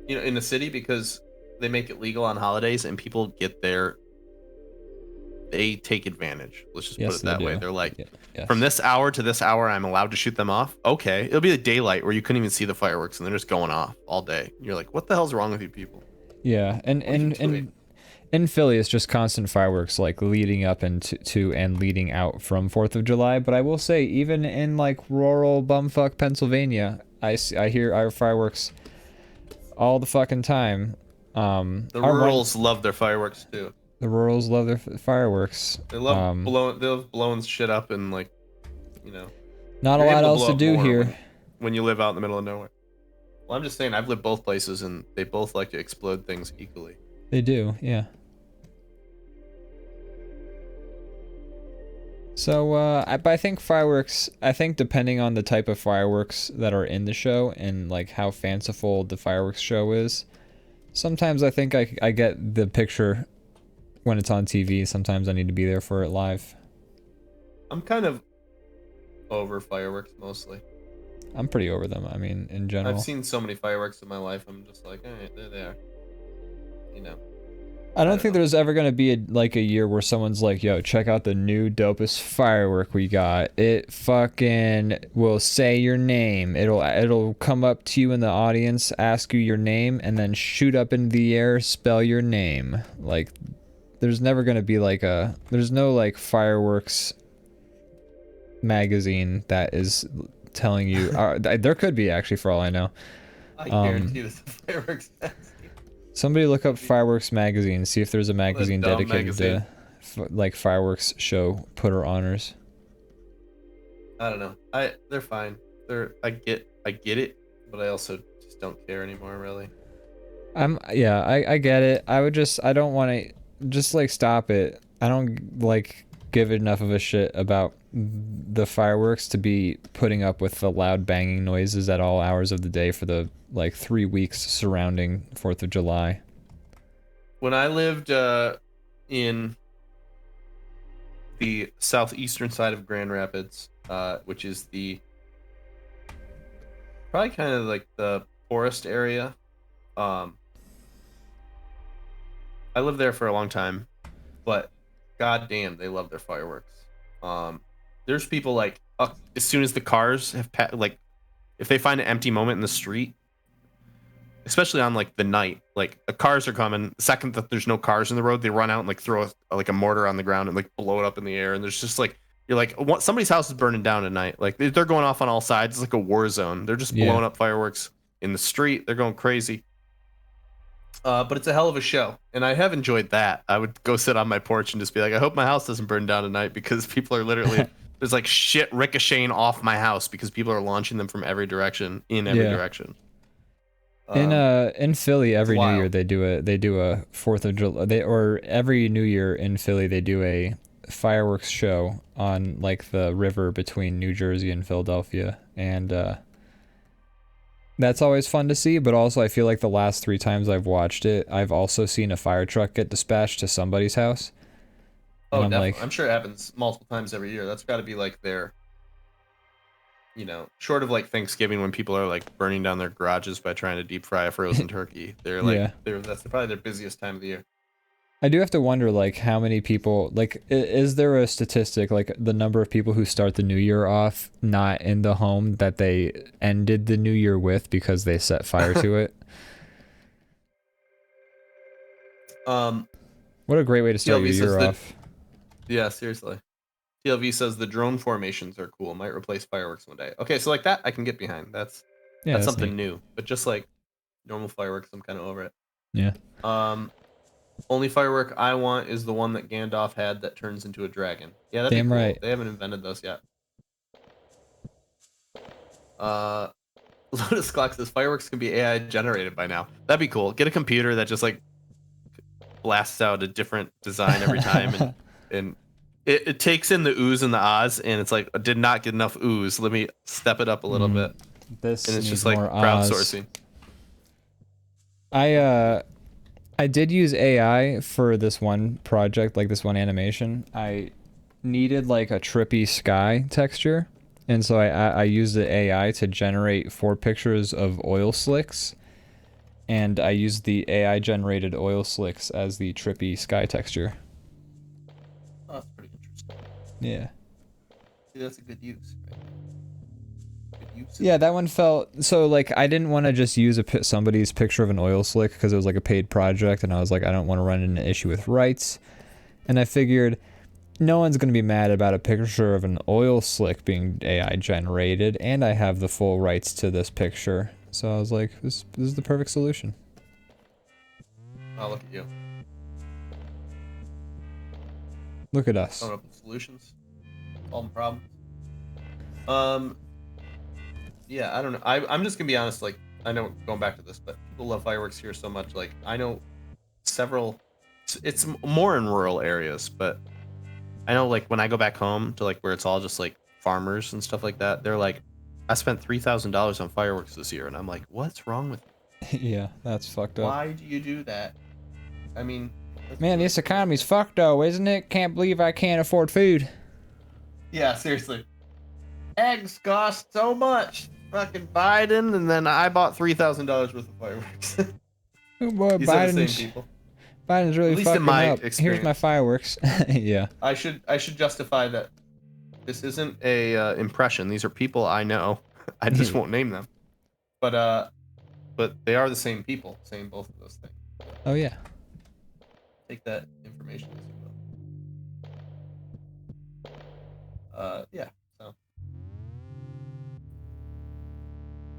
in a city, because they make it legal on holidays and people get they take advantage. Let's just put it that way. They're like, from this hour to this hour, I'm allowed to shoot them off. Okay. It'll be the daylight where you couldn't even see the fireworks and they're just going off all day. You're like, what the hell's wrong with you people?
Yeah. And in Philly, it's just constant fireworks, like leading up to and leading out from 4th of July. But I will say, even in like rural bumfuck Pennsylvania, I hear our fireworks all the fucking time.
The rurals love their fireworks too.
The rurals love their fireworks.
They love blowing shit up, and like,
not a lot else to do here
when you live out in the middle of nowhere. Well, I'm just saying, I've lived both places, and they both like to explode things equally.
They do, yeah. So, I think fireworks, depending on the type of fireworks that are in the show and, like, how fanciful the fireworks show is, sometimes I think I get the picture when it's on TV. Sometimes I need to be there for it live.
I'm kind of over fireworks, mostly.
I'm pretty over them, I mean, in general.
I've seen so many fireworks in my life, I'm just like, alright, there they are.
I don't think there's ever gonna be a year where someone's like, yo, check out the new dopest firework we got. It fucking will say your name. It'll come up to you in the audience, ask you your name, and then shoot up into the air, spell your name. Like, there's never gonna be there's no like fireworks magazine that is telling you. There could be, actually, for all I know.
I guarantee there's a fireworks magazine.
Somebody look up fireworks magazine, see if there's a magazine dedicated to like fireworks show putter honors.
I don't know. They're fine. I get it, but I also just don't care anymore, really.
I get it. I don't want to just like stop it. I don't like give enough of a shit about the fireworks to be putting up with the loud banging noises at all hours of the day for the like 3 weeks surrounding 4th of July.
When I lived in the southeastern side of Grand Rapids, which is probably kind of like the poorest area, I lived there for a long time, but goddamn, they love their fireworks. There's people like as soon as the cars have like, if they find an empty moment in the street, especially on like the night, like the cars are coming. The second that there's no cars in the road, they run out and like throw a mortar on the ground and like blow it up in the air. And there's just like, you're like, somebody's house is burning down at night. Like they're going off on all sides. It's like a war zone. They're just blowing up fireworks in the street. They're going crazy. But it's a hell of a show, and I have enjoyed that. I would go sit on my porch and just be like, I hope my house doesn't burn down tonight, because people are literally there's like shit ricocheting off my house because people are launching them from every direction in every direction.
In Philly, every New Year they do a 4th of July. Or every New Year in Philly they do a fireworks show on like the river between New Jersey and Philadelphia, and that's always fun to see. But also, I feel like the last 3 times I've watched it, I've also seen a fire truck get dispatched to somebody's house.
Oh,
And
definitely. I'm sure it happens multiple times every year. That's got to be like their, you know, short of like Thanksgiving when people are like burning down their garages by trying to deep fry a frozen turkey. They're like,
Yeah.
that's probably their busiest time of the year.
I do have to wonder, like, how many people, like, is there a statistic, like, the number of people who start the new year off not in the home that they ended the new year with because they set fire to it? What a great way to start your
TLV
year
says that-
off.
Yeah, seriously. TLV says the drone formations are cool. Might replace fireworks one day. Okay, so like that I can get behind. That's something
neat.
new. But just like normal fireworks, I'm kind of over it.
Yeah.
Only firework I want is the one that Gandalf had that turns into a dragon. Yeah, that'd
Damn
be cool.
right.
They haven't invented those yet. Lotus Clock says fireworks can be AI generated by now. That'd be cool. Get a computer that just like blasts out a different design every time, and it takes in the oohs and the ahs, and it's like, I did not get enough oohs. Let me step it up a little bit.
This
And it's
needs
just like
more ahs.
crowdsourcing.
I did use AI for this one project, like this one animation. I needed like a trippy sky texture, and so I used the AI to generate 4 pictures of oil slicks, and I used the AI generated oil slicks as the trippy sky texture.
Oh, that's pretty interesting.
Yeah.
See, that's a good use. Right? Good use.
Yeah, that one felt so like I didn't want to just use somebody's picture of an oil slick because it was like a paid project, and I was like, I don't want to run into an issue with rights, and I figured no one's gonna be mad about a picture of an oil slick being AI generated, and I have the full rights to this picture, so I was like, this is the perfect solution.
Oh, look at you.
Look at us.
Coming up with solutions, solving problems. Yeah, I don't know. I'm just gonna be honest. Like, I know going back to this, but people love fireworks here so much. Like, I know several. It's more in rural areas, but I know like when I go back home to like where it's all just like farmers and stuff like that, they're like, I spent $3,000 on fireworks this year, and I'm like, what's wrong with you?
Yeah, that's fucked up.
Why do you do that? I mean,
Man, this economy's fucked though, isn't it? Can't believe I can't afford food.
yeah, seriously. Eggs cost so much. Fucking Biden, and then I bought $3,000 worth of fireworks.
Oh boy,
These are the
Biden's
same people.
Biden's really
At least in
fucking
my
up. Here's
experience.
my fireworks. Yeah.
I should justify that this isn't a impression. These are people I know. I just won't name them. But they are the same people saying both of those things.
Oh yeah.
Take that information as you will. Yeah. So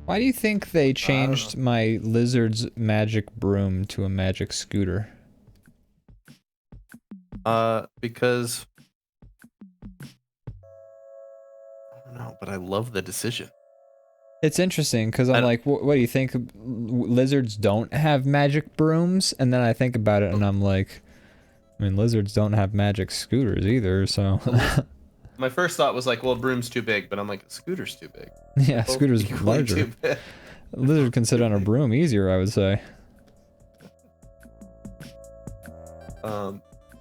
Why do you think they changed my lizard's magic broom to a magic scooter?
because I don't know, but I love the decision.
It's interesting because I'm like, what do you think? Lizards don't have magic brooms, and then I think about it, and I'm like, I mean, lizards don't have magic scooters either. So
My first thought was like, well, broom's too big, but I'm like, scooter's too big.
yeah,
Both
scooter's
equally
larger.
too big.
Lizard can sit on a broom easier, I would say.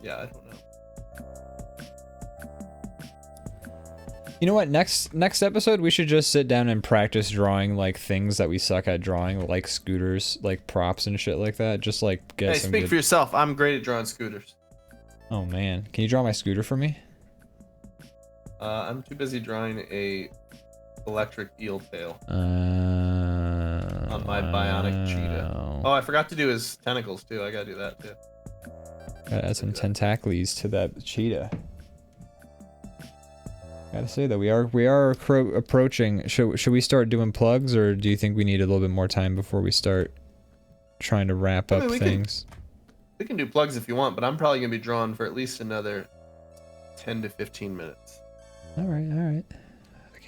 Yeah, I don't know.
You know what? Next episode, we should just sit down and practice drawing like things that we suck at drawing, like scooters, like props and shit like that. Just like get
Hey,
some
speak
good...
for yourself. I'm great at drawing scooters.
Oh man, can you draw my scooter for me?
I'm too busy drawing a electric eel tail
On
my bionic cheetah. Oh, I forgot to do his tentacles too. I gotta do that too.
Gotta add some tentacles to that cheetah. Gotta say that we are approaching. Should we start doing plugs, or do you think we need a little bit more time before we start trying to wrap up things?
We can do plugs if you want, but I'm probably gonna be drawing for at least another 10 to 15 minutes.
All right.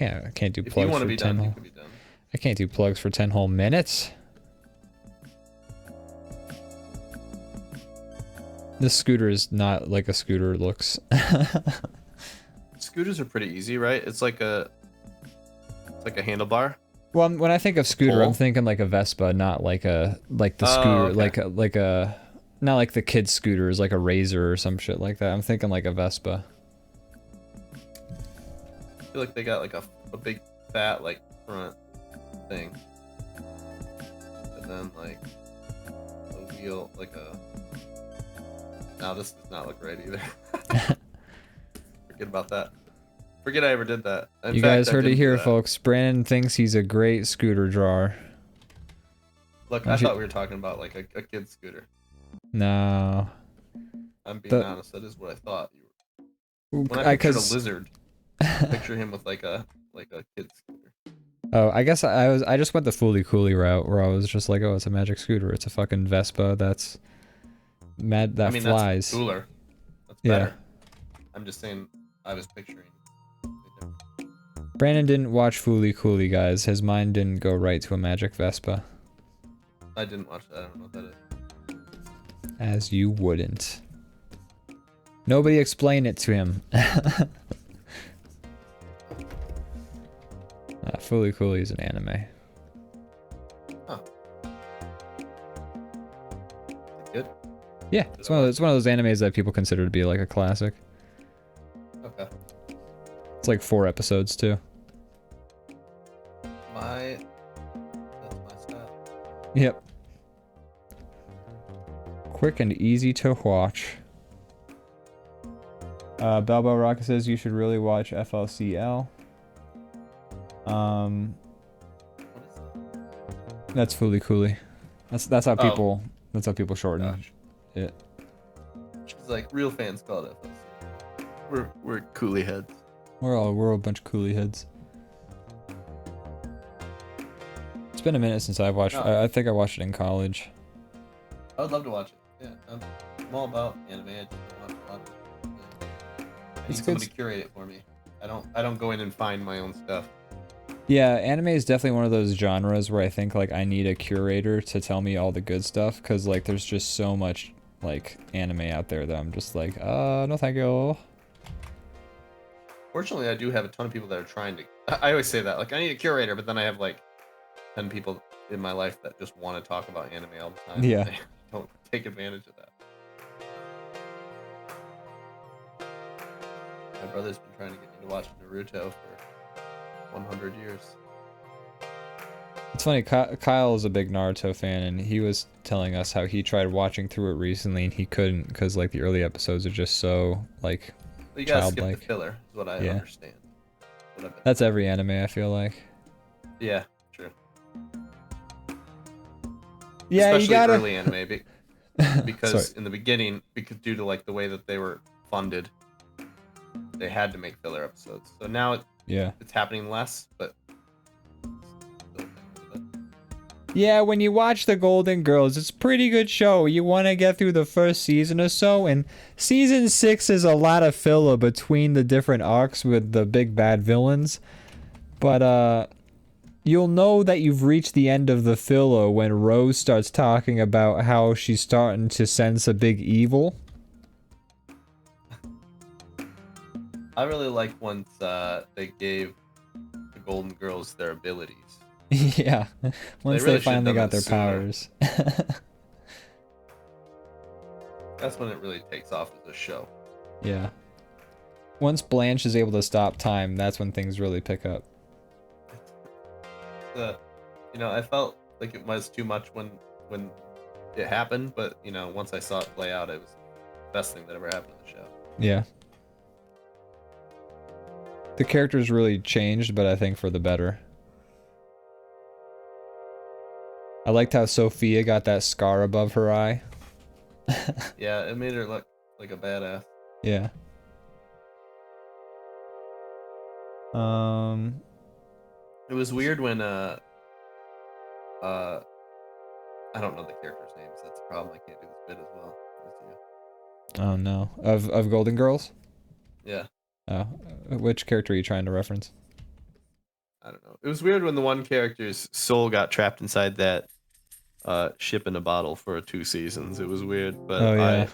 I can't do
If
plugs
you want to
for
be
10
done, you
whole.
can be done.
I can't do plugs for 10 whole minutes. This scooter is not like a scooter looks.
Scooters are pretty easy, right? It's like a handlebar.
Well, when I think of scooter,
Pole?
I'm thinking like a Vespa, not like the
Oh,
scooter,
okay.
like a, not like the kids' scooters, like a Razor or some shit like that. I'm thinking like a Vespa.
I feel like they got like a big fat like front thing, and then like a wheel, like a. No, this does not look right either. Forget about that. Forget I ever did that. In
You
fact,
guys
I
heard it
didn't do
here,
that.
folks. Brandon thinks he's a great scooter drawer.
Look,
Why
I
don't you-
thought we were talking about like a kid's scooter.
No.
I'm being
The-
honest. That is what I thought. When I pictured a
Because
lizard, picture him with like a kid's scooter.
oh, I guess I just went the Fooly Cooly route where I was just like, oh, it's a magic scooter. It's a fucking Vespa that's mad that
I mean,
flies.
that's cooler. That's
Yeah.
better. I'm just saying. I was picturing.
Brandon didn't watch Fooly Cooly, guys. His mind didn't go right to a magic Vespa.
I didn't watch that. I don't know what that is.
As you wouldn't. Nobody explain it to him. Fooly Cooly is an anime.
Huh. Is it good?
Yeah, it's one of those animes that people consider to be like a classic.
Okay.
It's like 4 episodes too.
That's my style.
Yep. Quick and easy to watch. Balbo Rocket says you should really watch FLCL.
What is that?
That's Fooly Cooly. That's how
Oh.
people shorten
Gosh.
it.
She's like real fans call it FLC. We're coolie heads.
We're a bunch of coolie heads. It's been a minute since I've watched.
Oh.
I think I watched it in college.
I would love to watch it. Yeah, I'm all about anime. I just don't watch a lot of it. Yeah. I need
It's
somebody
good.
to curate it for me. I don't go in and find my own stuff.
Yeah, anime is definitely one of those genres where I think like I need a curator to tell me all the good stuff, because like there's just so much like anime out there that I'm just like, no thank you.
Fortunately, I do have a ton of people that are trying to. I always say that, like, I need a curator, but then I have like 10 people in my life that just want to talk about anime all the time.
Yeah.
They don't take advantage of that. My brother's been trying to get me to watch Naruto for 100 years.
It's funny, Kyle is a big Naruto fan, and he was telling us how he tried watching through it recently and he couldn't because like the early episodes are just so like
But you gotta skip
childlike.
the filler, is what I
Yeah.
understand. What I've been-
That's every anime, I feel like.
Yeah, true.
Yeah,
Especially
you gotta.
early anime, because
Sorry.
in the beginning, because due to like the way that they were funded, they had to make filler episodes. So now
Yeah.
it's happening less, but
Yeah, when you watch The Golden Girls, it's a pretty good show. You want to get through the first season or so, and season 6 is a lot of filler between the different arcs with the big bad villains. But you'll know that you've reached the end of the filler when Rose starts talking about how she's starting to sense a big evil.
I really like once they gave the Golden Girls their abilities.
Yeah, once
really
they
should've
finally
done
got
that
their
sooner.
powers.
That's when it really takes off as a show.
Yeah. Once Blanche is able to stop time, that's when things really pick up.
I felt like it was too much when it happened, but once I saw it play out, it was the best thing that ever happened to the show.
Yeah. The characters really changed, but I think for the better. I liked how Sophia got that scar above her eye.
Yeah, it made her look like a badass.
Yeah.
It was weird when I don't know the characters' names. That's the problem. I can't do this bit as well as you.
Oh no. Of Golden Girls?
Yeah,
Oh. Which character are you trying to reference?
I don't know. It was weird when the one character's soul got trapped inside that ship in a bottle for 2 seasons. It was weird, but
Oh, yeah.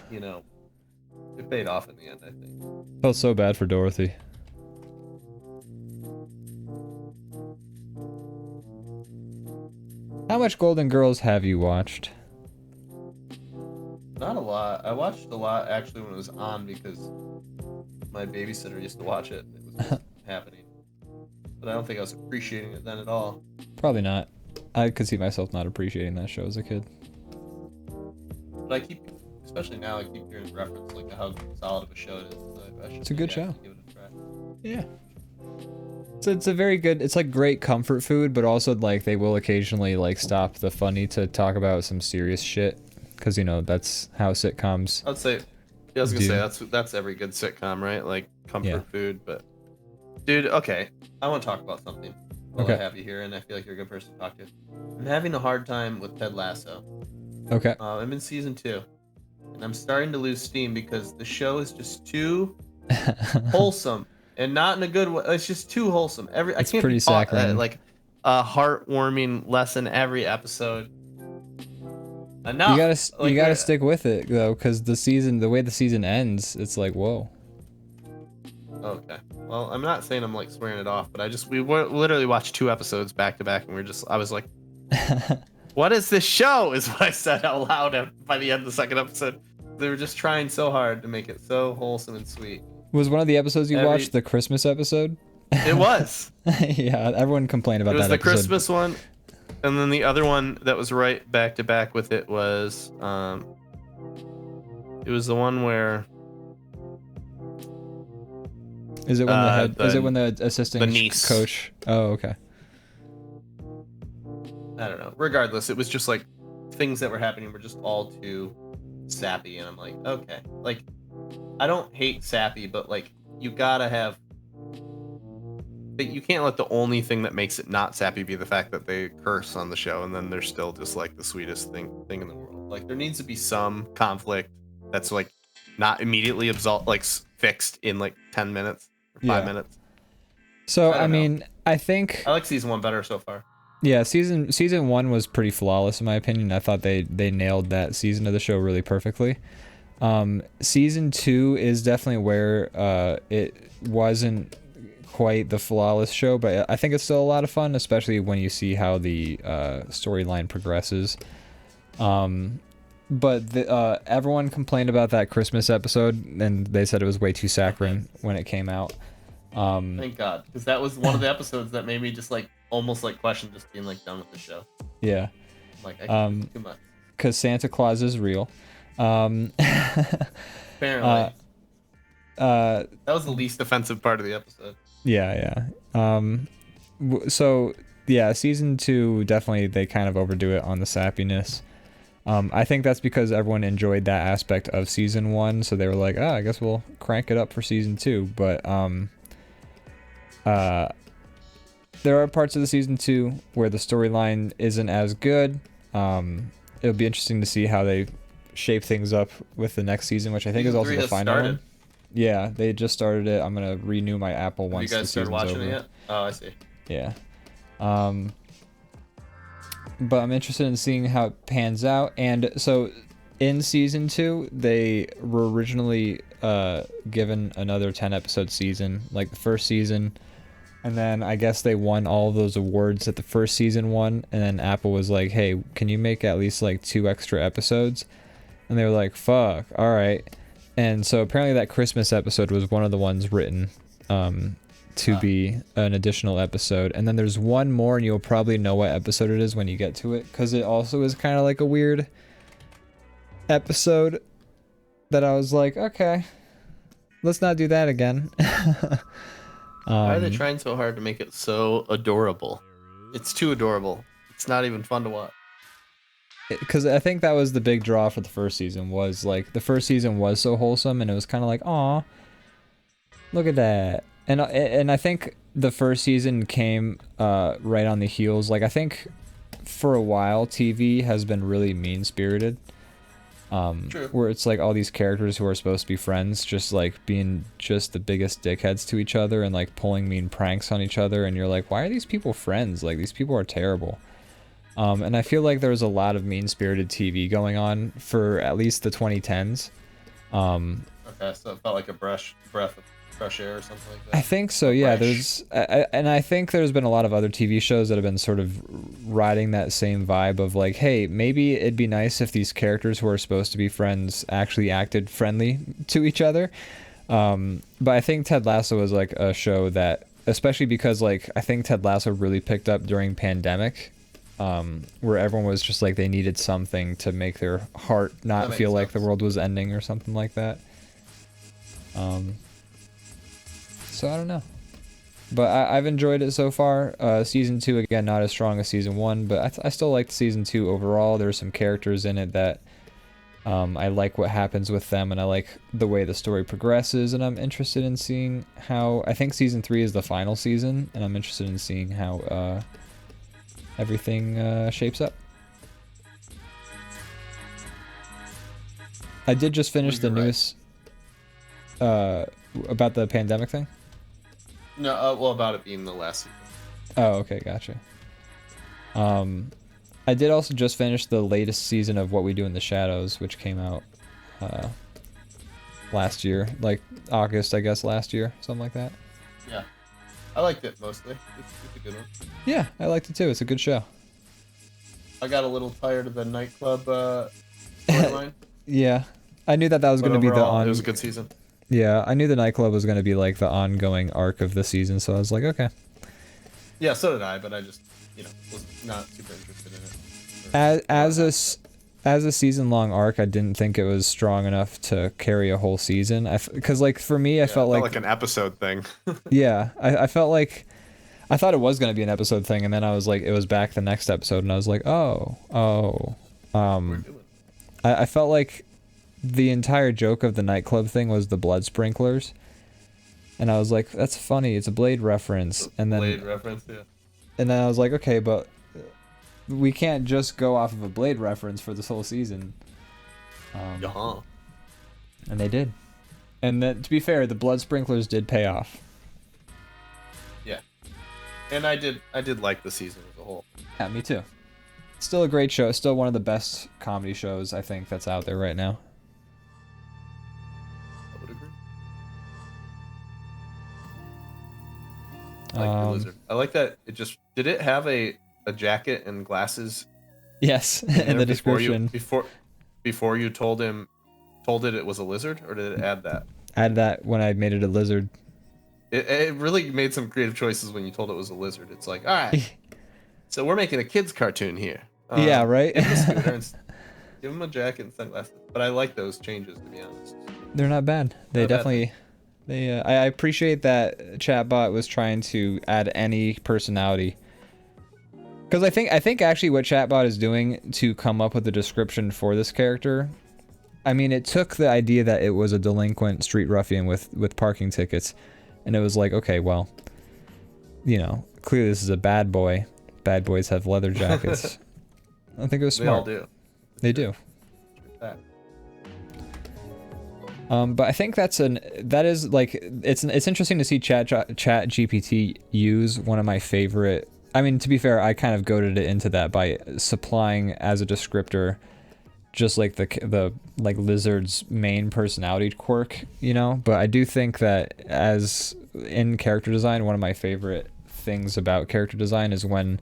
It paid off in the end, I think.
Felt so bad for Dorothy. How much Golden Girls have you watched?
Not a lot. I watched a lot actually when it was on because my babysitter used to watch it. It was just happening. But I don't think I was appreciating it then at all.
Probably not. I could see myself not appreciating that show as a kid.
But I keep, especially now, I keep hearing reference like how solid of a show it is. So I should
It's a good
maybe
show.
give it a try.
Yeah. So it's a very good, it's like great comfort food, but also like they will occasionally like stop the funny to talk about some serious shit. Because, you know, that's how sitcoms.
I'd say, I was gonna
Do.
say that's every good sitcom, right? Like comfort
Yeah.
food. But dude, okay, I want to talk about something. While
Okay.
I have you here, and I feel like you're a good person to talk to. I'm having a hard time with Ted Lasso.
Okay.
I'm in season 2, and I'm starting to lose steam because the show is just too wholesome, and not in a good way. It's just too wholesome. I
It's
can't
pretty
be taught,
saccharine.
like a heartwarming lesson every episode. Enough.
You gotta stick with it though, because the way the season ends, it's like whoa.
Okay. Well, I'm not saying I'm like swearing it off, but we literally watched 2 episodes back to back, and I was like, "What is this show?" Is what I said out loud by the end of the second episode. They were just trying so hard to make it so wholesome and sweet.
Was one of the episodes you watched the Christmas episode?
It was.
Yeah, everyone complained about that.
It was the
episode.
Christmas one, and then the other one that was right back to back with it was it was the one where.
Is it when the head? Is it when the assistant
niece.
coach? Oh, okay.
I don't know. Regardless, it was just like things that were happening were just all too sappy, and I'm like, okay, like I don't hate sappy, but like you gotta have. You can't let the only thing that makes it not sappy be the fact that they curse on the show, and then they're still just like the sweetest thing in the world. Like there needs to be some conflict that's like not immediately fixed in like 10 minutes or 5 minutes.
So
I
I mean, I think
I like season 1 better so far.
yeah, season 1 was pretty flawless in my opinion. I thought they nailed that season of the show really perfectly. Season 2 is definitely where it wasn't quite the flawless show, but I think it's still a lot of fun, especially when you see how the storyline progresses. But everyone complained about that Christmas episode, and they said it was way too saccharine when it came out.
Thank God, because that was one of the episodes that made me just like almost like question just being like done with the show.
Yeah.
Like I can't do too much.
Because Santa Claus is real.
Apparently. That was the least offensive part of the episode.
Yeah. So yeah, season 2 definitely they kind of overdo it on the sappiness. I think that's because everyone enjoyed that aspect of season 1, so they were like, I guess we'll crank it up for season 2. But there are parts of the season 2 where the storyline isn't as good. It'll be interesting to see how they shape things up with the next season, which I think is also the final one. Yeah, they just started it. I'm gonna renew my Apple once the season's over.
You guys started watching it yet? Oh, I see.
Yeah. But I'm interested in seeing how it pans out. And so in season 2, they were originally given another 10-episode season, like the first season. And then I guess they won all of those awards that the first season won. And then Apple was like, hey, can you make at least like 2 extra episodes? And they were like, fuck, all right. And so apparently that Christmas episode was one of the ones written to be an additional episode. And then there's one more, and you'll probably know what episode it is when you get to it, because it also is kind of like a weird episode that I was like, okay, let's not do that again.
Why are they trying so hard to make it so adorable? It's too adorable. It's not even fun to watch.
Because I think that was the big draw for the first season, was like the first season was so wholesome, and it was kind of like, aw, look at that. And I think the first season came right on the heels. Like I think for a while TV has been really mean-spirited.
True.
Where it's like all these characters who are supposed to be friends just like being just the biggest dickheads to each other and like pulling mean pranks on each other, and you're like, why are these people friends? Like these people are terrible. And I feel like there was a lot of mean-spirited TV going on for at least the 2010s.
Okay. Okay, so it felt like a breath of fresh air or something like that.
I think so, yeah.
Fresh.
And I think there's been a lot of other TV shows that have been sort of riding that same vibe of like, hey, maybe it'd be nice if these characters who are supposed to be friends actually acted friendly to each other. But I think Ted Lasso was like a show that, especially because like I think Ted Lasso really picked up during pandemic, where everyone was just like they needed something to make their heart not feel like the world was ending or something like that. So I don't know, but I've enjoyed it so far. Season 2 again, not as strong as season 1, but I still liked season 2 overall. There's some characters in it that I like what happens with them, and I like the way the story progresses, and I'm interested in seeing how. I think season 3 is the final season, and I'm interested in seeing how everything shapes up. I did just finish the news about the pandemic thing.
No, well, about it being the last season.
Oh, okay, gotcha. I did also just finish the latest season of What We Do in the Shadows, which came out last year, like August, I guess, last year, something like that.
Yeah, I liked it mostly. It's a good one.
Yeah, I liked it too. It's a good show.
I got a little tired of the nightclub storyline.
Yeah, I knew that was going to be the
It was a good season.
Yeah, I knew the nightclub was going to be like the ongoing arc of the season, so I was like, okay.
Yeah, so did I, but I just, was not super interested in it.
As a season-long arc, I didn't think it was strong enough to carry a whole season. Because like for me, I felt like
an episode thing.
Yeah, I felt like I thought it was going to be an episode thing, and then I was like, it was back the next episode, and I was like, I felt like the entire joke of the nightclub thing was the blood sprinklers, and I was like, that's funny, it's a Blade reference. And then
Blade reference, yeah.
And then I was like, okay, but we can't just go off of a Blade reference for this whole season.
And
they did. And then, to be fair, the blood sprinklers did pay off.
Yeah. And I did like the season as a whole.
Yeah, me too. Still a great show. Still one of the best comedy shows I think that's out there right now.
I would agree. I like the lizard. I like that it just... Did it have a jacket and glasses?
Yes, in the description.
Before you told it was a lizard, or did it add that?
Add that when I made it a lizard.
It really made some creative choices when you told it was a lizard. It's like, all right, so we're making a kids cartoon here.
Yeah, right.
Give him a scooter and give him a jacket and sunglasses. But I like those changes, to be honest.
They're not bad. They definitely. I appreciate that chatbot was trying to add any personality. Because I think actually what chatbot is doing to come up with the description for this character, I mean, it took the idea that it was a delinquent street ruffian with parking tickets, and it was like, okay, well, clearly this is a bad boy. Bad boys have leather jackets. I think it was smart.
They all do.
They do. But I think it's interesting to see Chat GPT use one of my favorite. I mean, to be fair, I kind of goaded it into that by supplying as a descriptor just like the lizard's main personality quirk, But I do think that as in character design, one of my favorite things about character design is when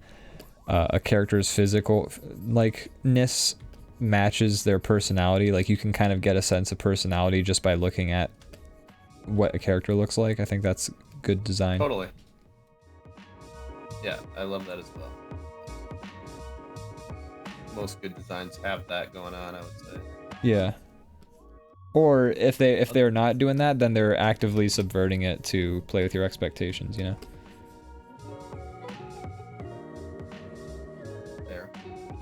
a character's physical likeness matches their personality. Like you can kind of get a sense of personality just by looking at what a character looks like. I think that's good design.
Totally. Yeah, I love that as well. Most good designs have that going on, I would say.
Yeah. Or if they're not doing that, then they're actively subverting it to play with your expectations, There.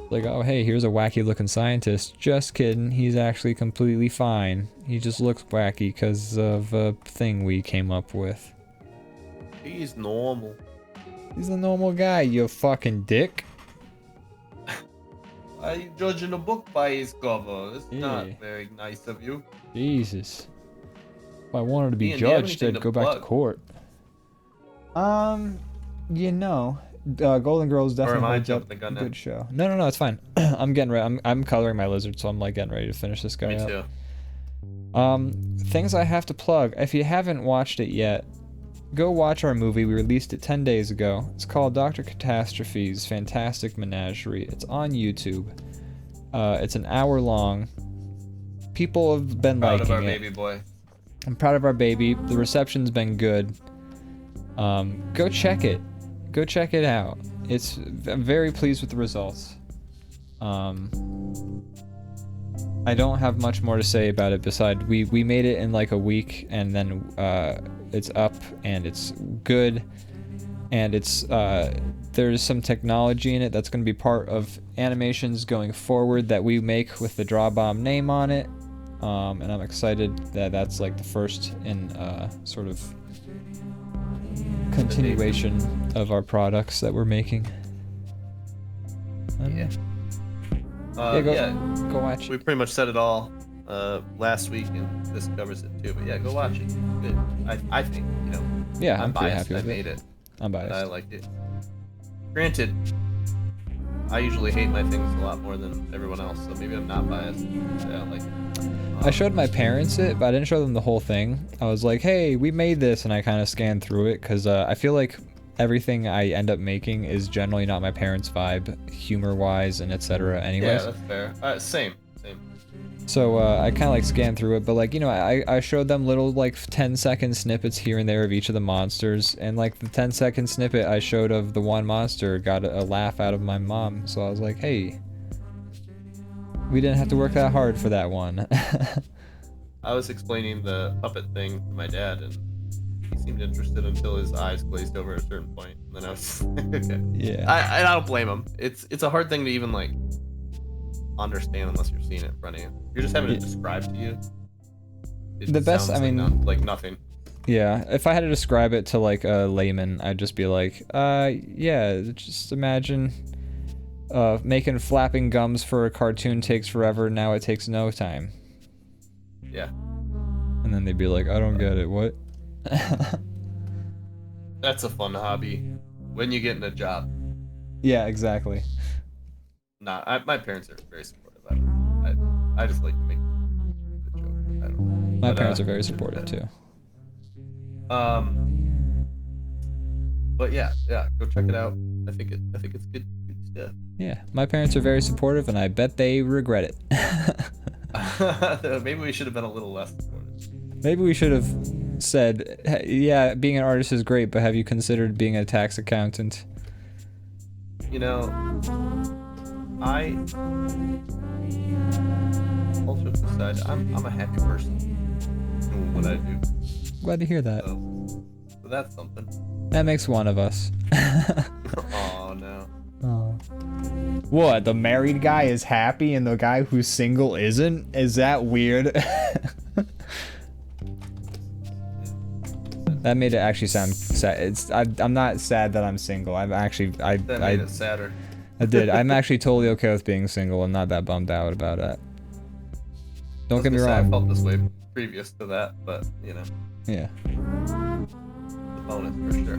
Like, oh hey, here's a wacky looking scientist. Just kidding, he's actually completely fine. He just looks wacky because of a thing we came up with.
He's normal.
He's a normal guy, you fucking dick.
Are you judging a book by its cover? It's not very nice of you.
Jesus. If I wanted to be judged, I'd go back to court. Golden Girls definitely holds up. Good show. No, it's fine. I'm getting ready. I'm coloring my lizard, so I'm like getting ready to finish this guy up.
Me too.
Things I have to plug. If you haven't watched it yet, go watch our movie. We released it 10 days ago. It's called Dr. Catastrophe's Fantastic Menagerie. It's on YouTube. It's an hour long. People have been
Proud
liking
of our
it.
baby boy.
I'm proud of our baby. The reception's been good. Go check it. Go check it out. I'm very pleased with the results. I don't have much more to say about it besides we made it in like a week, and then it's up and it's good, and it's there's some technology in it that's going to be part of animations going forward that we make with the DrawBomb name on it, and I'm excited that that's like the first in sort of continuation of our products that we're making.
Yeah.
Go watch
We
it.
pretty much said it all last week, and this covers it too. But yeah, go watch it. Good. I think, you know.
Yeah, I'm pretty
biased.
happy with
I made it.
I'm
But I
biased.
liked it. Granted, I usually hate my things a lot more than everyone else, so maybe I'm not biased. Yeah, I like it.
I showed my parents it, but I didn't show them the whole thing. I was like, hey, we made this, and I kind of scanned through it, because I feel like everything I end up making is generally not my parents' vibe, humor-wise and etc. anyways.
Yeah, that's fair. Same.
So I kind of like scanned through it, but like, you know, I showed them little like 10-second snippets here and there of each of the monsters, and like the 10-second snippet I showed of the one monster got a laugh out of my mom, so I was like, hey, we didn't have to work that hard for that one.
I was explaining the puppet thing to my dad, and he seemed interested until his eyes glazed over at a certain point, and then I was okay.
Yeah.
I don't blame him. It's a hard thing to even like understand unless you're seeing it in front of you. You're just having it described to you. It
The best-
sounds
I mean-
like nothing.
Yeah, if I had to describe it to like a layman, I'd just be like, yeah, just imagine making flapping gums for a cartoon takes forever, now it takes no time.
Yeah,
And then they'd be like, I don't get it, what?
that's a fun hobby when you get in a job.
Yeah, exactly.
Nah, my parents are very supportive. I just like to make the joke. I don't know.
My
But,
parents are very supportive too.
But yeah, go check it out. I think it's good stuff.
Yeah, my parents are very supportive, and I bet they regret it.
Maybe we should have been a little less supportive.
Maybe we should have said, "Hey, yeah, being an artist is great, but have you considered being a tax accountant?"
You know, all jokes aside, I'm a happy person doing what I do.
Glad to hear that.
So that's something.
That makes one of us.
Oh no.
Oh. What, the married guy is happy and the guy who's single isn't? Is that weird? That made it actually sound sad. I'm not sad that I'm single. I'm actually
That made it sadder.
I did. I'm actually totally okay with being single. I'm not that bummed out about that. Don't get me
I
wrong.
felt this way previous to that, but you know,
Yeah.
the bonus for sure.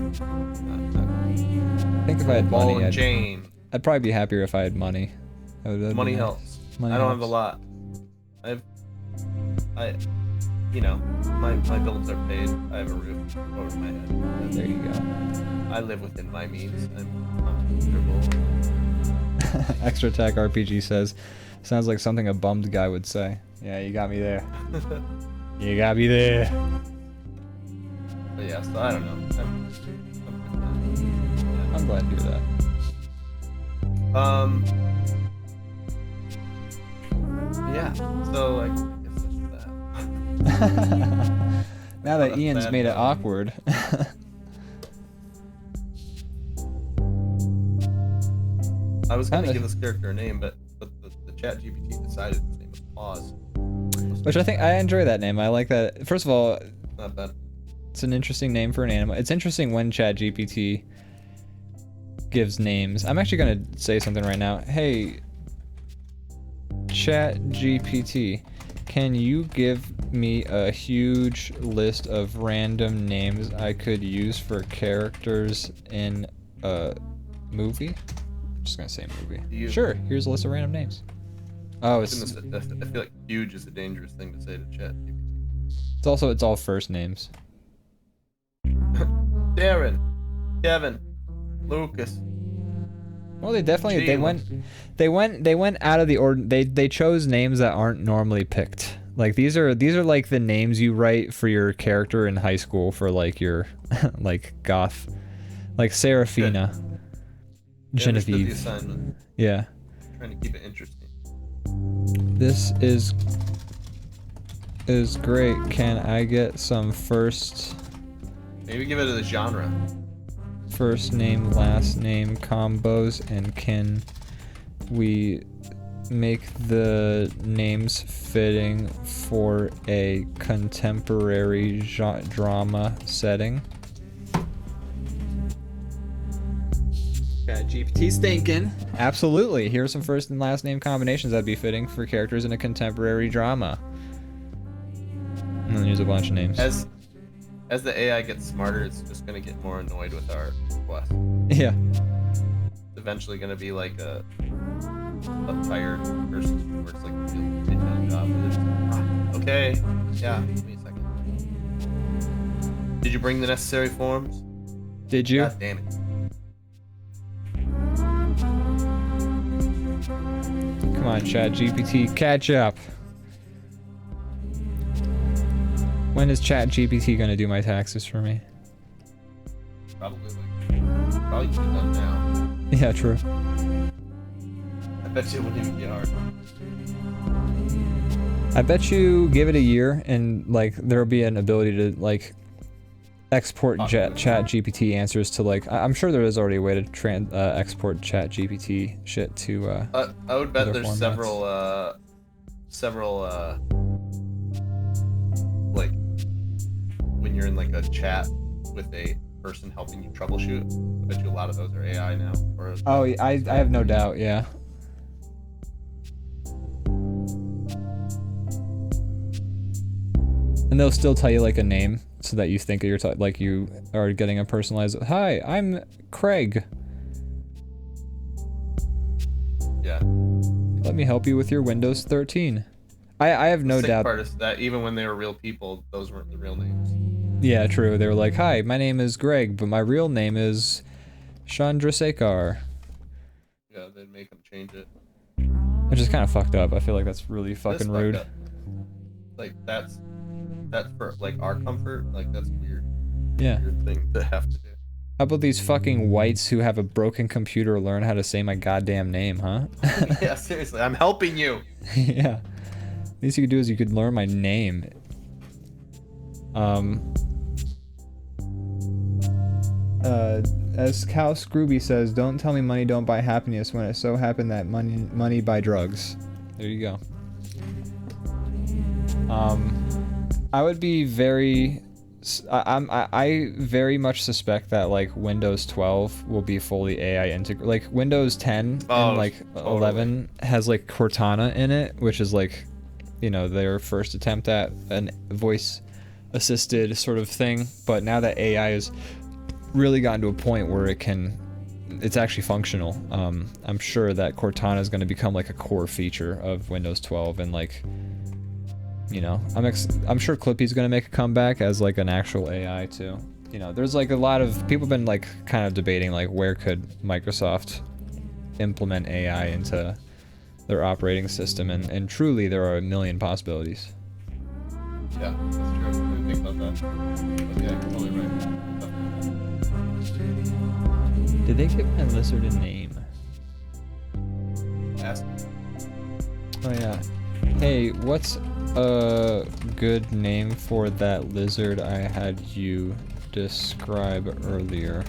I think if I had
Ball
money,
and Jane.
I'd probably be happier if I had money. That'd be
Money
nice.
helps.
Money
I don't have a
helps.
lot. You know, my bills are paid. I have a roof over my head.
There you go.
I live within my means. I'm comfortable.
Extra Tech RPG says, sounds like something a bummed guy would say. Yeah, you got me there. You got me there.
But yeah, so I don't know.
I'm glad to hear that.
Yeah. So I guess that's that.
Now that
Not a
Ian's
bad
made it
one.
awkward.
I was gonna
Kinda.
give this character a name, but the chat GPT decided his name was Pause.
Which I think I enjoy that name. I like that. First of all,
Not bad.
it's an interesting name for an animal. It's interesting when ChatGPT gives names. I'm actually gonna say something right now. Hey, ChatGPT, can you give me a huge list of random names I could use for characters in a movie? I'm just gonna say movie.
You-
Sure. Here's a list of random names. Oh,
I
it's
feel like huge is a dangerous thing to say to chat GPT.
It's all first names.
Darren, Kevin, Lucas.
Well, they definitely
Jalen.
they went out of the order. They chose names that aren't normally picked. Like these are like the names you write for your character in high school for like your like goth, like Serafina,
Yeah, understood the
Genevieve.
assignment.
Yeah.
Trying to keep it interesting.
This is great. Can I get some first
Maybe give it a genre.
name, last name combos, and can we make the names fitting for a contemporary drama setting? Got GPT's thinking. Absolutely. Here's some first and last name combinations that'd be fitting for characters in a contemporary drama. And then here's a bunch of names.
As the AI gets smarter, it's just gonna get more annoyed with our requests.
Yeah.
It's eventually gonna be like a tired person who works like a really detailed job. Where they're just like, okay, yeah, give me a second. Did you bring the necessary forms?
Did you?
God damn it.
Come on, Chat GPT, catch up. When is Chat GPT gonna do my taxes for me?
Probably should be done now.
Yeah, true.
I bet you it wouldn't even be hard.
I bet you give it a year and like there'll be an ability to like export Chat GPT answers to like I'm sure there is already a way to export Chat GPT shit to
I would bet
other
there's
formats.
several like when you're in like a chat with a person helping you troubleshoot. I bet you a lot of those are AI now. Or
Oh, I have no doubt, yeah. And they'll still tell you like a name so that you think you're like you are getting a personalized. Hi, I'm Craig.
yeah.
Let me help you with your Windows 13. I have no
The sick
doubt.
part is that even when they were real people, those weren't the real names.
Yeah, true. They were like, "Hi, my name is Greg, but my real name is Chandrasekhar,"
Yeah, they'd make them change it.
which is kind of fucked up. I feel like that's really fucking
That's
rude.
fucked up. Like that's for like our comfort. Like that's weird.
Yeah.
Weird thing to have to do.
How about these fucking whites who have a broken computer learn how to say my goddamn name, huh?
Yeah, seriously, I'm helping you.
Yeah. Least you could do is you could learn my name. As Cal Scrooby says, don't tell me money don't buy happiness when it so happened that money buy drugs. There you go. I would be very... I very much suspect that like Windows 12 will be fully AI integrated. Like Windows 10 and like 11 has like Cortana in it, which is like, you know, their first attempt at an voice assisted sort of thing. But now that AI has really gotten to a point where it's actually functional. I'm sure that Cortana is going to become like a core feature of Windows 12 and like, you know, I'm sure Clippy's gonna make a comeback as like an actual AI too. You know, there's like a lot of people been like kind of debating like where could Microsoft implement AI into their operating system, and truly there are a million possibilities.
Yeah, that's true. I didn't think about that. But yeah, you're totally right.
Did they give my lizard a name?
Ask.
Oh yeah. Hey, what's a good name for that lizard I had you describe earlier?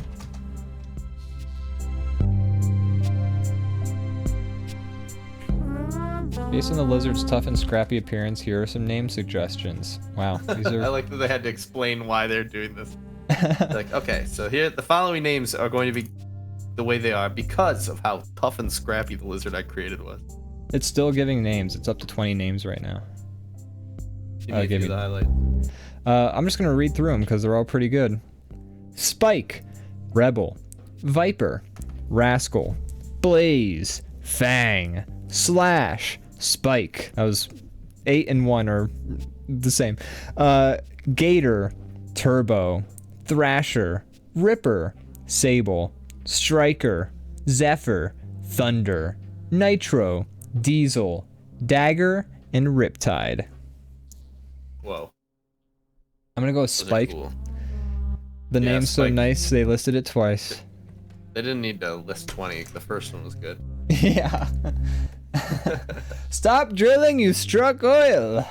Based on the lizard's tough and scrappy appearance, here are some name suggestions. Wow, these
I
are...
like that they had to explain why they're doing this. Like, okay, so here the following names are going to be the way they are because of how tough and scrappy the lizard I created was.
It's still giving names. It's up to 20 names right now.
Give me the highlight.
I'm just gonna read through them because they're all pretty good. Spike, Rebel, Viper, Rascal, Blaze, Fang, Slash, Spike. That was 8 and 1 are the same. Gator, Turbo, Thrasher, Ripper, Sable, Striker, Zephyr, Thunder, Nitro, Diesel, Dagger, and Riptide.
Whoa.
I'm gonna go with
Those are
Spike.
cool.
The
Yeah,
name's so
Spike.
nice they listed it twice.
They didn't need to list 20. The first one was good.
Yeah. Stop drilling, you struck oil.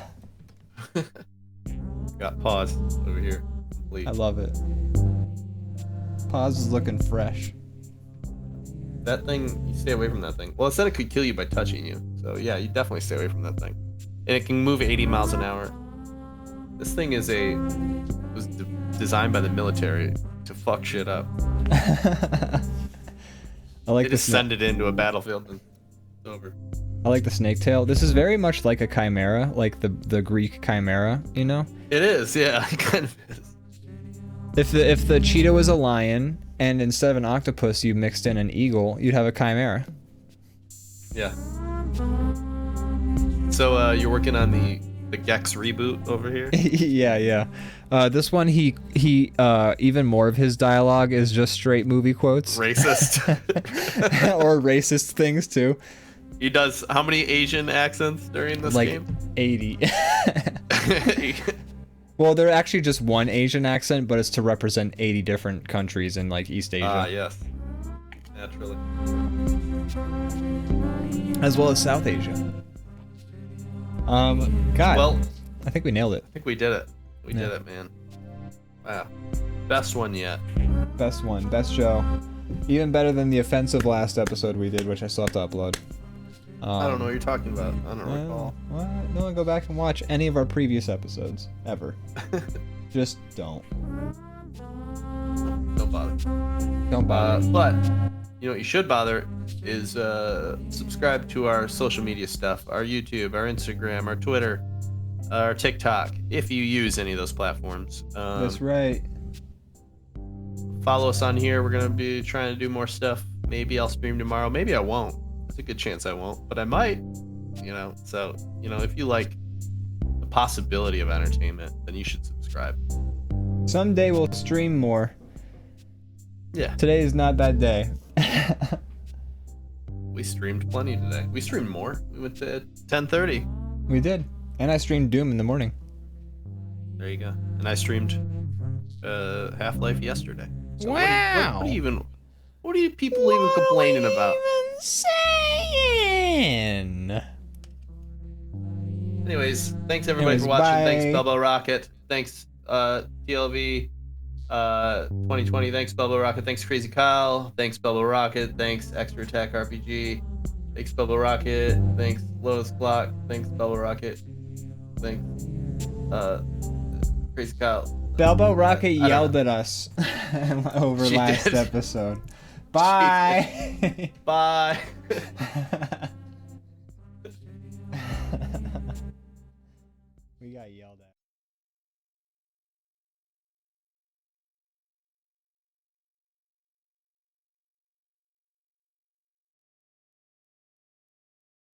Got pause over here. Complete.
I love it. Pause is looking fresh.
That thing, you stay away from that thing. Well, it said it could kill you by touching you. So yeah, you definitely stay away from that thing. And it can move 80 miles an hour. This thing was designed by the military to fuck shit up.
I like
They
the
just send it into a battlefield and it's over.
I like the snake tail. This is very much like a chimera, like the Greek chimera, you know?
It is, yeah, it kind of is.
If the cheetah was a lion and instead of an octopus you mixed in an eagle, you'd have a chimera.
Yeah. So you're working on the Gex reboot over here?
Yeah. This one he even more of his dialogue is just straight movie quotes.
Racist.
Or racist things too.
He does how many Asian accents during this
Like
game?
80. Well, they're actually just one Asian accent, but it's to represent 80 different countries in like East Asia.
Ah, yes. Naturally.
As well as South Asia. God.
Well,
I think we nailed it.
I think we did it. We did
Yeah.
it, man. Wow. Best one yet.
Best one, best show. Even better than the offensive last episode we did, which I still have to upload.
I don't know what you're talking about. I don't recall.
What? No one go back and watch any of our previous episodes ever. Just don't.
Don't bother.
Don't bother.
But you know what you should bother is subscribe to our social media stuff, our YouTube, our Instagram, our Twitter, our TikTok, if you use any of those platforms.
That's right.
Follow us on here. We're gonna be trying to do more stuff. Maybe I'll stream tomorrow. Maybe I won't. There's a good chance I won't, but I might. You know, so you know, if you like the possibility of entertainment, then you should subscribe.
Someday we'll stream more.
Yeah.
Today is not that day.
We streamed plenty today. We streamed more. We went to 10:30.
We did. And I streamed Doom in the morning.
There you go. And I streamed Half-Life yesterday. So
Wow.
what are you people even complaining about?
Saying?
Anyways, thanks everybody for
Anyways,
watching.
bye.
Thanks Belbo Rocket. Thanks TLV 2020. Thanks Belbo Rocket. Thanks Crazy Kyle. Thanks Belbo Rocket. Thanks Extra Attack RPG. Thanks Belbo Rocket. Thanks Lotus Clock. Thanks Belbo Rocket. Thanks Crazy Kyle.
Belbo Rocket
I don't
yelled
know.
at us over
She
last
did.
episode. Bye.
Bye.
We got yelled at.